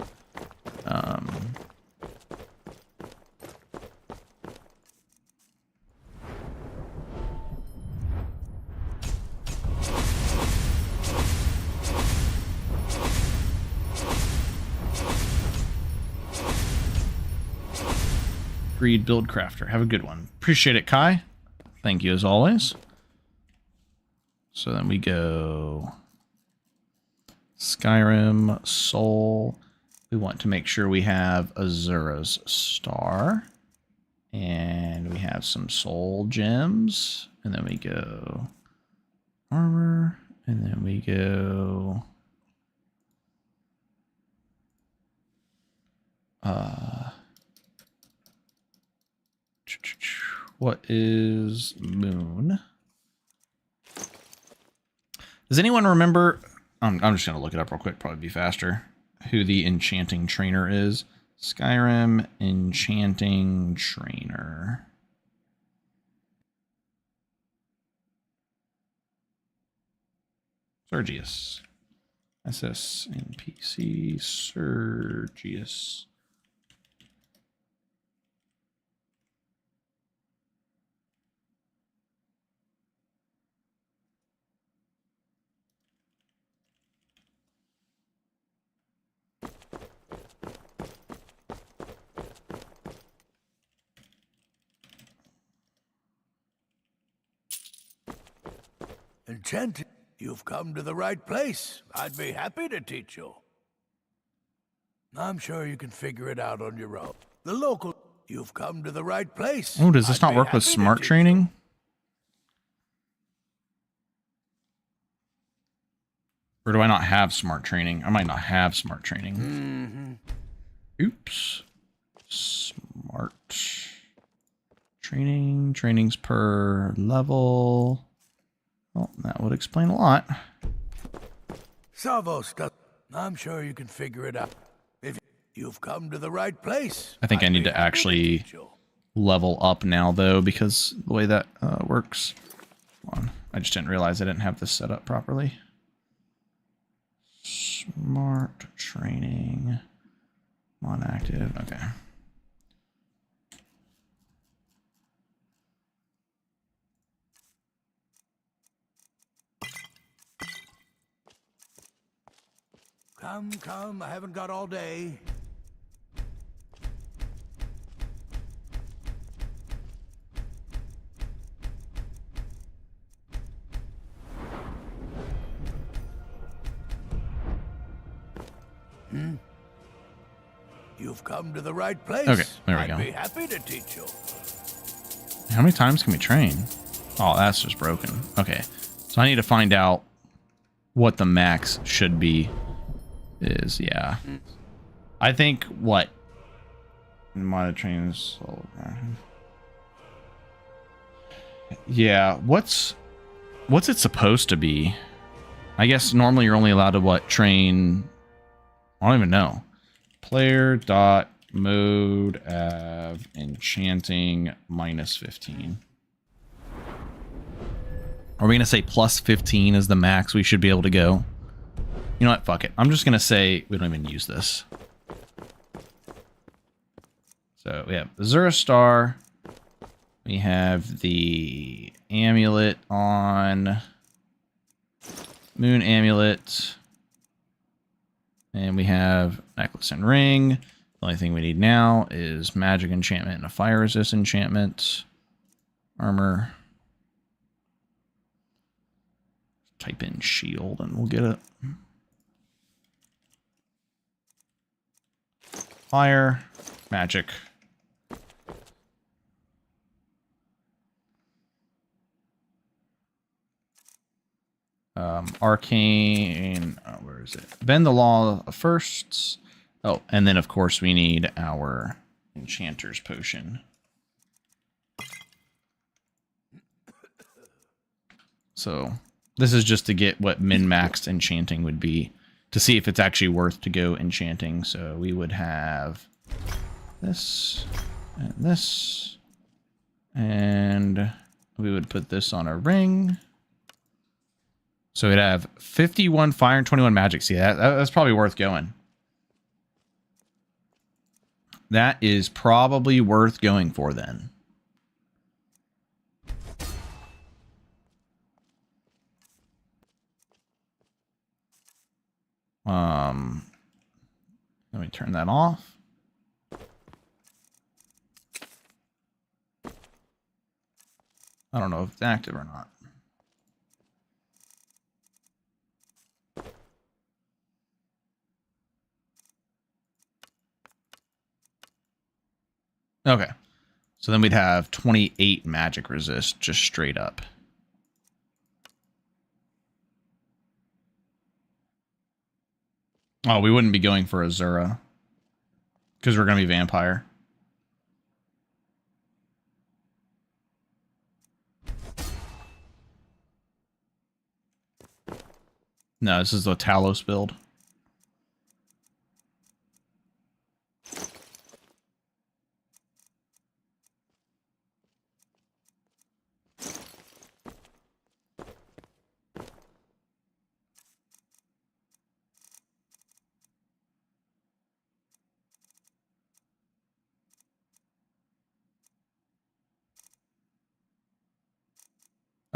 Greed Build Crafter. Have a good one. Appreciate it, Kai. Thank you as always. So then we go Skyrim, Soul. We want to make sure we have Azura's Star. And we have some Soul Gems. And then we go Armor. And then we go... what is Moon? Does anyone remember? I'm just going to look it up real quick, probably be faster. Who the Enchanting Trainer is. Skyrim Enchanting Trainer. Sergius. SS NPC Sergius. Enchanted, you've come to the right place. I'd be happy to teach you. I'm sure you can figure it out on your own. The local, you've come to the right place. Oh, does this not work with smart training? Or do I not have smart training? I might not have smart training. Oops. Smart training. Trainings per level. Well, that would explain a lot. Salvo stuff. I'm sure you can figure it out. If you've come to the right place. I think I need to actually level up now, though, because the way that works. Hold on. I just didn't realize I didn't have this set up properly. Smart training. On active. Okay. Come, I haven't got all day. You've come to the right place. Okay, there we go. I'd be happy to teach you. How many times can we train? Oh, that's just broken. Okay, so I need to find out what the max should be. Yeah. I think what? Mod trains. Yeah, what's it supposed to be? I guess normally you're only allowed to train. I don't even know. Player dot mode av enchanting -15. Are we gonna say +15 is the max we should be able to go? You know what? Fuck it. I'm just gonna say we don't even use this. So we have Azura Star. We have the amulet on. Moon amulet. And we have necklace and ring. The only thing we need now is magic enchantment and a fire resist enchantment. Armor. Type in shield and we'll get it. Fire. Magic. Arcane, where is it? Bend the law of firsts. Oh, and then of course we need our enchanter's potion. So this is just to get what min-maxed enchanting would be, to see if it's actually worth to go enchanting. So we would have this and this, and we would put this on a ring. So we'd have 51 fire and 21 magic. See, that's probably worth going. That is probably worth going for then. Let me turn that off. I don't know if it's active or not. Okay. So then we'd have 28 magic resist just straight up. Oh, we wouldn't be going for Azura because we're going to be vampire. No, this is the Talos build.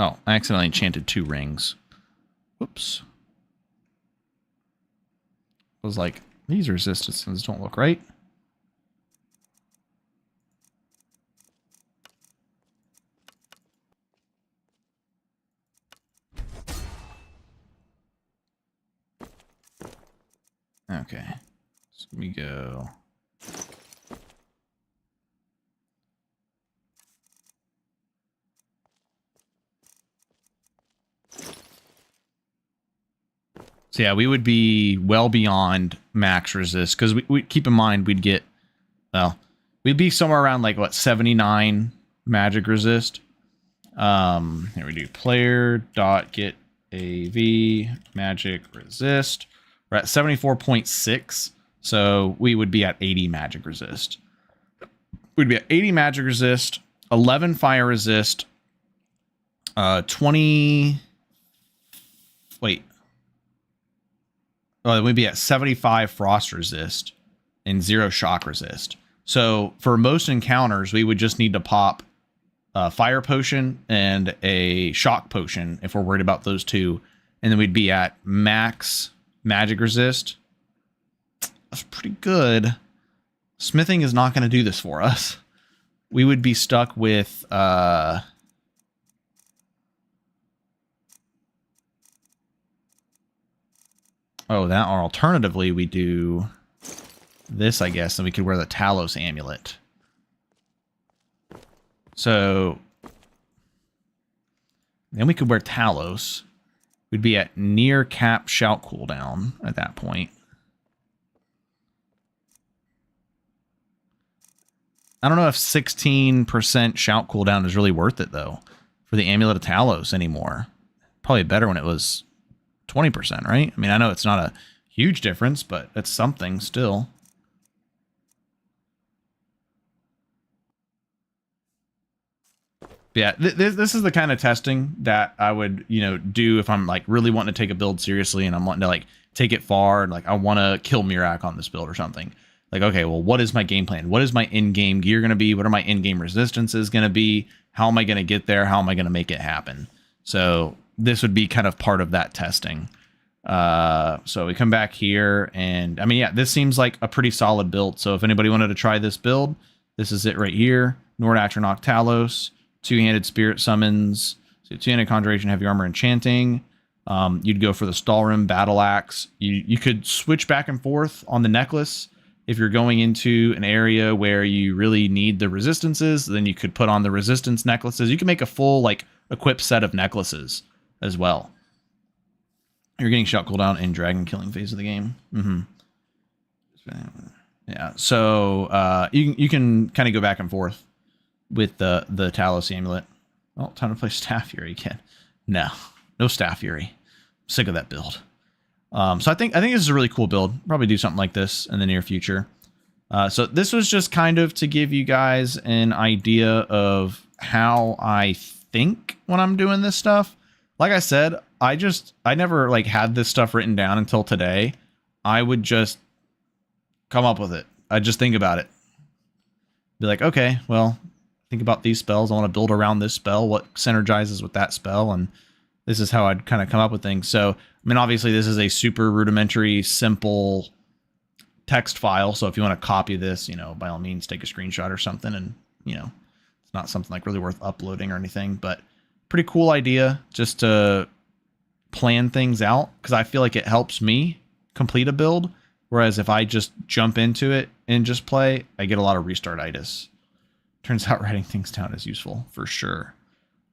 Oh, I accidentally enchanted 2 rings. Whoops. I was like, these resistances don't look right. Okay. So let me go. So yeah, we would be well beyond max resist because we keep in mind we'd get, well, we'd be somewhere around like what, 79 magic resist. Here we do player dot get AV magic resist. We're at 74.6, so we would be at 80 magic resist. We'd be at 80 magic resist, 11 fire resist, 20. Wait. We'd be at 75 frost resist and 0 shock resist. So for most encounters, we would just need to pop a fire potion and a shock potion if we're worried about those two. And then we'd be at max magic resist That's pretty good. Smithing is not going to do this for us. We would be stuck with... Oh, that, or alternatively, we do this, I guess, and we could wear the Talos amulet. So then we could wear Talos. We'd be at near cap shout cooldown at that point. I don't know if 16% shout cooldown is really worth it, though, for the Amulet of Talos anymore. Probably better when it was 20%, right? I mean, I know it's not a huge difference, but it's something still. Yeah, this is the kind of testing that I would, you know, do if I'm like really wanting to take a build seriously and I'm wanting to like take it far and like I want to kill Mirak on this build or something. Like, okay, well, what is my game plan? What is my in-game gear going to be? What are my in-game resistances going to be? How am I going to get there? How am I going to make it happen? So this would be kind of part of that testing. So we come back here and I mean, yeah, this seems like a pretty solid build. So if anybody wanted to try this build, this is it right here. Nord Atronach Talos, two-handed spirit summons, so two-handed conjuration, heavy armor, enchanting. You'd go for the Stalrim battle axe. You could switch back and forth on the necklace. If you're going into an area where you really need the resistances, then you could put on the resistance necklaces. You can make a full like equipped set of necklaces as well. You're getting shot cooldown in dragon killing phase of the game. Yeah, so you can kind of go back and forth with the Talos amulet. Oh, time to play Staff Fury again. No Staff Fury. I'm sick of that build. So I think this is a really cool build. Probably do something like this in the near future. So this was just kind of to give you guys an idea of how I think when I'm doing this stuff. Like I said, I never like had this stuff written down until today. I would just come up with it. I'd just think about it. Be like, okay, well, think about these spells. I want to build around this spell. What synergizes with that spell? And this is how I'd kind of come up with things. So, I mean, obviously this is a super rudimentary, simple text file. So if you want to copy this, you know, by all means, take a screenshot or something. And, you know, it's not something like really worth uploading or anything, but pretty cool idea just to plan things out. Cause I feel like it helps me complete a build. Whereas if I just jump into it and just play, I get a lot of restartitis. Turns out writing things down is useful for sure.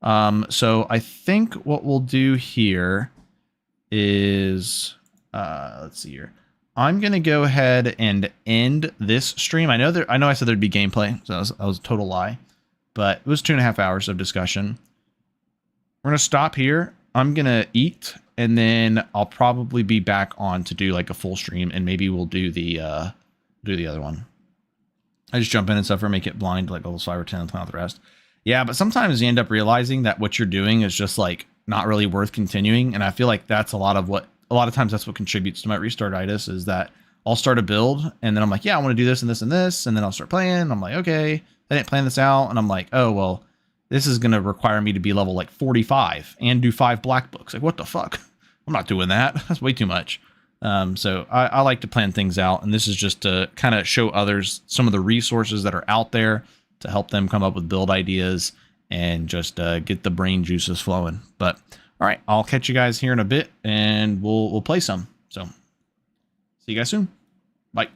So I think what we'll do here is, let's see here. I'm going to go ahead and end this stream. I know I said there'd be gameplay, so that was a total lie, but it was 2.5 hours of discussion. We're going to stop here. I'm going to eat, and then I'll probably be back on to do like a full stream, and maybe we'll do the other one. I just jump in and stuff or make it blind, like levels 5 or 10 and plan out the rest. Yeah, but sometimes you end up realizing that what you're doing is just like not really worth continuing. And I feel like that's a lot of times that's what contributes to my restartitis is that I'll start a build and then I'm like, yeah, I want to do this and this and this. And then I'll start playing. I'm like, okay, I didn't plan this out. And I'm like, oh, well, this is going to require me to be level like 45 and do 5 black books. Like, what the fuck? I'm not doing that. That's way too much. So I like to plan things out. And this is just to kind of show others some of the resources that are out there to help them come up with build ideas and just get the brain juices flowing. But all right, I'll catch you guys here in a bit and we'll play some. So see you guys soon. Bye.